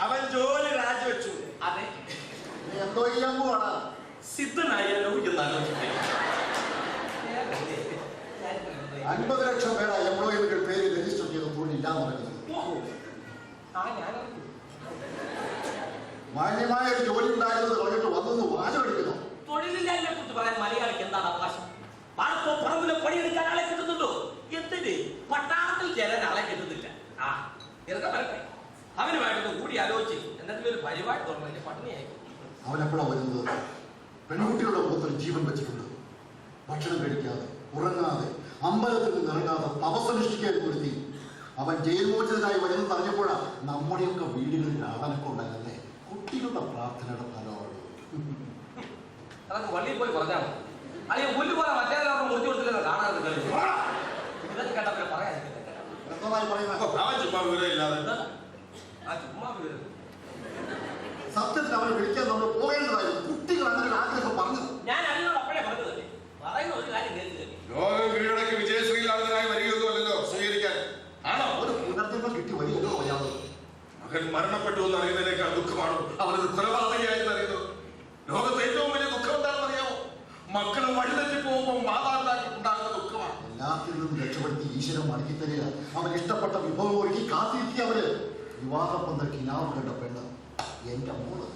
അവൻ ജോലി രാജിവെച്ചു. അതെ, എന്തോ ചെയ്യാൻ പോവാണ്? സിദ്ധനായാലോ എന്നാണ്. 50 ലക്ഷം പേരാ എംപ്ലോയികളുടെ പേര് രജിസ്റ്റർ ചെയ്ത് തൊഴിലില്ലാന്ന് പറയുന്നത്. മാന്യമായ ഒരു ജോലി ഉണ്ടായിരുന്നത് കളഞ്ഞിട്ട് വന്നു വാചകടിക്കുന്നു. തൊഴിലില്ലായ്മയെ കുറിച്ച് പറയാൻ മലയാളിക്ക് എന്താണ് അവകാശം? പാടത്തോ പറമ്പിലോ പണിയെടുക്കാൻ ആളെ കിട്ടുന്നുണ്ടോ? എന്തിന് പട്ടാളത്തിൽ ചേരാൻ ആളെ കിട്ടുന്നില്ല? ഇറക്കം വരട്ടെ, അവനുമായിട്ടൊന്ന് കൂടി ആലോചിച്ച് എന്തെങ്കിലും ഒരു പരിപാടി തുറന്നു പട്ടിണിയായിരിക്കും. അവനെപ്പോഴാണ് വരുന്നത്? പെൺകുട്ടികളുടെ മുഖത്തിൽ ജീവൻ വെച്ചിട്ടുണ്ട്. ഭക്ഷണം കഴിക്കാതെ ഉറങ്ങാതെ അമ്പലത്തിൽ നിന്ന് ഇറങ്ങാതെ തപസ്സനുഷ്ഠിക്കാൻ കുരുത്തി അവൻ ജയിൽ മോചിതനായി വരുന്നത് അറിഞ്ഞപ്പോഴാണ് നമ്മുടെയൊക്കെ വീടുകളിൽ ആളനൊക്കെ ഉണ്ടായിരുന്നല്ലേ. കുട്ടികളുടെ പ്രാർത്ഥനയുടെ ഫലമാണ്. അതൊക്കെ വള്ളിയിൽ പോയി പറഞ്ഞാൽ മതി. അല്ലെങ്കിൽ പുല്ല് പോലെ മറ്റേവരും മുറിച്ചു കൊടുത്തില്ല കാണാതെ ഇതൊക്കെ കേട്ടപ്പോൾ പറയാൻ ചുമ്മാ വിവരം ഇല്ലാതെ ചുമ്മാ വിവരം. സത്യത്തിൽ അവനെ വിളിക്കാൻ നമ്മൾ പോകേണ്ടതായിരുന്നു. കുട്ടികൾ അങ്ങനെ ഒരു ആഗ്രഹം പറഞ്ഞു. ഞാൻ അതിനോട് അപ്പോഴേ പറഞ്ഞതല്ലേ, പറയുന്ന ഒരു കാര്യം കേൾക്കില്ല. ലോകം കീഴടക്കി വിജയശ്രീലാളിതനായി വരികയൊന്നുമല്ലോ സ്വീകരിക്കാൻ. ആണോ? ഒരു പുനർജന്മം കിട്ടി വലിയ പറയാതെ മകൻ മരണപ്പെട്ടു എന്ന് അറിയുന്നതിനേക്കാൾ ദുഃഖമാണ് അവനത് കൊലപാതകയായെന്ന് അറിയുന്നത്. ലോകത്ത് ഏറ്റവും വലിയ ദുഃഖം എന്താണെന്ന് അറിയാമോ? മക്കൾ വഴിതെറ്റി പോകുമ്പോൾ മാതാപിതാക്കൾ ഉണ്ടാകുന്ന ദുഃഖമാണ്. എല്ലാത്തിൽ നിന്നും രക്ഷപ്പെടുത്തി ഈശ്വരൻ മടക്കി തരിക. അവൻ ഇഷ്ടപ്പെട്ട വിഭവം ഒരുക്കി കാത്തിരിക്കുക. അവര് വിവാഹം വന്ന കിനാവ് കണ്ട പെണ്ണ് എന്റെ മോള്.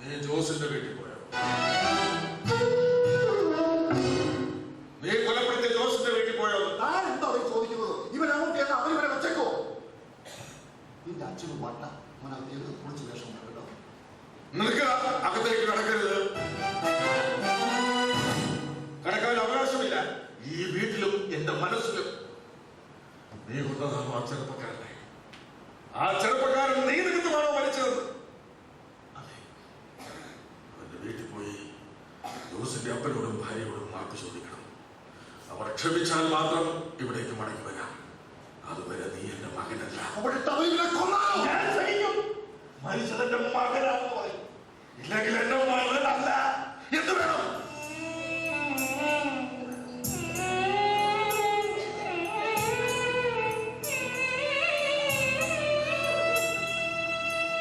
നീ ജോസിന്റെ വീട്ടിൽ പോയോ? നീ കൊലപ്പെടുത്തിയ ജോസിന്റെ വീട്ടിൽ പോയോ? താൻ എന്താ ചോദിക്കുന്നത്? ഇവരങ്ങോട്ട് അവരിവരെ വെച്ചേക്കോ? നിന്റെ അച്ഛനും വട്ട അവനകത്ത് കുളിച്ച് വേഷം കേട്ടോ. നിനക്ക് അകത്തേക്ക് കടക്കരുത്, കടക്കാൻ അവകാശമില്ല. ഈ വീട്ടിലും എന്റെ മനസ്സിലും നീ കൊണ്ടതാണോ ആ ചെറുപ്പക്കാരനെ? ആ ചെറുപ്പക്കാരൻ നീ നിമിത്തമാണോ മരിച്ചത്? അതെ, അവന്റെ വീട്ടിൽ പോയി ജോസിന്റെ അപ്പനോടും ഭാര്യയോടും മാപ്പ് ചോദിക്കണം. അവർ ക്ഷമിച്ചാൽ മാത്രം ഇവിടേക്ക് മടങ്ങി വരാം. അതുവരെ നീ എന്റെ മകനല്ല. മരിച്ചതെന്റെ മകനാണെന്ന് പറയും, ഇല്ലെങ്കിൽ എന്റെ മകനല്ല. എന്ത് വേണം?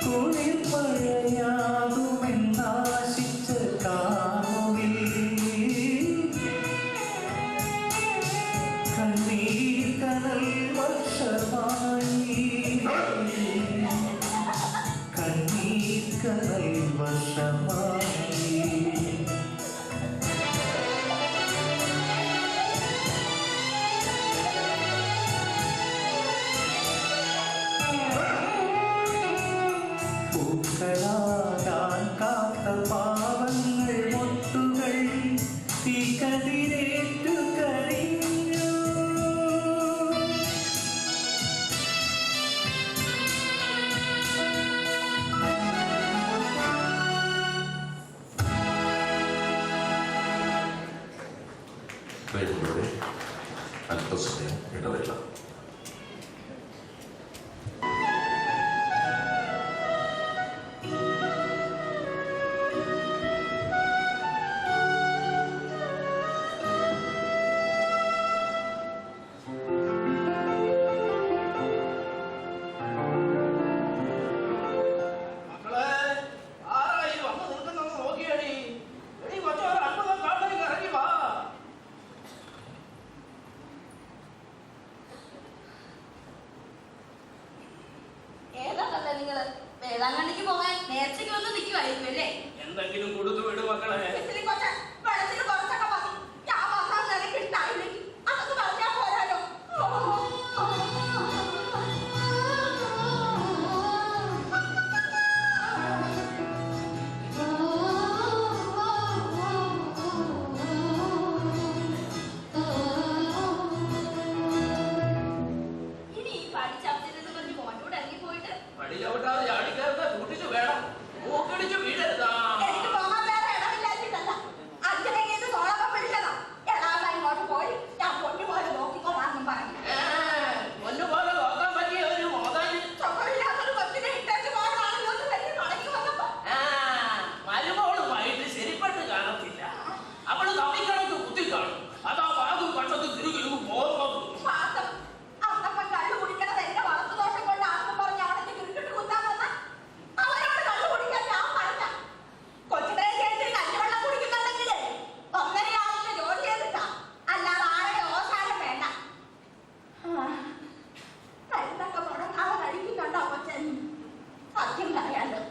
കുളിർമഴയാകുമെന്നാശിച്ച കാമുകിൽ കണ്ണീർ കനൽ വർഷമായി, കണ്ണീർ കനൽ വർഷമായി. പൂക്കളാകാൻ കാത്ത പാവങ്ങൾ മൊട്ടുകൾ തീക്കതിരേറ്റു കഴിഞ്ഞു. അല്പസമയം ഇടവേള. മക്കളെ, ആരായി വന്ന് നിൽക്കുന്ന നോക്കിയടി. എടി കൊച്ചോര 50 നേർച്ചയ്ക്ക് വന്ന് നിൽക്കുമായിരിക്കും അല്ലേ? എന്തെങ്കിലും കൊടുത്തു വിടും മക്കളെ. ഇത്തിരി കൊച്ച് വെള്ളത്തിൽ കുറച്ചൊക്കെ മതി. ഞാൻ വന്നാൽ നിനക്ക് ഇഷ്ടായില്ലെങ്കിൽ അതൊക്കെ പറഞ്ഞാൽ പോരാലോ. ഇനി ഈ പഠിച്ചവത്തിനെന്ന് പറഞ്ഞ് മോനോട് ഇറങ്ങിപ്പോയിട്ട് പടി ചവിട്ടാതെ ചാടിക്കയറുന്ന കൂട്ടിച്ചു വേണം. മൂക്കടിച്ചു വീഴരുതാ. എനിക്ക് പോകാൻ വേറെ ഇടമില്ലാഞ്ഞിട്ടല്ല. അച്ഛനെങ്കിൽ തോളൊക്കെ പിടിച്ചതാ. എടാ ഇങ്ങോട്ട് പോയി ഞാൻ പൊന്നുപോലെ നോക്കിക്കോളാന്നും പറഞ്ഞു. പൊന്നുപോലെ നോക്കാൻ പറ്റിയ ഒരു മോതാന് സുഖമില്ലാത്തൊരു കൊച്ചിനെ ഇട്ടേച്ച് പോകാനാണല്ലോ എന്ന് കരുതി മടങ്ങി വന്നപ്പോ മരുമോളുമായിട്ട് ശരിപ്പെട്ട് കാണത്തില്ല. അവള് തമ്മിക്കണക്ക് കുത്തി കാണും. അതാ വാതും പക്ഷത്ത് തിരുകിലും പോകുന്നത്. പാസം അന്നപ്പം കള്ളു കുടിക്കണത് എന്റെ വളർത്തു ദോഷം കൊണ്ടാണെന്ന് പറഞ്ഞ് അവിടെ കിരിക്കിട്ട് കുത്താൻ വന്ന അവരോട് കള്ളു കുടിക്കാൻ ഞാൻ പറഞ്ഞ കൊച്ചിനെ ചേച്ചി കഞ്ഞിവെള്ളം കുടിക്കുന്നുണ്ടെങ്കിലേ 1.5 ആളിന്റെ ജോലി ചെയ്തിട്ടാ, അല്ലാതെ ആരുടെ ഓശാരം വേണ്ട. മരുന്നൊക്കെ മുടങ്ങാതെ കഴിക്കുന്നുണ്ടോ കൊച്ചൻ? സത്യം പറയാലോ,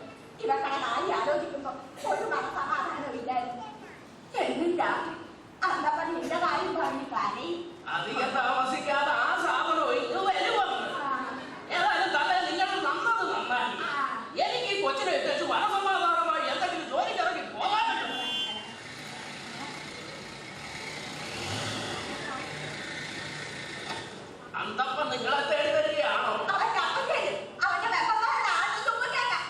ഇവക്കടെ നായി ആലോചിക്കുമ്പോ ഒരു മനസമാധാനം ഇല്ലായിരുന്നു. എന്നും രാത്രി അന്നപ്പം നിന്റെ കാര്യം പറഞ്ഞ് കരയും. അധികം താമസിക്കാതെ ആ സാധനം ഇങ്ങ് വരുമെന്ന്. ഏതായാലും തന്നെ നിങ്ങൾ നന്നത് നന്നായി. എനിക്ക് ഈ കൊച്ചിനെ ഇട്ടു മനസമാധാനമായി എന്തെങ്കിലും ജോലിക്കിറങ്ങി പോകാനുണ്ട്. അന്തപ്പം നിങ്ങളെ തേടി വരികയാണോ? അവന്റെ അപ്പച്ചേരും അവന്റെ വെപ്പന്മാരുടെ ആദ്യം തുമ്പുന്നേക്കാം.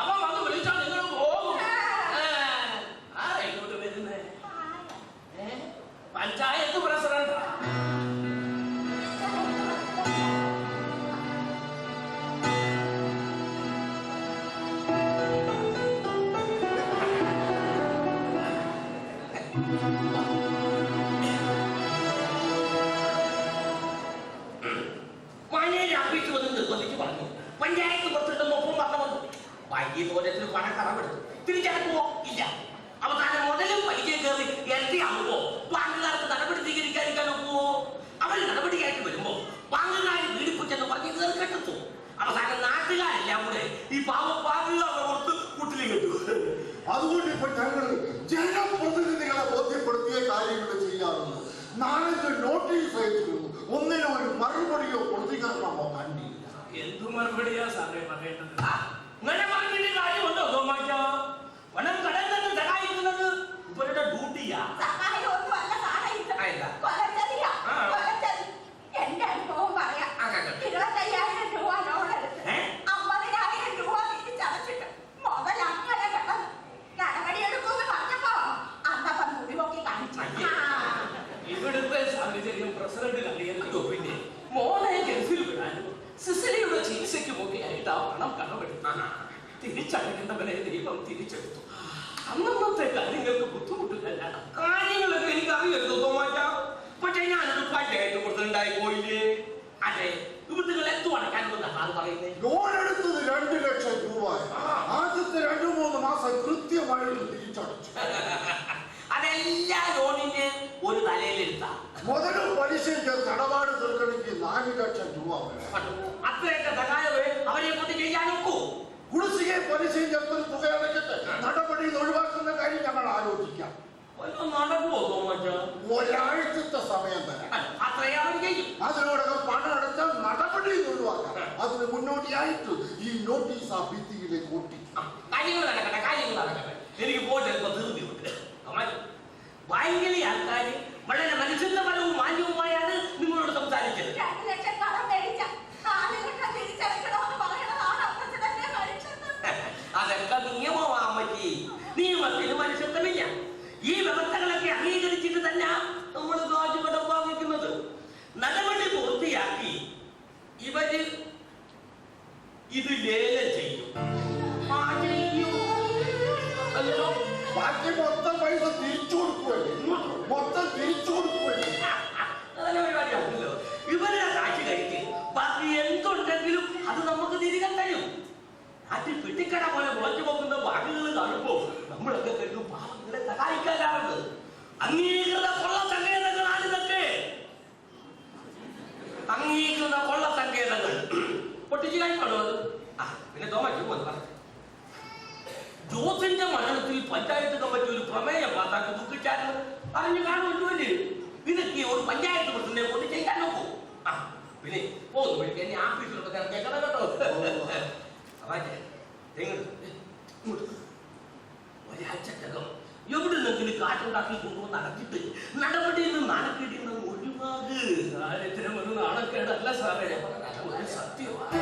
അവൻ വന്ന് വിളിച്ചാൽ നിങ്ങൾ പോകും. ആരാ ഇങ്ങോട്ട് വരുന്നേ? പഞ്ചായത്ത് പ്രസിഡന്റ്. മഴയെ അപ്പിച്ചു വന്ന് നിർബന്ധിച്ച് പറഞ്ഞു. പഞ്ചായത്ത് പ്രസിഡന്റ് ഒപ്പം പറഞ്ഞു. വൈകി തോറ്റത്തിന് പണം കടമെടുത്തു. തിരിച്ചടക്കുമോ? ഇല്ല. അവസാനം മുതലും പലിശയും കയറി ഇരട്ടിയാകുമ്പോ ബാങ്കുകാർക്ക് നടപടി സ്വീകരിക്കാതിരിക്കാൻ ഒക്കുമോ? അവർ നടപടിയായിട്ട് വരുമ്പോ ബാങ്കുകാർ വീടിപ്പുറ്റെന്ന് പറഞ്ഞ് കയറി കെട്ടുത്തു. അവസാനം നാട്ടുകാരെല്ലാം കൂടെ ഈ പാവം ബാങ്കുകാരുടെ പുറത്ത് കുട്ടിലി കെട്ടു. അതുകൊണ്ട് ഇപ്പൊ ഞങ്ങൾ ജനപ്രതിനിധികളെ ബോധ്യപ്പെടുത്തിയ കാര്യങ്ങൾ ചെയ്യാറുണ്ട്. 4 നോട്ടീസ് അയച്ചിരുന്നു. ഒന്നിനും ഒരു മറുപടിയോ പ്രതികരണമോ കണ്ടില്ല. എന്തു മറുപടിയാ സാറേ പറയേണ്ടത്? ഇങ്ങനെ പറഞ്ഞിട്ട് കാര്യമുണ്ടോ? തോമാച്ച പണം കടൽ നിന്ന് സഹായിക്കുന്നത് ഇവരുടെ ഡ്യൂട്ടിയാ. സഹായം ഒന്നുമല്ല സഹായിച്ചത്. ആയില്ല. കൊലച്ചതിയാ, കൊലച്ചതി. എന്റെ അനുഭവം പറയാം. 25,000 രൂപ ലോൺ എടുത്ത് 50,000 രൂപ തിരിച്ചടച്ചിട്ട് മുതൽ അങ്ങനെ കിടന്നു. നടപടിയെടുക്കുമെന്ന് പറഞ്ഞപ്പോ അന്നപ്പം മുടിവൊക്കി കാണിച്ചു. ഇവിടുത്തെ സാഹചര്യം പ്രസിഡന്റ് അറിയാത്തോ? പിന്നെ മോളെ ഗൾഫിൽ വിടാനും സിസിലിയുടെ ചികിത്സയ്ക്കുമൊക്കെ ആയിട്ട് ആ പണം കടമെടുത്തു. തിരിച്ചടയ്ക്കേണ്ടവരെ ദൈവം തിരിച്ചെടുത്തു. അന്നത്തെ കാര്യങ്ങൾക്ക് ബുദ്ധിമുട്ടില്ല. കാര്യങ്ങളൊക്കെ എനിക്ക് അറിയരുത് തോമാറ്റാം. പക്ഷെ ഞാനൊരു പഞ്ചായത്ത് പ്രസിഡന്റായി പോയില്ലേ? അതെ, ഇവിടുന്ന് എത്തു അടയ്ക്കാനുള്ളതാണ് പറയുന്നത്. ലോൺ എടുത്തത് 2 ലക്ഷം രൂപ. ആദ്യത്തെ 2-3 മാസം കൃത്യമായിട്ട് തിരിച്ചടച്ചു. അതെല്ലാ ലോണിന് ഒരു തലയിലെടുത്താ. മുതലും പലിശയും ചേർത്ത് ഇടപാട് തീർക്കണമെങ്കിൽ 4 ലക്ഷം രൂപ വേണം. അത്രയൊക്കെ സഹായമേ അവരെ കൊണ്ട് ചെയ്യാനൊക്കൂ. കുടിശ്ശികയും പലിശയും ചേർത്തൊരു തുക അടച്ചിട്ട് നടപടിയിൽ ഒഴിവാക്കുന്ന കാര്യം ഞങ്ങൾ ആലോചിക്കാം. നടക്കുമോ തോമാച്ചാ? ഒരാഴ്ചത്തെ സമയം തരാം. അത്രയാണ് ചെയ്യും. അതിനോടൊക്കെ പണം അടച്ചാൽ നടപടിയിൽ ഒഴിവാക്കാം. അതിന് മുന്നോടിയായിട്ട് ഈ നോട്ടീസ് ആ ഭിത്തിയിലേക്ക് ഒട്ടിക്കും. കാര്യങ്ങൾ നടക്കട്ടെ. എനിക്ക് പോയിട്ട് ചിലപ്പോ ധൃതിയുണ്ട്. ബാങ്കിലെ ആൾക്കാർ വളരെ മനുഷ്യത്വപരവും മാന്യവുമായാണ് നിങ്ങളോട് സംസാരിച്ചത്. 2 ലക്ഷം കടം മേടിച്ച 4 ലക്ഷം തിരിച്ചടക്കണമെന്ന് പറയണതാണ് അപ്പച്ചനെ കഴിച്ചത്. അതൊക്കെ നിയമമാ പറ്റി. നിയമത്തിന് മനുഷ്യത്വമില്ല. ഈ വ്യവസ്ഥകളൊക്കെ അംഗീകരിച്ചിട്ട് തന്നെ നമ്മൾ കാശ് കടം വാങ്ങിക്കുന്നത്. നടപടി പൂർത്തിയാക്കി ഇവര് ഇത് ലേലം ചെയ്യും. ബാക്കി മൊത്തം പൈസ തിരിച്ചു കൊടുക്കുവല്ലേ? മൊത്തം തിരിച്ചു കൊടുക്കുവല്ലേ? അതല്ല പരിപാടിയാണല്ലോ. ഇവരുടെ കാശ് കഴിക്ക്. ബാക്കി എന്തുണ്ടെങ്കിലും അത് നമുക്ക് തിരികെ തരും. അത് പിട്ടിക്കട പോലെ മുളച്ചു പോകുന്ന ബാങ്കുകൾ കാണുമ്പോ നമ്മളൊക്കെ കരുതും പാവങ്ങളെ സഹായിക്കാനാണ്. അംഗീകൃത കൊള്ള സങ്കേതങ്ങളാണ് ഇതൊക്കെ. അംഗീകൃത കൊള്ള സങ്കേതങ്ങൾ പൊട്ടിച്ചു കഴിക്കണോ? പിന്നെ തോമാച്ചു ഒരുവന്റെ മരണത്തിൽ പഞ്ചായത്ത് കമ്മിറ്റി ഒരു പ്രമേയം പാസാക്കി ദുഃഖിച്ചാലും അറിഞ്ഞു കാണുമല്ലേ? ഇതൊക്കെ ഒരു പഞ്ചായത്ത് പ്രസിഡന്റിനെ കൊണ്ട് ചെയ്യാൻ നോക്കൂ. ആ പിന്നെ പോകുന്നു വഴിക്ക് എന്നെ ആഫീസിലോട്ട് കേൾക്കണം കേട്ടോ. അതെ ഒരാഴ്ചക്കകം എവിടുന്നെങ്കിലും കാറ്റുണ്ടാക്കി കൊണ്ടുവന്ന് അടച്ചിട്ട് നടപടിയിൽ നിന്ന് നാണക്കേടിൽ നിന്ന് ഒഴിവാക്. കാര്യത്തിനും ഒരു നാണക്കേടല്ല സാറേ, ഒരു സത്യമാണ്.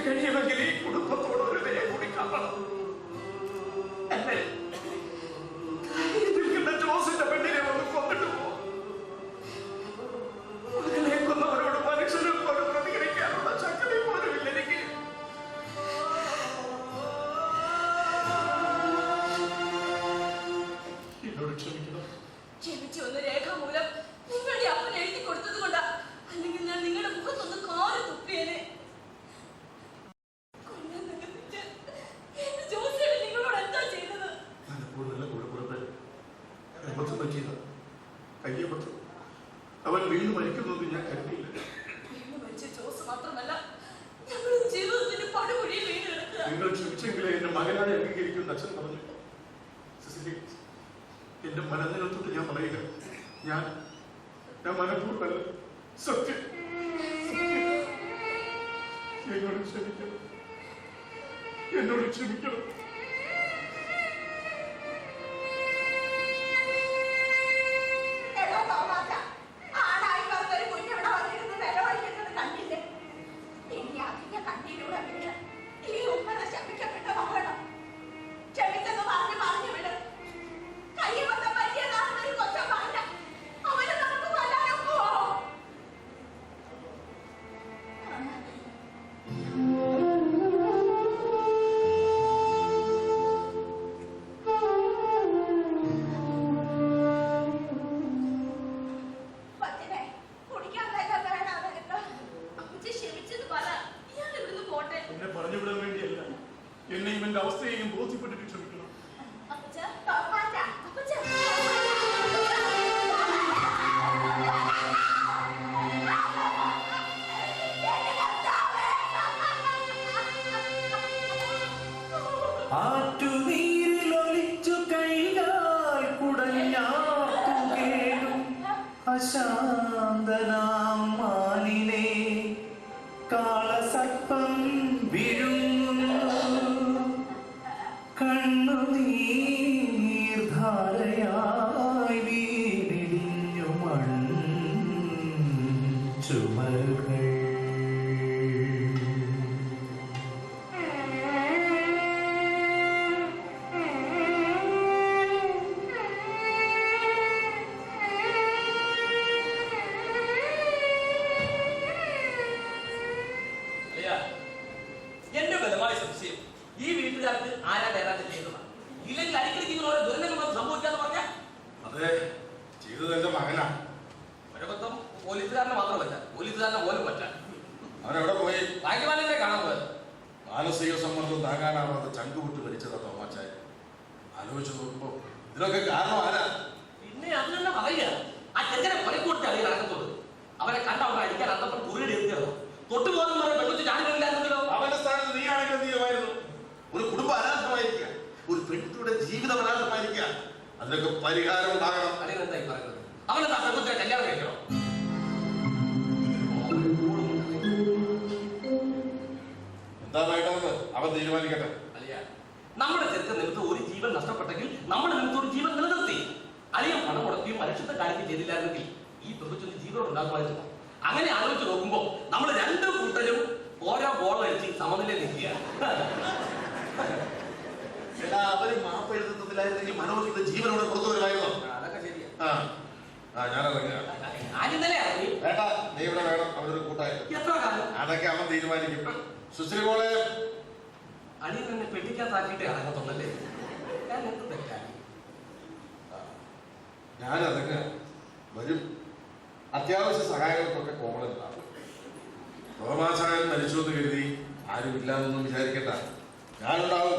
കഴിയുമെങ്കിൽ ഈ കുടുംബത്തോട് ഒരു വില കൂടി കാണണം. ജോസിന്റെ പെണ്ണിനെ ഒന്ന് കൊന്നിട്ട് മകനെ കൊന്നവരോട് മനുഷ്യരോട് പ്രതികരിക്കാനുള്ള ശക്തി പോലും ഇല്ല എനിക്ക്. എന്നോട് ക്ഷമിക്കണം. ക്ഷമിച്ചു ഒന്ന് രേഖാമൂലം നിങ്ങളുടെ അപ്പൻ എഴുതി കൊടുത്തത് കൊണ്ടാ, അല്ലെങ്കിൽ ഞാൻ നിങ്ങളുടെ മുഖത്തൊന്ന് കാറ് തുപ്പിയേനെ. നിങ്ങളോട് എന്താ ചെയ്തത്? അവൻ വീണ്ടും മരിക്കുന്നത് ഞാൻ കരുതിയില്ല. ജോസ് മാത്രമല്ല, ഞങ്ങളുടെ ജീവിതത്തിന്റെ പടുകുഴിയിൽ വീണ് കിടക്കുക. നിങ്ങൾ ക്ഷമിച്ചെങ്കിലേ എന്റെ മകനായി അംഗീകരിക്കുന്ന അച്ഛൻ പറഞ്ഞു. എന്റെ മനനിലത്തോട്ട് ഞാൻ പറയുക, ഞാൻ മനഃപൂർവ്വമല്ല, സത്യം. എന്നോട് ക്ഷമിക്കണം, എന്നോട് ക്ഷമിക്കണം. പറഞ്ഞുവിടാൻ വേണ്ടിയല്ല, എന്നെയും എന്റെ അവസ്ഥയെയും ബോധ്യപ്പെട്ടിട്ട് ക്ഷമിക്കണം. ആറ്റുനീരിലൊലിച്ചു കഴിഞ്ഞാൽ കുടഞ്ഞാർത്തുകേടും അശാന്തനാം മാനിനെ കാളസർപ്പം വിഴുങ്ങുന്നു. കണ്ണുനീർധാരയായി വീണിടിഞ്ഞു ചുമകൾ. എന്റെ ബലമായ സംശയം ഈ വീട്ടുകാർക്ക് ആരാ നേരാതെ ചെയ്തതാണ്. ഇല്ലെങ്കിൽ അടിക്കടിക്ക് ഇങ്ങനെ ദുരന്തങ്ങൾ സംഭവിക്കാന്ന് പറഞ്ഞാൽ അതെ, ചെയ്തത് എന്റെ മകനാ. ഒരബദ്ധം പോലീസുകാരനെ മാത്രമല്ല, പോലീസുകാരനെ പോലും പറ്റാൻ. അവരെവിടെ പോയി? ഭാഗ്യവാനെ കാണാൻ പോയത്. മാനസിക സമ്മർദ്ദം താങ്ങാനാവാതെ ചങ്കുവിട്ട് മരിച്ചതാ തോമാച്ചായ. ആലോചിച്ച് നോക്കുമ്പോ ഇതിനൊക്കെ കാരണം ആരാ? പിന്നെ അത് തന്നെ പറയുക, ആ ചെറുക്കനെ കൊലക്കൂടത്തെ അറിയാൻ നടക്കത്തുള്ളൂ. അവരെ കണ്ട തൊട്ടുപോകുന്ന പെൺകുട്ടി ചാടികളില്ലായിരുന്നല്ലോ. അവന്റെ സ്ഥാനത്ത് നീയാണെങ്കിൽ എന്ത് ചെയ്യുമായിരുന്നു? ഒരു കുടുംബം അനാഥമായിരിക്കുക, ഒരു പെൺകുട്ടിയുടെ ജീവിതം അനാഥമായിരിക്കുക. അതിനൊക്കെ പരിഹാരം ഉണ്ടാകണം. അതിനെന്തായി പറയുന്നത്? അവനെന്താ പെൺകുട്ടിയെ കല്യാണം കഴിക്കണം? എന്താ വേണ്ടതെന്ന് അവൻ തീരുമാനിക്കട്ടെ. അലിയ, നമ്മുടെ ചെറുക്കൻ നിമിത്തം ഒരു ജീവൻ നഷ്ടപ്പെട്ടെങ്കിൽ നമ്മുടെ നിമിത്തം ഒരു ജീവൻ നിലനിർത്തി. അലിയ പണം മുടക്കുകയും മനുഷ്യത്തെ കാര്യത്തിൽ ചെയ്തില്ലായിരുന്നെങ്കിൽ ഈ പെൺകുട്ടി ജീവനോട് ഉണ്ടാകുമായിരുന്നില്ല. അങ്ങനെ ആലോചിച്ച് നോക്കുമ്പോ നമ്മൾ രണ്ടു കൂട്ടരും ഓരോ ബോൾ അടിച്ച് സമനില നിൽക്കുക. എടാ, അവര് മാപ്പ് എഴുതുന്നതിലായിരുന്നെങ്കിൽ മനോജിന്റെ ജീവനോട് പുറത്തു വരുമായിരുന്നു. അതൊക്കെ ശരിയാ. ഞാൻ ഇറങ്ങുക. ഞാനിന്നലെ ഇറങ്ങി. വേണ്ട, നീ ഇവിടെ വേണം. അവരൊരു കൂട്ടായി. എത്ര കാലം? അതൊക്കെ അവൻ തീരുമാനിക്കും. സുശ്രീ മോളെ, അളിയൻ എന്നെ പെട്ടിക്കകത്താക്കിയിട്ട് ഇറങ്ങത്തുള്ളല്ലേ? ഞാൻ എന്ത് തെറ്റായി? ഞാൻ ഇറങ്ങുക. വരും. അത്യാവശ്യ സഹായങ്ങൾക്കൊക്കെ കോമളുണ്ടാവും. തോമാചാരൻ മരിച്ചു എന്ന് കരുതി ആരും ഇല്ലാന്നൊന്നും വിചാരിക്കണ്ട. ഞാനുണ്ടാവും.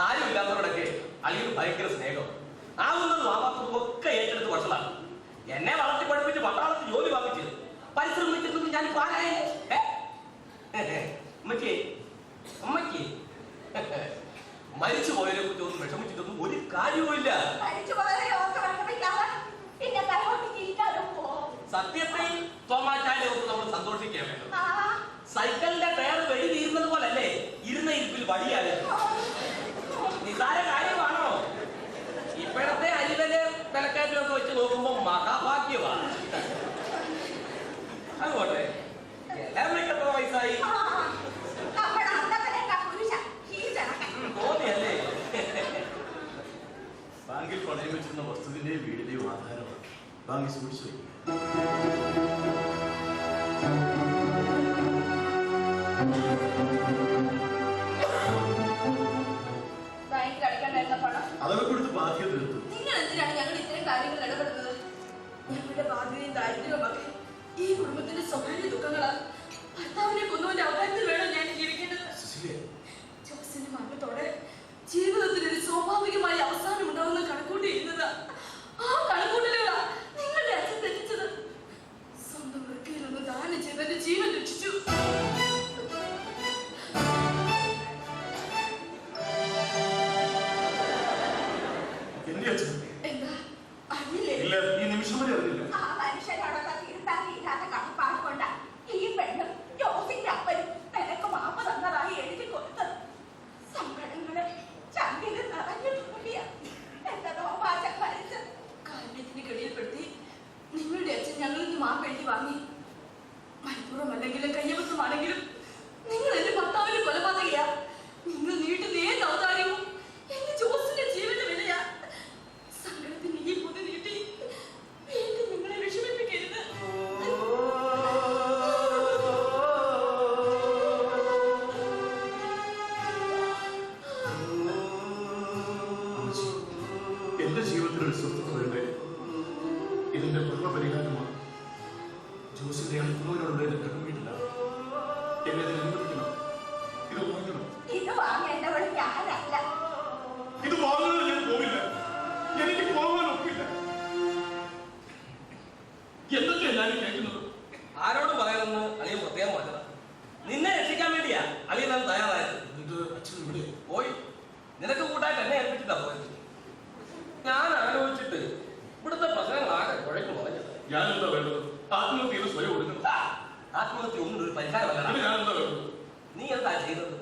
ആരും ഇല്ലാത്തവരോടൊക്കെ അളിയൊരു ഭയങ്കര സ്നേഹം. ആവുന്നത് ആവാത്തതും ഒക്കെ ഏറ്റെടുത്ത് വഷളാണ്. എന്നെ വളർത്തി പഠിപ്പിച്ച് പട്ടാളത്തിൽ ജോലി വാങ്ങിച്ച് പരിശ്രമിച്ചിരുന്നു ഞാൻ പാരായേ. അമ്മയ്ക്ക് അമ്മയ്ക്ക് മരിച്ചു പോയതിനെ കുറിച്ച് ഒന്നും വിഷമിച്ചിട്ടൊന്നും ഒരു കാര്യവുമില്ല. സത്യത്തിൽ തോമാച്ചാന്റെ ഒന്നും നമ്മൾ സന്തോഷിക്കാൻ വേണം. സൈക്കിളിന്റെ ടയർ വെടി തീരുന്നത് പോലല്ലേ ഇരുന്ന ഇരിപ്പിൽ വടിയാല്. നിസാര കാര്യമാണോ? ഇപ്പോഴത്തെ അരിവല് വിലക്കയറ്റമൊക്കെ വെച്ച് നോക്കുമ്പോ മഹാഭാഗ്യമാണ്. അതുകൊട്ടെ എത്ര വയസ്സായി തോന്നിയല്ലേ? ബാങ്കിൽ പണയം വെച്ചിരുന്ന വസ്തുവിന്റെയും വീടിന്റെയും ആധാരമാണ് ബാങ്കി സൂക്ഷിച്ചു വയ്ക്കുക. ബാങ്കിൽ അടയ്ക്കാണ്ടായിരുന്ന പണം അതൊക്കെ കൊടുത്ത് ബാധ്യത തീർത്തു. നിങ്ങൾ എന്തിനാണ് ഞങ്ങൾ ഇത്തരം കാര്യങ്ങൾ ഇടപെടുന്നത്? ഞങ്ങളുടെ ബാധ്യതയും ദാരിദ്ര്യവും ഒക്കെ ഈ കുടുംബത്തിന്റെ സ്വകാര്യ ദുഃഖങ്ങളാണ്. ഭർത്താവിനെ കൊന്നവന്റെ അവകാശത്തിൽ വേണം ഞാൻ ജീവിക്കേണ്ടത്. ജോസിന്റെ മരണത്തോടെ ജീവിതത്തിൽ ഒരു സ്വാഭാവികമായ അവസാനം ഉണ്ടാവുന്ന കണക്കൂട്ടിയിരുന്നത്. ആ കണക്കൂട്ടലുകളാ നിങ്ങളുടെ അച്ഛൻ തെറ്റിച്ചത്. സ്വന്തം വൃക്കയിൽ നിന്ന് ദാനം ചെയ്ത് എന്റെ ജീവൻ രക്ഷിച്ചു. എന്റെ അച്ഛൻ എന്താ അറിയില്ലേ? ഇല്ല, ഈ നിമിഷം വരെ അറിയില്ല. ആ മനുഷ്യരോടൊക്കെ തീർത്താൻ തീരാത്ത കടപ്പാട് കൊണ്ടാ ഈ പെണ്ണും ജോസിന്റെ അപ്പനും നിനക്ക് മാപ്പ് തന്നതായി എഴുതി കൊടുത്തത്. സങ്കടങ്ങള് ചങ്കിന് നിറഞ്ഞു തുള്ളിയാ എന്റെ നോമാശം മരിച്ച് കാരണത്തിന് കെടിയിൽപ്പെടുത്തി നിങ്ങളുടെ അച്ഛൻ ഞങ്ങളിൽ നിന്ന് മാപ്പ് എഴുതി വാങ്ങി. മനഃപൂർവ്വമല്ലെങ്കിലും കയ്യബദ്ധമാണെങ്കിലും നിങ്ങൾ എന്റെ ഭർത്താവിന് കൊലപാതകയാ. നിങ്ങൾ നീട്ടുന്ന ഏത് ഔദാര്യവും എന്റെ ജോസിന്റെ ജീവന്റെ വിലയാ. സങ്കടത്തിന് ഈ പൊതി നീട്ടി വീണ്ടും നിങ്ങളെ വിഷമിപ്പിക്കരുത്. എന്റെ ജീവിതത്തിൽ ഒരു സ്വസ്ഥത വേണ്ടേ? ഇതിന്റെ പൂർണ്ണ പരിഹാരമാണ്. ജോസിന്റെ അൽപ്പനോടുള്ള എന്റെ കടമയില്ല. എന്നെ ഇതിൽ അനുവദിക്കണം. ഇത് വാങ്ങണം. ഇത് വാങ്ങേണ്ടവൾ ഞാനല്ല. ഇത് വാങ്ങുന്നത് ഞാൻ പോവില്ല. എനിക്ക് പോകാൻ ഒക്കില്ല. എന്തൊക്കെയാ ഞാൻ കേൾക്കുന്നത്? ആരോട് പറയാമെന്ന് അളിയൻ പ്രത്യേകം പറഞ്ഞതാ. നിന്നെ രക്ഷിക്കാൻ വേണ്ടിയാ അളിയൻ ഞാൻ തയ്യാറായത്. ഇത് അച്ഛൻ ഇവിടെ പോയി നിനക്ക് കൂട്ടായിട്ട് എന്നെ ഏൽപ്പിച്ചിട്ടാ പോയത്. ഞാൻ ആലോചിച്ചിട്ട് ഇവിടുത്തെ പ്രശ്നങ്ങളാകെ കുഴയ്ക്ക് പറഞ്ഞത്. ഞാൻ എന്താ വേണ്ടത്? ആത്മഹത്യ ചെയ്ത് സ്വയം കൊടുക്കണം. ആത്മഹത്യ ഒന്നും ഒരു പരിഹാരമല്ല. ഞാൻ എന്താ വേണ്ടത്? നീ എന്താ ചെയ്തത്?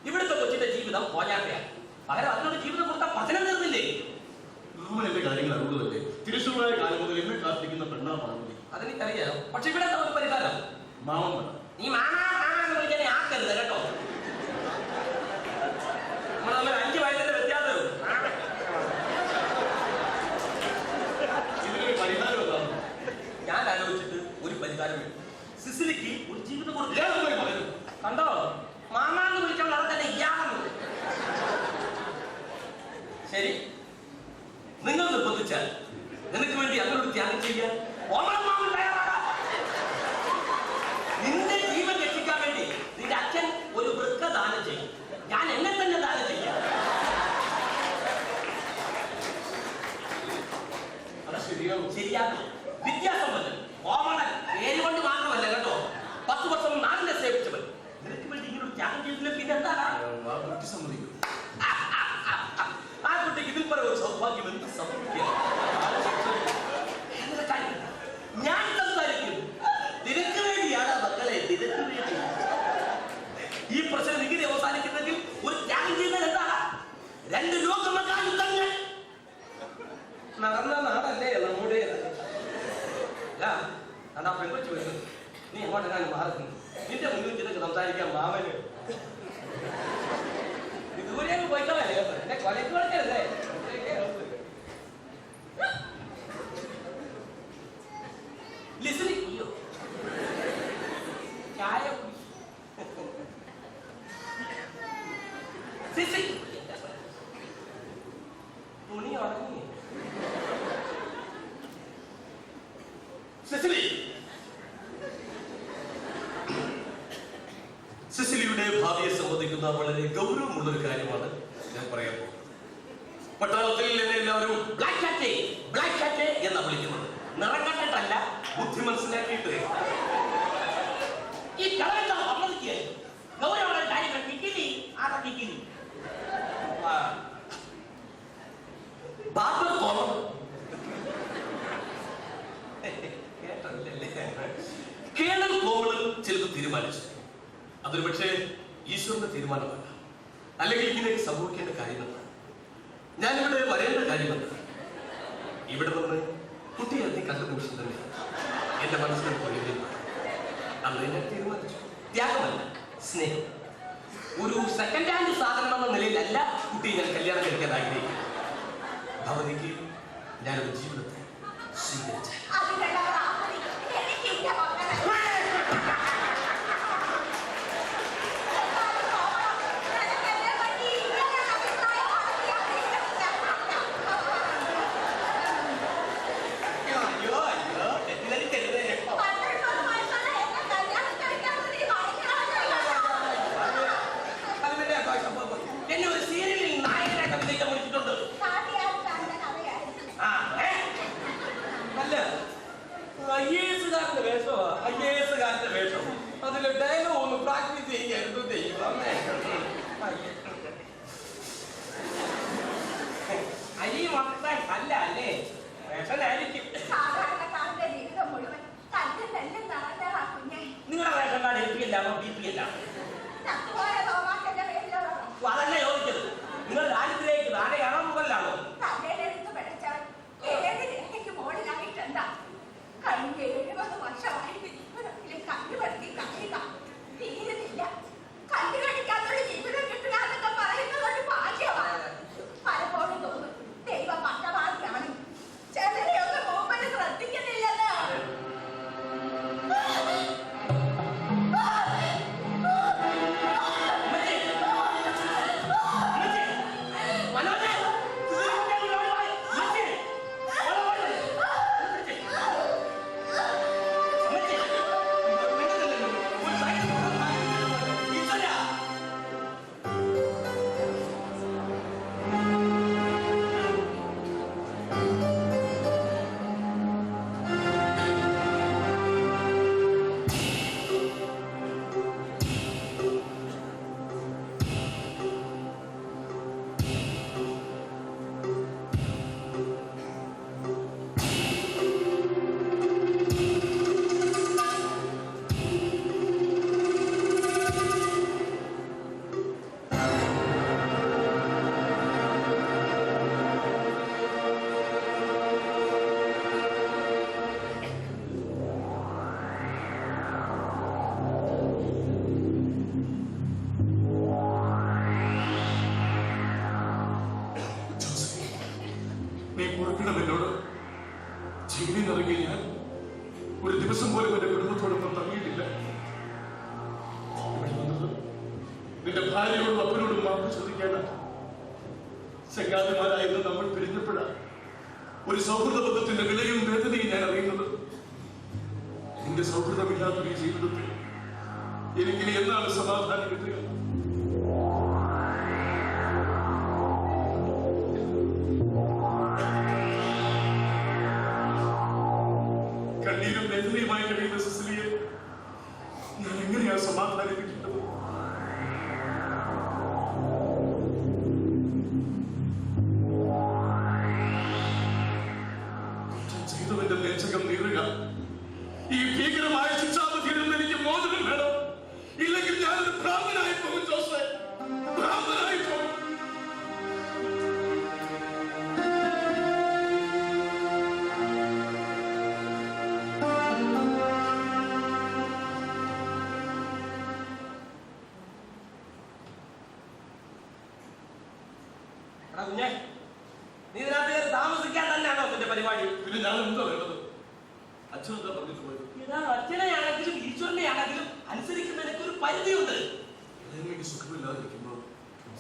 ഇവിടുത്തെ കൊച്ചിന്റെ ജീവിതം പോഞ്ഞാട്ടയാണ്. പകരം അതിനോട് ജീവിതം കൊടുത്താൽ പതനം തീർന്നില്ലേ? മാമൻ എന്റെ കാര്യങ്ങൾ അറിവുള്ളതല്ലേ? തിരിച്ചുള്ള കാലം മുതൽ എന്നെ കാത്തിരിക്കുന്ന പെണ്ണാ പാർവതി. അതെനിക്കറിയാം. പക്ഷെ ഇവിടെ എന്താ ഒരു പരിഹാരം? മാമൻ വേണം. നീ മാമാന്ന് വിളിക്കാൻ ആക്കരുത് കേട്ടോ. നമ്മൾ തമ്മിൽ 5 വയസ്സിന്റെ വ്യത്യാസവും. ഇതിനൊരു പരിഹാരം എന്താണ്? ഞാൻ ആലോചിച്ചിട്ട് ഒരു പരിഹാരം വേണം. സിസിലിക്ക് ഒരു ജീവിതം കൊടുത്തു. ഞാൻ എന്താ പറയുന്നത്? കണ്ടോ, മാമാന്ന് വിളിക്കാൻ അവിടെ തന്നെ ഇയാളെന്ന്. ശരി, നിങ്ങൾ നിർബന്ധിച്ചാൽ നിനക്ക് വേണ്ടി അങ്ങോട്ട് ത്യാഗം ചെയ്യാൻ മാമൻ തയ്യാറാകാം. നിന്റെ ജീവൻ രക്ഷിക്കാൻ വേണ്ടി നിന്റെ അച്ഛൻ ഒരു വൃക്ക ദാനം ചെയ്യും. ഞാൻ എന്നെ തന്നെ ദാനം ചെയ്യാം. തുണി ഉണങ്ങി. സിസിലി, സിസിലിയുടെ ഭാവിയെ സംബന്ധിക്കുന്ന വളരെ ഗൗരവമുള്ള ഒരു കാര്യമാണ് ഞാൻ പറയാൻ പോകുന്നത്. പട്ടാളത്തിൽ എന്നെ എല്ലാവരും ബ്ലാക്ക് കാറ്റ് എന്നാ വിളിക്കുന്നത്. നിറം കണ്ടിട്ടല്ല, ബുദ്ധി മനസ്സിലാക്കിയിട്ട്. ഈ കളവെല്ലാം സമ്മതിക്കുക ഗൗരവമുള്ള കാര്യങ്ങൾ കിട്ടിനി ആരാ കിട്ടിനി ബാബർ കോമൺ കേണൽ കോമളൻ ചിലത് തീരുമാനിച്ചു. അതൊരു പക്ഷേ ഈശ്വരന്റെ തീരുമാനമല്ല, അല്ലെങ്കിൽ ഇങ്ങനെയൊക്കെ സംഭവിക്കേണ്ട കാര്യമല്ല. ഞാനിവിടെ വരേണ്ട കാര്യമല്ല. ഇവിടെ നിന്ന് കുട്ടിയെ നീ കണ്ട നിമിഷം തന്നെ എന്റെ മനസ്സിൽ കൊല്ലുകയും അന്ന് ഞാൻ തീരുമാനിച്ചു. ത്യാഗമല്ല, സ്നേഹം. ഒരു സെക്കൻഡ് ഹാൻഡ് സാധനം എന്ന നിലയിലല്ല കുട്ടിയെ ഞാൻ കല്യാണം കഴിക്കാൻ ആഗ്രഹിക്കുന്നു. ഭവതിക്ക് ഞാനൊരു ജീവിതത്തെ സ്വീകരിച്ചു. ഐഎഎസുകാരന്റെ വേഷം അതിലെ ഡയലോഗ് ഒന്ന് പ്രാക്ടീസ് ചെയ്യായിരുന്നു. അരി മൊത്തം അല്ല അല്ലേ, റേഷനായിരിക്കും. നിങ്ങളുടെ റേഷൻ കാർഡ് എൽ പി എല്ലാണോ ബി പി എല്ലാണോ? അതല്ല ചോദിച്ചത്. നിങ്ങൾ രാജ്യത്തിലേക്ക് താഴെയാണോ മുകളിലാണോ? കഴിഞ്ഞ 70 വർഷമായിട്ട് ജീവിതത്തിലെ കണ്ടുപറ്റി കഴിയുക തീരുന്നില്ല. കണ്ടുകടിക്കാത്തൊരു ജീവിതം കിട്ടുക എന്നൊക്കെ പറയുന്നത് ഒരു ഭാഗ്യമാണ്. പലപ്പോഴും തോന്നും ദൈവം പട്ടവാദിയാണ്, ചിലരെയൊക്കെ മൂപ്പന് ശ്രദ്ധിക്കുന്നില്ലെന്ന്. ഒരു ദിവസം പോലും എന്റെ കുടുംബത്തോടൊപ്പം തങ്ങിയിട്ടില്ല. നിന്റെ ഭാര്യയോടും അപ്പനോടും മാപ്പ് ചോദിക്കാനാണ്. ചങ്ങാതിമാരായിരുന്നു നമ്മൾ പിരിഞ്ഞപ്പോഴാണ് ഒരു സൗഹൃദ ബന്ധത്തിന്റെ വിലയും വേദനയും ഞാൻ അറിയുന്നത്. നിന്റെ സൗഹൃദമില്ലാത്ത ഈ ജീവിതത്തിൽ എനിക്കിനി എന്നാണ് സമാധാനം കിട്ടുക? കണ്ണീരും വേദനയുമായി കഴിയുന്ന സിസിലിയെ ഞാൻ എങ്ങനെയാണ് സമാധാനിപ്പിക്കേണ്ടത്? ചെയ്തവന്റെ നെഞ്ചകം നീറുക. ഈ ഭീകരമായ ശിക്ഷാപതിയിൽ നിന്ന് എനിക്ക് മോചനം വേണം. ഇല്ലെങ്കിൽ ഞാനൊരു ഭ്രാന്തനായി പോകും ജോസേ, ഭ്രാന്തനായി പോകും. നീ ഇതിനകത്ത് താമസിക്കാൻ തന്നെയാണോ നിന്റെ പരിപാടി? പിന്നെ ഞാൻ എന്താ വേണ്ടത്? അച്ഛനെന്താ പറഞ്ഞിട്ട് പോയത്? അച്ഛനെയാണെങ്കിലും ഈശ്വരനെയാണെങ്കിലും അനുസരിക്കുന്നതിനൊക്കെ ഒരു പരിധിയുണ്ട്. എനിക്ക് സുഖമില്ലാതിരിക്കുമ്പോ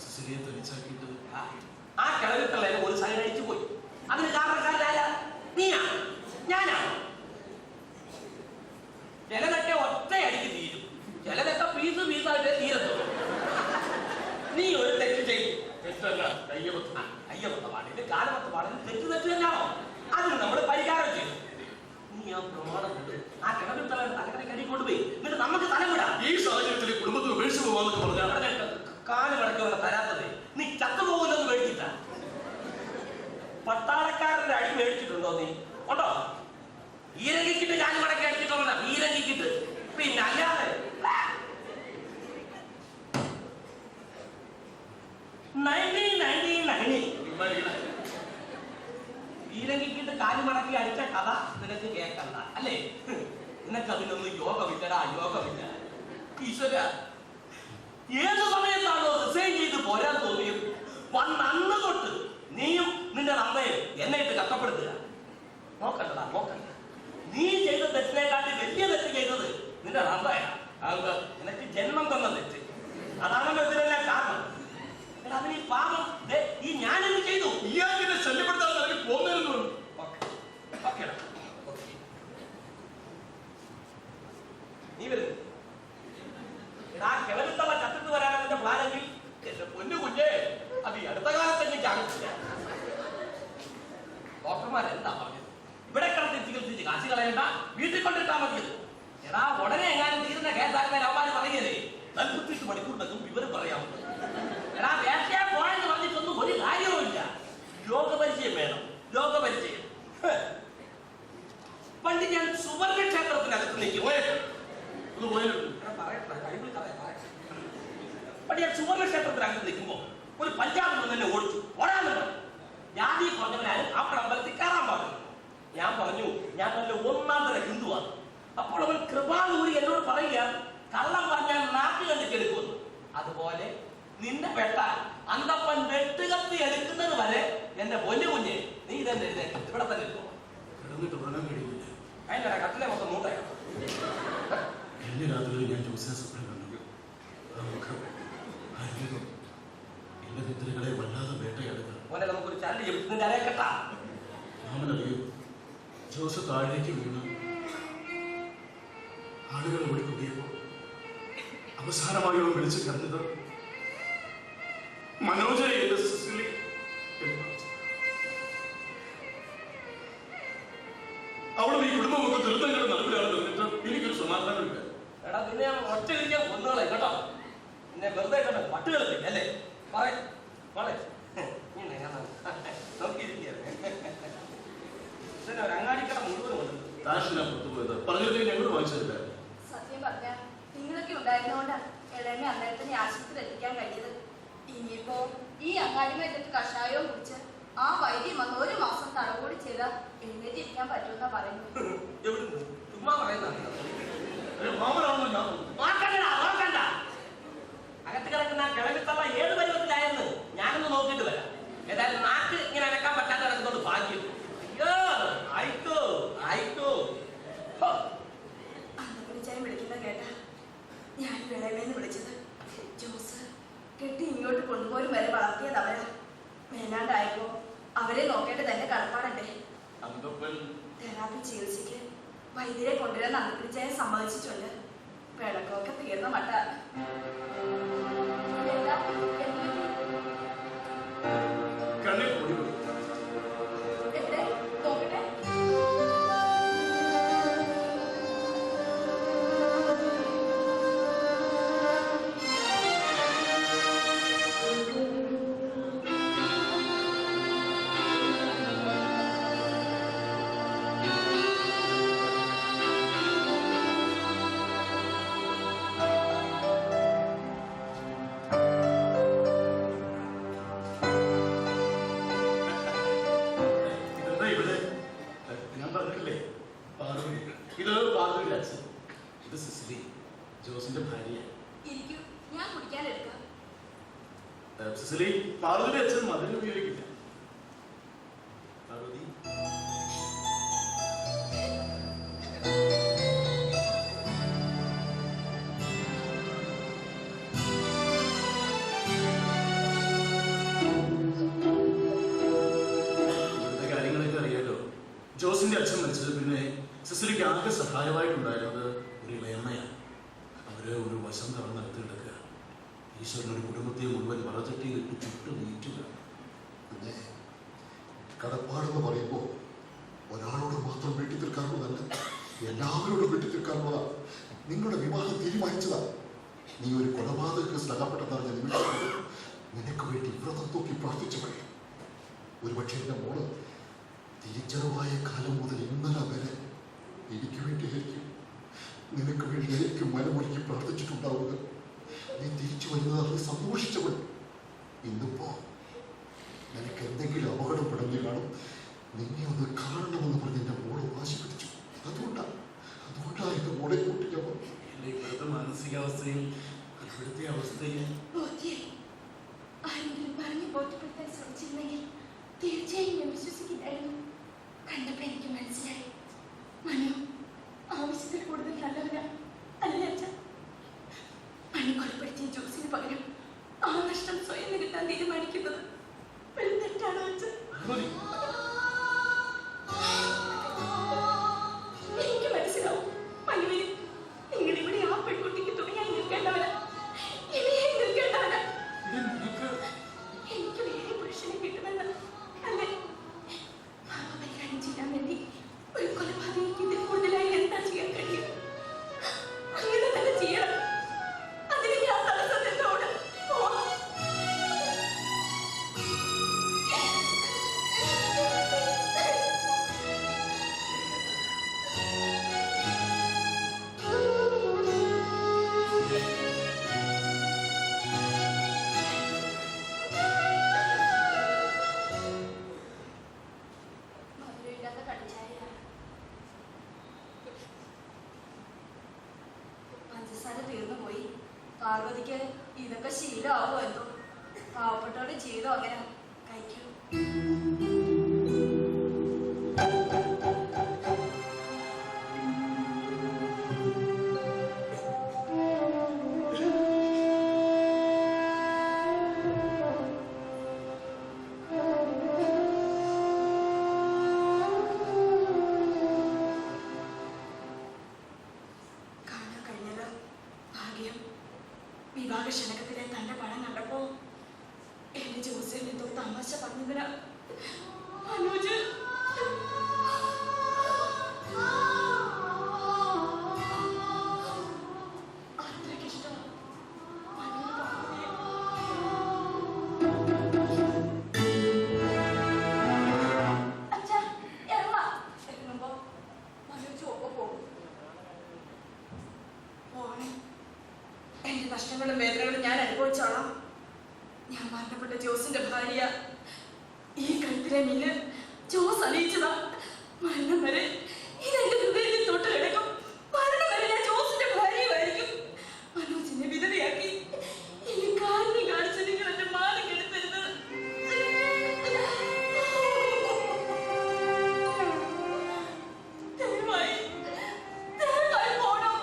സിസിലിയെ തനിച്ചാക്കിയിട്ട് ആ കിളവിത്തള്ളേനെ ഒരു സൈഡ് അടിച്ചു പോയി. അതിന് കാരണക്കാരനാരാ? നീയാ? ഞാനാ? ചിലതൊക്കെ ഒറ്റയടിക്ക് തീരും, ചിലതൊക്കെ പീസായിട്ട് തീരത്തുള്ളൂ. നീ ഒരു തെറ്റ് ചെയ്തു. തെറ്റല്ല, കയ്യബദ്ധം. അയ്യബദ്ധമാണ്, കാലബദ്ധമാണ്, തെറ്റ് തന്നെയാണോ? അതിന് നമ്മൾ പരിഹാരം ചെയ്തു. നീ ആ പ്രമാണം കൊണ്ട് ആ കിളവിത്തള്ളെ തലക്കറി കടി കൊണ്ടുപോയി, എന്നിട്ട് നമുക്ക് തലവിടാം. ഈ സാഹചര്യത്തിൽ കുടുംബത്തിന് ഉപേക്ഷിച്ച് പോകാന്നൊക്കെ പറഞ്ഞാൽ കാല് കിടക്കുന്ന തരാത്തത് നീ ചത്തുപോകുന്നത് മേടിച്ചിട്ട. പട്ടാളക്കാരുടെ അടി മേടിച്ചിട്ടുണ്ടോ നീ? ഉണ്ടോ? ഈരങ്കിക്കിട്ട് കാല് മടക്കി അടിച്ചിട്ടുണ്ടോ? ഈരങ്കിക്കിട്ട്. പിന്നെ അല്ലാതെ ഈരങ്കിക്കിട്ട് കാല് മടക്കി അടിച്ച കഥ നിനക്ക് കേൾക്കണ്ട അല്ലേ? നിനക്ക് അതിനൊന്നും യോഗമില്ലടാ, യോഗമില്ല. ഈശ്വര, ഏത് സമയത്താണോ റിസൈൻ ചെയ്ത് പോരാൻ തോന്നിയത് വന്ന് അന്ന് തൊട്ട് നീയും നിന്റെ അമ്മയും എന്നെ ഇട്ട് കഷ്ടപ്പെടുത്തുക. നോക്കണ്ടടാ, നോക്കണ്ട. നീ ചെയ്ത തെറ്റിനെക്കാട്ടി വലിയ തെറ്റ് ചെയ്തത് നിന്റെ അമ്മയാ. നിനക്ക് ജന്മം തന്ന തെറ്റ് അതാണല്ലോ ഇതിനെല്ലാം കാരണം. അതിന് ഈ പാപം ഈ ഞാനെന്ന് ചെയ്തു. ഇയാൾക്കിനെ ശല്യപ്പെടുത്താൻ നിനക്ക് പോകുന്നതെന്ന് പറഞ്ഞു. നീ വരുന്നു ആ കിളവിത്തള്ള ചത്തിട്ട് വരാനാണ് എന്റെ പ്ലാനെങ്കിൽ എന്റെ പൊന്നു കുഞ്ഞേ, അത് ഈ അടുത്ത കാലത്ത് എനിക്ക് ആകില്ല. ഡോക്ടർമാരെന്താ പറഞ്ഞത്? ഇവിടെ കിടത്തി ചികിത്സിച്ച് കാശ് കളയണ്ട, വീട്ടിൽ കൊണ്ടിട്ടാ മതിയത്. എടാ, ഉടനെ എങ്ങാനും തീരുന്ന കേസാക്കാൻ അവന്മാര് പറയുകയല്ലേ 48 മണിക്കൂറിനകം വിവരം പറയാവുന്നത്. എടാ, വേട്ടയാ പോയെന്ന് പറഞ്ഞിട്ടൊന്നും ഒരു കാര്യവും ഇല്ല. രോഗപരിചയം വേണം, രോഗപരിചയം. പണ്ട് ഞാൻ സുവർണ ക്ഷേത്രത്തിനകത്ത് നിൽക്കും. പണ്ട് ഞാൻ സുവർണ ക്ഷേത്രത്തിനകത്ത് നിൽക്കുമ്പോ ഒരു പഞ്ചാബിൽ നിന്ന് എന്നെ ഓടിച്ചു. ഓടാന്ന് പറഞ്ഞു. ജാതി കുറഞ്ഞവനാലും അവിടെ അമ്പലത്തിൽ കയറാൻ പാടില്ല. ഞാൻ പറഞ്ഞു, ഞാൻ നല്ല ഒന്നാം തര ഹിന്ദുവാണ്. അപ്പോൾ അവൻ കൃപാലൂരി എന്നോട് പറയുക, കള്ളം പറഞ്ഞാൽ നാക്ക് കണ്ടിട്ട് എടുക്കുമെന്ന്. അതുപോലെ നിന്റെ വെട്ട അന്തപ്പൻ വെട്ടുകത്തി എടുക്കുന്നത് വരെ എന്റെ പൊന്നു കുഞ്ഞെ നീ ഇതെന്നെ ഇവിടെ തന്നെ എടുക്കും. കിടന്നിട്ട് ഉറങ്ങാൻ കഴിയില്ല. അതിന്റെ കട്ടിലെ മൊത്തം മൂട്ടയാണ്. കഴിഞ്ഞ രാത്രി ഞാൻ ജോസിനെ സ്വപ്നം കണ്ടു. ആ മുഖം, ആ രൂപം എന്റെ നിദ്രകളെ വല്ലാതെ വേട്ടയാടുക. ഓനെ നമുക്കൊരു ചരട് നിന്റെ അരക്കെട്ടാ. മാമനറിയോ, ജോസ് താഴേക്ക് വീണു. ആളുകൾ ഓടിക്കൂടിയപ്പോ അവസാനമായി അവൻ വിളിച്ചു കരഞ്ഞത് മനോജ എന്റെ സിസിലി. അവിടെ ഈ കുടുംബമൊക്കെ ദുരിതങ്ങളുടെ നടുവിലാണ് നിന്നിട്ട് എനിക്കൊരു സമാധാനമില്ല. എടാ, നിന്നെ ഒറ്റ ഇരിക്കാൻ കൊന്നുകളെ കേട്ടോ. നിന്നെ വെറുതെ കേട്ടോ പട്ടുകളെ അല്ലേ? ഒരു അങ്ങാടിക്കട മുഴുവനും ഉണ്ട്. താഷിനാ പുറത്തുപോയത് പറഞ്ഞിട്ട് ഞങ്ങൾ വാങ്ങിച്ചതില്ല. സത്യം പറഞ്ഞ നിങ്ങളൊക്കെ ഉണ്ടായിരുന്നോണ്ടാണ് ഇളമ അന്നേരത്തിന് ആശുപത്രി എത്തിക്കാൻ കഴിഞ്ഞത്. ഇനിയിപ്പോ ഈ അങ്ങാടിമേറ്റത്ത് കഷായവും കുടിച്ച് ആ വൈദ്യം വന്ന് 1 മാസം തടവോടി ചെയ്താൽ എഴുന്നേറ്റിരിക്കാൻ പറ്റുമെന്നാ പറയുന്നത്. ചുമ്മാ പറയുന്ന മാമനാണോ ഞാൻ? അകത്ത് കിടക്കുന്ന കിളവിത്തള്ള ഏത് പരുവത്തിലായെന്ന് ഞാനൊന്ന് നോക്കിയിട്ട് വരാം. ഏതായാലും നാക്ക് ഇങ്ങനെ അനക്കാൻ പറ്റാതെ കിടക്കുന്നോണ്ട് ഭാഗ്യം. അയ്യോ, ആയിക്കോ ആയിക്കോ. അന്നപ്പിടിച്ചാലും വിളിക്കുന്നത് കേട്ടാ ഞാൻ വിളമേന്ന് വിളിച്ചത്. ജോസ് കെട്ടി ഇങ്ങോട്ട് കൊണ്ടുപോലും വരെ വളർത്തിയത് അവരാ. മേലാണ്ടായപ്പോ അവരെ നോക്കേണ്ട തന്നെ കടപ്പാടണ്ടേ. തെറാപ്പി ചികിത്സയ്ക്ക് വൈദ്യരെ കൊണ്ടുവരാൻ അന്നപ്പിടിച്ചാൽ സമ്മതിച്ചിട്ടുണ്ട്. പിഴക്കമൊക്കെ തീർന്ന മട്ട. കണ്ണിൽ പൊടി പോയി. എവിടെ നോക്കട്ടെ. ജോസിന്റെ ഭാര്യ ഇരിക്കൂ, ഞാൻ കുടിക്കാൻ എടുക്കാം. സിസിലി, പാർവതിയുടെ അച്ഛൻ മധുരം ഉപയോഗിക്കില്ല. പാർവതി, ജോസിന്റെ അച്ഛൻ മരിച്ചത് പിന്നെ സിസിലിക്ക് ആകെ സഹായമായിട്ടുണ്ടായിരുന്നത് ഒരു ഇളയമ്മയാണ്. അവര് ഒരു വശം തളർന്നെടുത്ത് കിടക്കുക. ഈശ്വരൻ ഒരു കുടുംബത്തെ മുഴുവൻ വളർച്ചട്ടിയിലിട്ട് ചുട്ടു നീറ്റുക. പിന്നെ കടപ്പാടെന്ന് പറയുമ്പോൾ ഒരാളോട് മാത്രം വെട്ടി തീർക്കാനുള്ളതല്ല, എല്ലാവരോടും വെട്ടി തീർക്കാനുള്ളതാണ്. നിങ്ങളുടെ വിവാഹം തീരുമാനിച്ചതാ. നീ ഒരു കൊലപാതക കേസിൽ അകപ്പെട്ടതറിഞ്ഞ നിമിഷം നിനക്ക് വേണ്ടി വ്രതം തൂക്കി പ്രാർത്ഥിച്ചവളെ. ഒരുപക്ഷെ എന്റെ മോള് തിരിച്ചറിവായ കാലം മുതൽ ഇന്നലെ വരെ എനിക്ക് വേണ്ടിയായിരിക്കും, നിനക്ക് വേണ്ടിയായിരിക്കും മനമൊരുക്കി പ്രാർത്ഥിച്ചിട്ടുണ്ടാവുക. നീ തിരിച്ചു വരുന്നതാണ് സന്തോഷിച്ചവൾ. ഇന്നിപ്പോ നിനക്ക് എന്തെങ്കിലും അപകടം പെടഞ്ഞു കാണും, നിന്നെ ഒന്ന് കാണണമെന്ന് പറഞ്ഞ് എന്റെ മോള് വാശി പിടിച്ചു. അതുകൊണ്ടായിരുന്നു മോളെ കൂട്ടിക്കാൻ പറഞ്ഞു. ഇപ്പോഴത്തെ മാനസികാവസ്ഥയും ഇപ്പോഴത്തെ അവസ്ഥയും ആരെങ്കിലും പറഞ്ഞു ബോധ്യപ്പെടുത്താൻ ശ്രമിച്ചിരുന്നെങ്കിൽ തീർച്ചയായും ഞാൻ വിശ്വസിക്കില്ലായിരുന്നു. കണ്ടപ്പോ എനിക്ക് മനസ്സിലായി, മനു ആവശ്യത്തിൽ കൂടുതൽ നല്ലവനാ അല്ലേ അച്ഛൻ? മനു കൊലപ്പെടുത്തിയ ജോസിന് പകരം ആ നഷ്ടം സ്വയം നികത്താൻ തീരുമാനിക്കുന്നത് ഒരു തെറ്റാണോ അച്ഛൻ? എനിക്ക് മനസ്സിലാവും മനുവിന് നിങ്ങളിവിടെ ആ പെൺകുട്ടിക്ക് തുണയായി നിൽക്കേണ്ടവനാ, ഇവയായി നിൽക്കേണ്ടവനാ. എനിക്ക് വേറെ പുരുഷനെ കിട്ടുമെന്ന് അല്ലേ? പാപപരിഹാരം ചെയ്യാൻ വേണ്ടി ഒരു കൊലപാതകയ്ക്ക് ഇതിൽ കൂടുതലായി എന്താ ചെയ്യാൻ കഴിയും? അങ്ങനെ തന്നെ ചെയ്യണം. അതിന് ഞാൻ തടസ്സത്തിനോട് പഞ്ചസാര തീർന്നു പോയി. പാർവതിക്ക് ഇതൊക്കെ ശീലമാവോ എന്തോ. പാവപ്പെട്ടവരുടെ ജീവിതം അങ്ങനെ കഴിക്കൂ. വിവാഹക്ഷണകത്തിലെ തന്റെ പണം കണ്ടപ്പോ എന്റെ ജോസിൽ എന്തോ തമാശ പറഞ്ഞതിനാ മനോജ് അത്രയ്ക്കിഷ്ടം. അച്ഛാ ഇറങ്ങുമ്പോ മനോജ് ഒപ്പം പോകും. പോണേ, എന്റെ നഷ്ടങ്ങളും വേദനകളും ഞാൻ അനുഭവിച്ചോളാം. ഞാൻ മരണപ്പെട്ട ജോസിന്റെ ഭാര്യ. ഈ കഴുത്തിലെ മില്ല് ജോസ് അറിയിച്ചതാ. മരണം വരെ ഇതെന്റെ ഹൃദയത്തിൽ തൊട്ട് കിടക്കും. മരണം വരെ ഞാൻ ജോസിന്റെ ഭാര്യയുമായിരിക്കും. മനോജിനെ വിധവയാക്കി ഇനി കാര്യം കാണിച്ച് നിങ്ങൾ എന്റെ മാനം കെടുത്തരുത്. ദയവായി പോണം.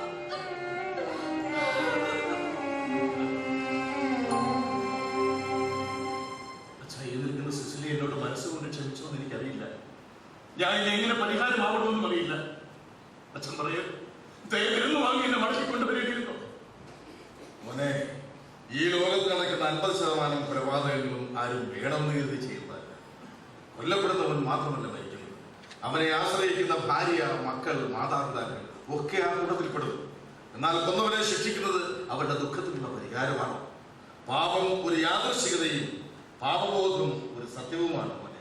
സിസിലി എന്നോട് മനസ്സുകൊണ്ട് ക്ഷമിച്ചോന്ന് എനിക്കറിയില്ല. ഞാൻ ഇനി എങ്ങനെ പരിഹാരമാവണമെന്നും അറിയില്ല. അച്ഛൻ പറയൂ, ദയവിരുന്ന് വാങ്ങി എന്നെ മടക്കിക്കൊണ്ടുവരേണ്ടിരുന്നു. മോനെ, ഈ ലോകത്ത് നടക്കുന്ന 50% കൊലപാതകങ്ങളും ആരും വേണമെന്ന് കരുതി ചെയ്യുന്നതല്ല. കൊല്ലപ്പെടുന്നവൻ മാത്രമല്ല മരിക്കുന്നത്, അവനെ ആശ്രയിക്കുന്ന ഭാര്യ, മക്കൾ, മാതാപിതാക്കൾ ഒക്കെ ആ കൂട്ടത്തിൽപ്പെടുന്നു. എന്നാൽ കൊന്നവനെ ശിക്ഷിക്കുന്നത് അവരുടെ ദുഃഖത്തിനുള്ള പരിഹാരമാണ്. പാപം ഒരു യാദൃശ്ചികതയും പാപബോധം ഒരു സത്യവുമാണ് മോനെ.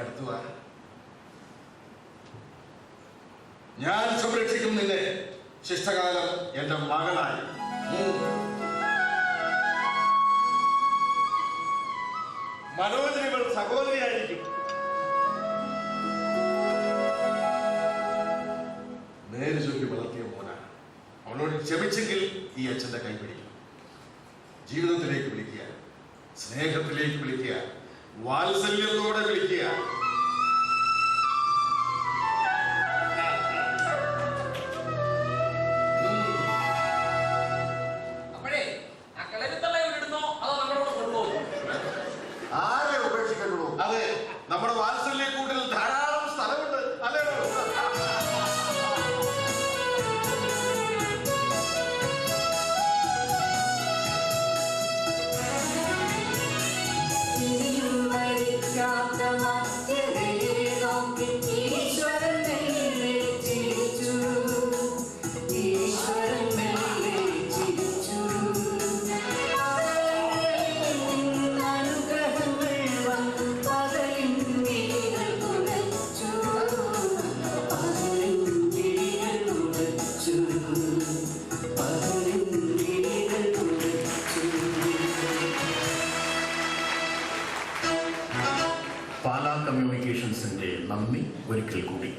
അടുത്തു വാ. ഞാൻ സംരക്ഷിക്കും നിന്നെ ശിഷ്ടകാലം എന്റെ മകളായി. മനോജനിവൾ സഹോദരിയായിരിക്കും. നേര് ചൊല്ലി വളർത്തിയ മോനാണ്. അവളോട് ക്ഷമിച്ചെങ്കിൽ ഈ അച്ഛന്റെ കൈ പിടിക്കും. ജീവിതത്തിലേക്ക് വിളിക്കുക, സ്നേഹത്തിലേക്ക് വിളിക്കുക, വാത്സല്യത്തോടെ വിളിക്കുക. അപ്പോഴേ ആ കളരുത്തള്ള ഇടുന്നോ അതോ നമ്മളോട് കൊണ്ടുപോകും? ആരെ ഉപേക്ഷിക്കണോ? അതെ, നമ്മുടെ വാത്സല്യ കമ്മ്യൂണിക്കേഷൻസിന്റെ നന്ദി ഒരിക്കൽ കൂടി.